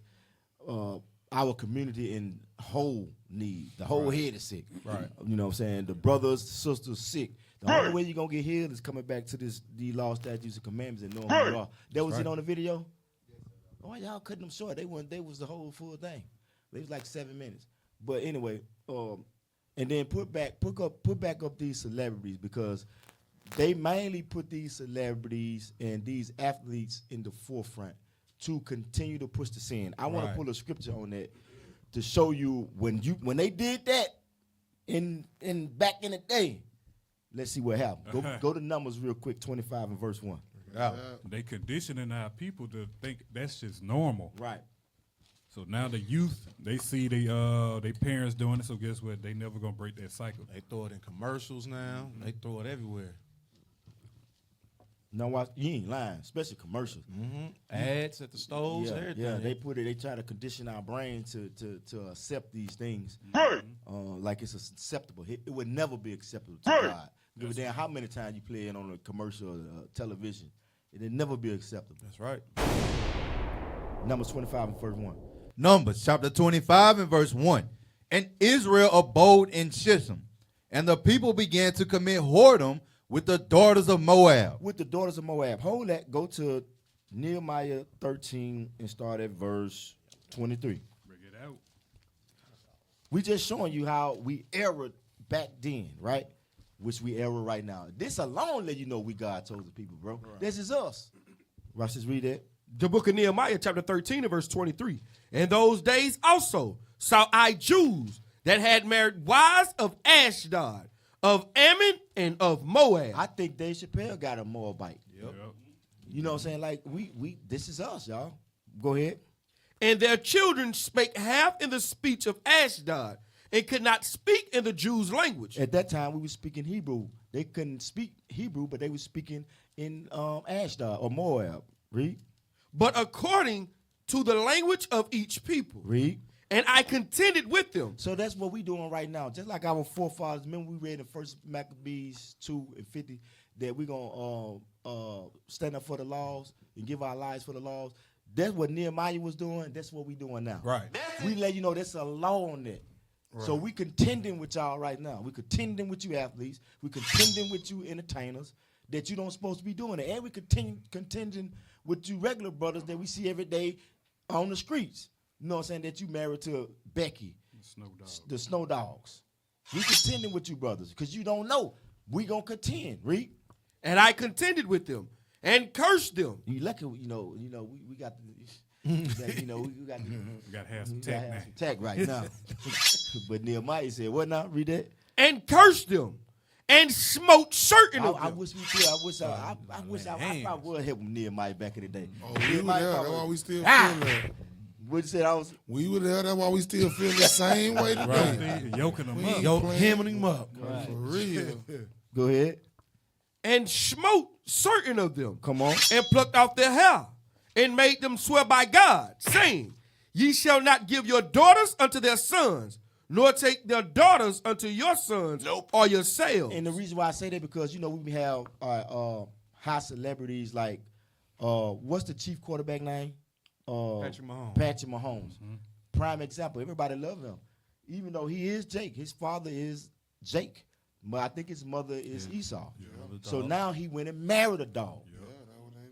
our community in whole need. The whole head is sick. Right. You know what I'm saying? The brothers, the sisters sick. The only way you're going to get healed is coming back to these laws, statutes, and commandments and knowing who you are. That was it on the video? Oh, y'all cutting them short. They was the whole full thing. They was like 7 minutes. But anyway, and then put back up these celebrities, because they mainly put these celebrities and these athletes in the forefront to continue to push the sin. I want to pull a scripture on that to show you when they did that in back in the day. Let's see what happened. Go to Numbers real quick, 25 and verse 1. They conditioning our people to think that's just normal. Right. So now the youth, they see they parents doing it, so guess what? They never gonna break that cycle. They throw it in commercials now. They throw it everywhere. No, you ain't lying, especially commercials. Mm-hmm. Ads at the stores, everything. Yeah, they try to condition our brain to accept these things. Like it's acceptable. It would never be acceptable to God. Give a damn how many times you play it on a commercial television. It'd never be acceptable. That's right. Numbers 25 and verse 1. Numbers chapter 25 and verse 1. And Israel abode in Shittim, and the people began to commit whoredom with the daughters of Moab. With the daughters of Moab. Hold that. Go to Nehemiah 13 and start at verse 23. Bring it out. We just showing you how we erred back then, right? Which we error right now. This alone let you know we God told the people, bro. Right. This is us. Rush, just read that. The book of Nehemiah, chapter 13 and verse 23. In those days also saw I Jews that had married wives of Ashdod, of Ammon, and of Moab. I think Dave Chappelle got a Moabite. Yep. You know what I'm saying? Like, we this is us, y'all. Go ahead. And their children spake half in the speech of Ashdod, and could not speak in the Jews' language. At that time, we were speaking Hebrew. They couldn't speak Hebrew, but they were speaking in Ashdod or Moab. Read. But according to the language of each people. Read. And I contended with them. So that's what we doing right now. Just like our forefathers. Remember we read in 1 Maccabees 2 and 50 that we're going to stand up for the laws and give our lives for the laws. That's what Nehemiah was doing. That's what we doing now. Right. We let you know there's a law on that. Right. So we contending with y'all right now. We contending with you athletes. We contending with you entertainers that you don't supposed to be doing it. And we contending with you regular brothers that we see every day on the streets. You know what I'm saying? That you married to Becky, the Snow Dogs. We contending with you brothers because you don't know. We gonna contend, Reed. And I contended with them and cursed them. You lucky, we got the, we got to have some tech right now. But Nehemiah said, "What now? Read that." And cursed them, and smote certain of them. I wish we could. I wish I probably would help Nehemiah back in the day. Oh, we were there. That's why we still feel that. What you said? We were there. That's why we still feel the same way today. Right. Yoking them up, hammering them up. Right. For real. Go ahead. And smote certain of them. Come on. And plucked off their hair, and made them swear by God, saying, Ye shall not give your daughters unto their sons, nor take their daughters unto your sons or yourselves. And the reason why I say that because we have high celebrities like what's the chief quarterback name? Patrick Mahomes. Mm-hmm. Prime example. Everybody love him, even though he is Jake. His father is Jake, but I think his mother is Esau. Yeah. So now he went and married a dog.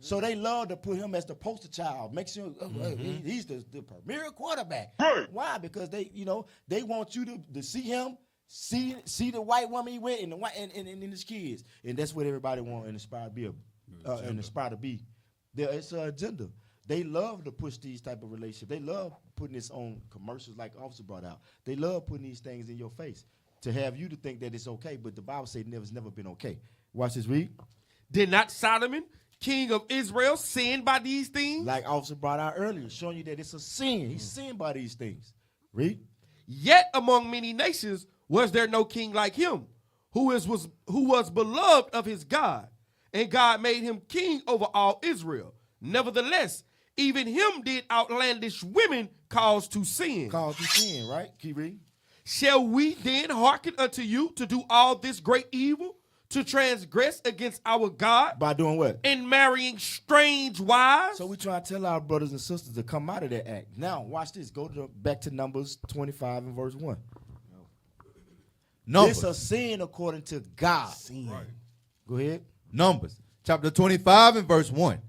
So they love to put him as the poster child. Make sure he's the premier quarterback. Why? Because they want you to see him, see the white woman he with and the white and his kids, and that's what everybody want and aspire to be and aspire to be. It's an agenda. They love to push these type of relationships. They love putting this on commercials like Officer brought out. They love putting these things in your face to have you to think that it's okay, but the Bible says it's never been okay. Watch this, read. Did not Solomon, king of Israel, sin by these things? Like Officer brought out earlier, showing you that it's a sin. He's sinned by these things. Read. Yet among many nations was there no king like him, who was beloved of his God, and God made him king over all Israel. Nevertheless, even him did outlandish women cause to sin. Cause to sin, right? Keep reading. Shall we then hearken unto you to do all this great evil, to transgress against our God? By doing what? And marrying strange wives? So we try to tell our brothers and sisters to come out of that act. Now, watch this. Go back to Numbers 25 and verse 1. Numbers. It's a sin according to God. Right. Go ahead. Numbers chapter 25 and verse 1.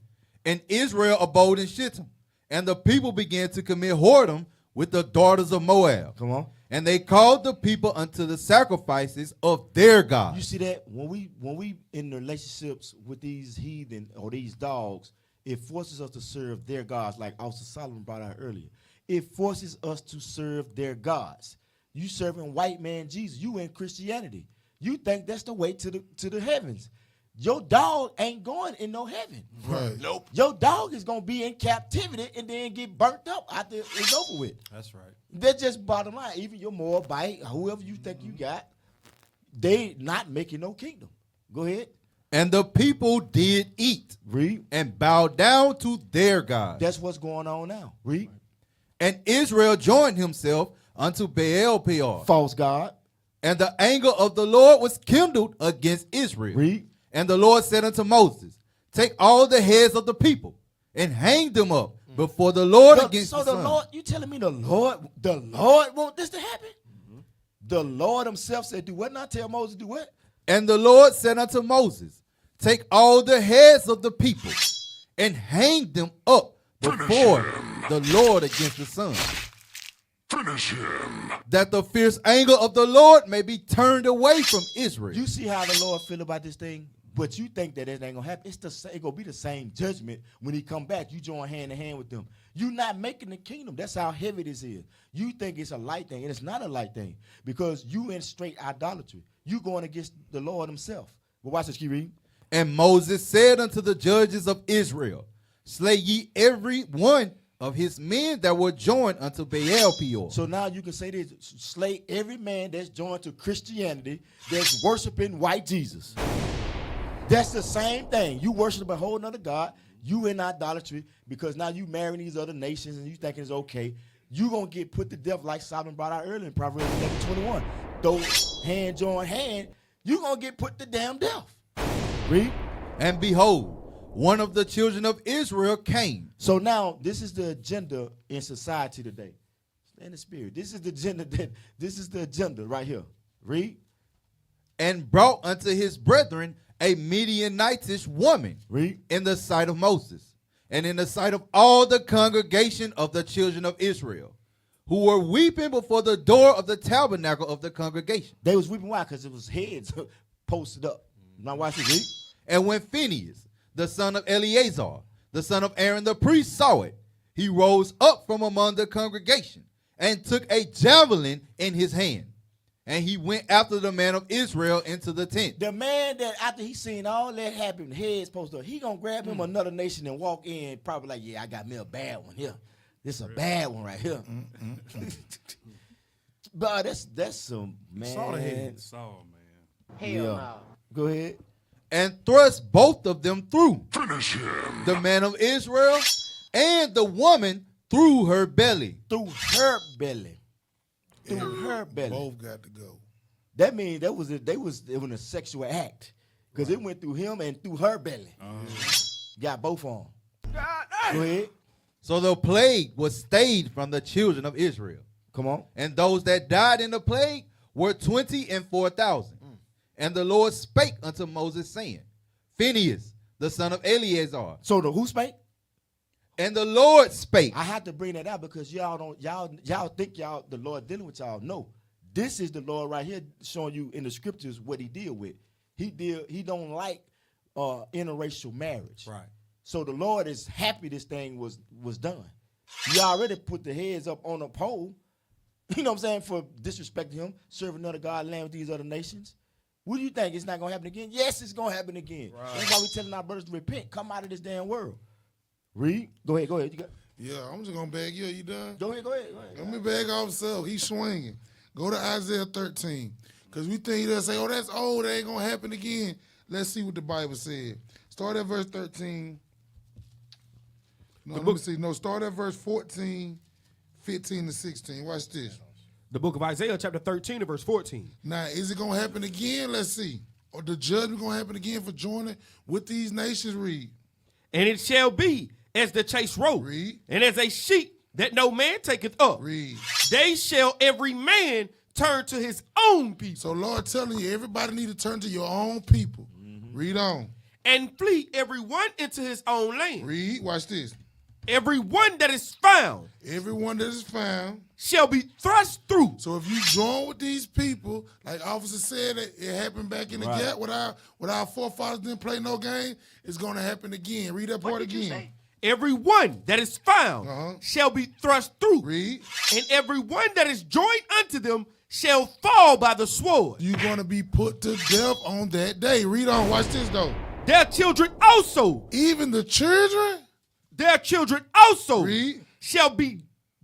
And Israel abode in Shittim, and the people began to commit whoredom with the daughters of Moab. Come on. And they called the people unto the sacrifices of their God. You see that? When we in relationships with these heathen or these dogs, it forces us to serve their gods, like Officer Solomon brought out earlier. It forces us to serve their gods. You serving white man Jesus. You in Christianity. You think that's the way to the heavens. Your dog ain't going in no heaven. Right. Nope. Your dog is going to be in captivity and then get burnt up after it's over with. That's right. That's just bottom line. Even your Moabite, whoever you think you got, they not making no kingdom. Go ahead. And the people did eat. Read. And bowed down to their God. That's what's going on now. Read. And Israel joined himself unto Baal Peor. False God. And the anger of the Lord was kindled against Israel. Read. And the Lord said unto Moses, take all the heads of the people and hang them up before the Lord against the sun. Lord, you telling me the Lord want this to happen? The Lord himself said, do what? Not tell Moses do what? And the Lord said unto Moses, take all the heads of the people and hang them up before the Lord against the sun. Finish him. That the fierce anger of the Lord may be turned away from Israel. You see how the Lord feel about this thing? But you think that it ain't gonna happen. It's gonna be the same judgment when he come back. You join hand in hand with them. You not making the kingdom. That's how heavy this is. You think it's a light thing, and it's not a light thing because you in straight idolatry. You going against the Lord himself. But watch this, keep reading. And Moses said unto the judges of Israel, slay ye every one of his men that were joined unto Baal Peor. So now you can say this: slay every man that's joined to Christianity that's worshiping white Jesus. That's the same thing. You worship a whole nother God. You in idolatry because now you marrying these other nations and you think it's okay. You gonna get put to death like Solomon brought out earlier in Proverbs 11:21. Those hand join hand, you gonna get put to damn death. Read. And behold, one of the children of Israel came. So now this is the agenda in society today. Stay in the spirit. This is the agenda. This is the agenda right here. Read. And brought unto his brethren a Midianitish woman. Read. In the sight of Moses, and in the sight of all the congregation of the children of Israel, who were weeping before the door of the tabernacle of the congregation. They was weeping why? Because it was heads posted up. Now watch this. Read. And when Phinehas, the son of Eleazar, the son of Aaron the priest, saw it, he rose up from among the congregation and took a javelin in his hand. And he went after the man of Israel into the tent. The man that after he seen all that happen, heads posted up, he gonna grab him another nation and walk in, probably like, yeah, I got me a bad one here. This is a bad one right here. But that's some man. Saul, man. Hell no. Go ahead. And thrust both of them through. Finish him. The man of Israel and the woman through her belly. Through her belly. Through her belly. Both got to go. That means it was a sexual act. Because it went through him and through her belly. Got both of them. Go ahead. So the plague was stayed from the children of Israel. Come on. And those that died in the plague were 24,000. And the Lord spake unto Moses, saying, Phinehas, the son of Eleazar. So the who spake? And the Lord spake. I have to bring that out because y'all think the Lord dealing with y'all. No. This is the Lord right here showing you in the scriptures what he deal with. He don't like interracial marriage. Right. So the Lord is happy this thing was done. You already put the heads up on a pole, you know what I'm saying, for disrespecting him, serving another God, land with these other nations. What do you think? It's not going to happen again? Yes, it's going to happen again. Right. That's why we're telling our brothers to repent. Come out of this damn world. Read. Go ahead. You got. Yeah, I'm just going to beg you. You done? Go ahead. Let me beg off self. He's swinging. Go to Isaiah 13. Because we think he'll say, oh, that's old. That ain't going to happen again. Let's see what the Bible said. Start at verse 13. No, let me see. No, start at verse 14, 15 to 16. Watch this. The book of Isaiah, chapter 13 and verse 14. Now, is it going to happen again? Let's see. Or the judgment going to happen again for joining with these nations? Read. And it shall be as the chase road, and as a sheep that no man taketh up. Read. They shall every man turn to his own people. So Lord telling you, everybody need to turn to your own people. Mm-hmm. Read on. And flee every one into his own land. Read. Watch this. Every one that is found. Everyone that is found. Shall be thrust through. So if you join with these people, like Officer said, it happened back in the gap with our forefathers didn't play no game, it's going to happen again. Read that part again. Every one that is found shall be thrust through. Read. And every one that is joined unto them shall fall by the sword. You're going to be put to death on that day. Read on. Watch this, though. Their children also. Even the children? Their children also Read. Shall be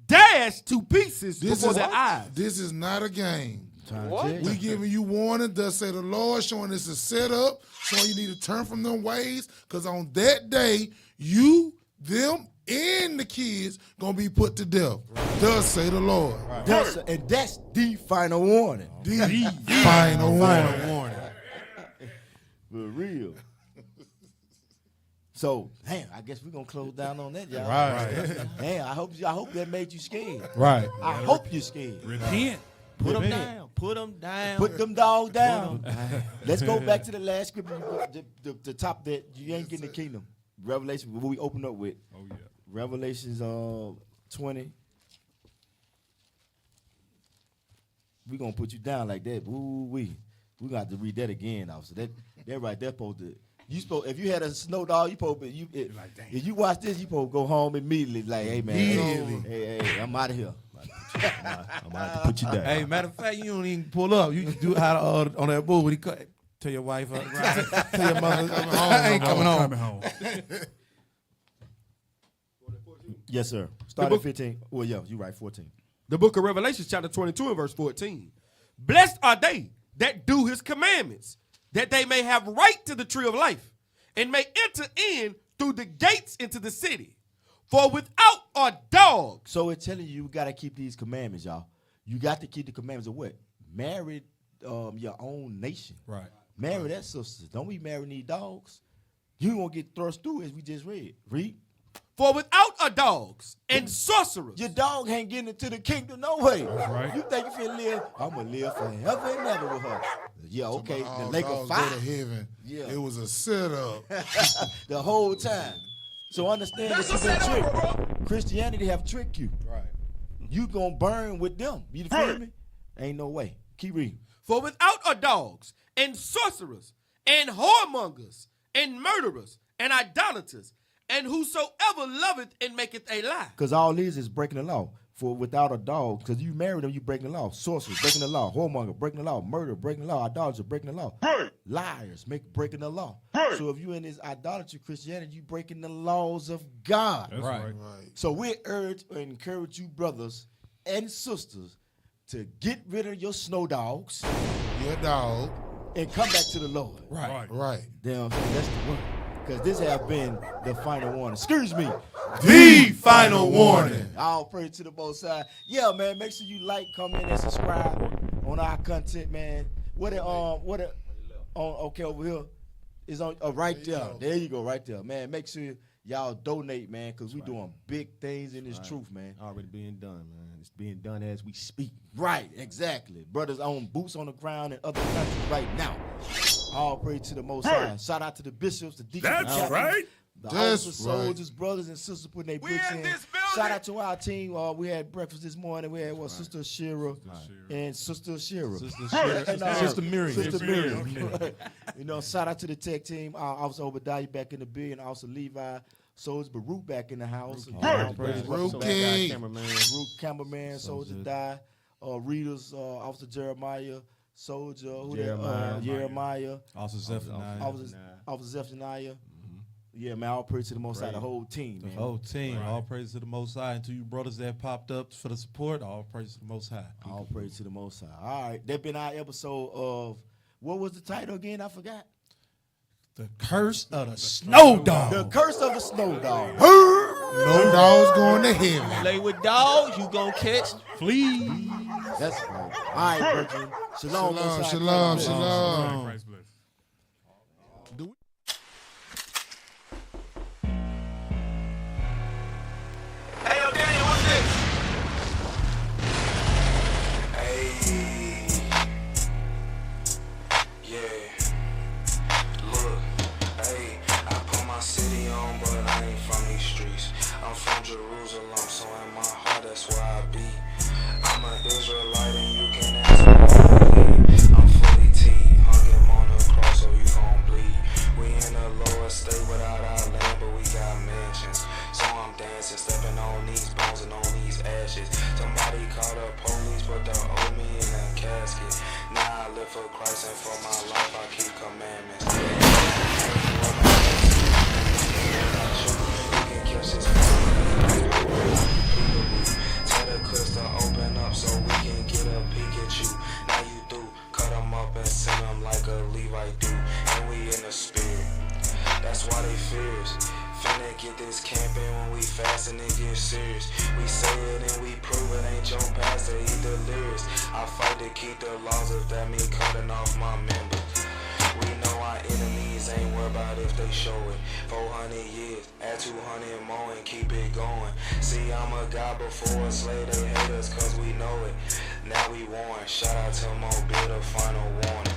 dashed to pieces before their eyes. This is not a game. What? We giving you warning, thus say the Lord, showing this a setup, showing you need to turn from them ways, because on that day, you, them, and the kids gonna be put to death. Right. Thus say the Lord. Right. And that's the final warning. The final warning. For real. So, damn, I guess we're gonna close down on that, y'all. Right. Damn, I hope that made you scared. Right. I hope you're scared. Repent. Put them down. Put them down. Put them dogs down. Let's go back to the last scripture, the top that you ain't getting the kingdom. Revelation, what we open up with. Oh, yeah. Revelations 20. We're going to put you down like that. Ooh-wee. We're going to have to read that again, officer. That right there supposed to... if you had a snow dog, if you watch this, you supposed to go home immediately. Like, hey, man. Hey, I'm out of here. I'm about to put you down. Hey, matter of fact, you don't even pull up. You do how on that bull when he cut. Tell your wife, tell your mother, I ain't coming home. Yes, sir. Start at 15. Well, yeah, you're right, 14. The book of Revelation, chapter 22 and verse 14. Blessed are they that do his commandments, that they may have right to the tree of life, and may enter in through the gates into the city. For without are dogs. So it's telling you got to keep these commandments, y'all. You got to keep the commandments of what? Marry your own nation. Right. Marry that sister. Don't be marrying these dogs. You won't get thrust through as we just read. Read. For without are dogs and sorcerers. Your dog ain't getting into the kingdom no way. That's right. You think you finna live? I'm gonna live forever and ever with her. Yeah, okay. The lake of fire. Go to heaven. Yeah. It was a setup. The whole time. So understand that you've been tricked. Christianity have tricked you. Right. You gonna burn with them. You feel me? Ain't no way. Keep reading. For without are dogs and sorcerers and whoremongers and murderers and idolaters and whosoever loveth and maketh a lie. Because all these is breaking the law. For without a dog, because you marry them, you breaking the law. Sorcerers, breaking the law. Whoremonger, breaking the law. Murder, breaking the law. Idolaters, breaking the law. Right. Liars, breaking the law. Right. So if you in this idolatry Christianity, you breaking the laws of God. That's right. So we urge and encourage you brothers and sisters to get rid of your snow dogs. Your dog. And come back to the Lord. Right. Damn, that's the word. Because this have been the final warning. Excuse me. The final warning. All praise to the Most High. Yeah, man. Make sure you like, comment, and subscribe on our content, man. Okay, over here is on right there. There you go, right there, man. Make sure y'all donate, man, because we doing big things in this truth, man. Already being done, man. It's being done as we speak. Right, exactly. Brothers on boots on the ground in other countries right now. All praise to the Most High. Shout out to the bishops, the deacons, That's the captains, right. the That's officers, right. soldiers, brothers, and sisters putting their books in. Shout out to our team. We had breakfast this morning. We had Sister Shira and Sister Shira. Sister Miriam. Sister Miriam. You know, shout out to the tech team. Officer Obadiah back in the building. Officer Levi. Soldier Baruch back in the house. Baruch King. Baruch cameraman. Soldier die. Readers. Officer Jeremiah. Soldier. Jeremiah. Officer Zephaniah. Officer Zephaniah. Yeah, man, all praise to the Most High, the whole team, man. The whole team. All praise to the Most High. And to you brothers that popped up for the support, all praise to the Most High. All praise to the Most High. All right, that been our episode of, what was the title again? I forgot. The Curse of the Snow Dog. The Curse of the Snow Dog. No dogs going to heaven. Play with dogs, you gonna catch fleas. That's right. All right, Virgin. Shalom. Shalom, Most High. shalom, Christ bless. shalom. Christ bless. Hey, yo, Danny, what's this? Hey, yeah. Look, hey, I put my city on, but I ain't from these streets. I'm from Jerusalem, so in my heart, that's where I be. I'm an Israelite, and you can ask me why I believe. I'm fully T, hung him on the cross, so you gon' bleed. We in a lower state without our land, but we got mansions. So I'm dancing, stepping on these bones and on these ashes. Somebody called the police, but they owe me in a casket. Now I live for Christ, and for my life I keep commandments. Tell the clips to open up so we can get a peek at you. Now you do, cut them up and send them like a Levite do. And we in the spirit, that's why they fears. Finna get this camping when we fast and it gets serious. We say it and we prove it, ain't your pastor, he delirious. I fight to keep the laws, if that mean cutting off my members. We know our enemies ain't worried about if they show it. 400 years, add 200 more and keep it going. See, I'm a god before a slave, they hate us cause we know it. Now we warn, shout out to Mobile, the final warning.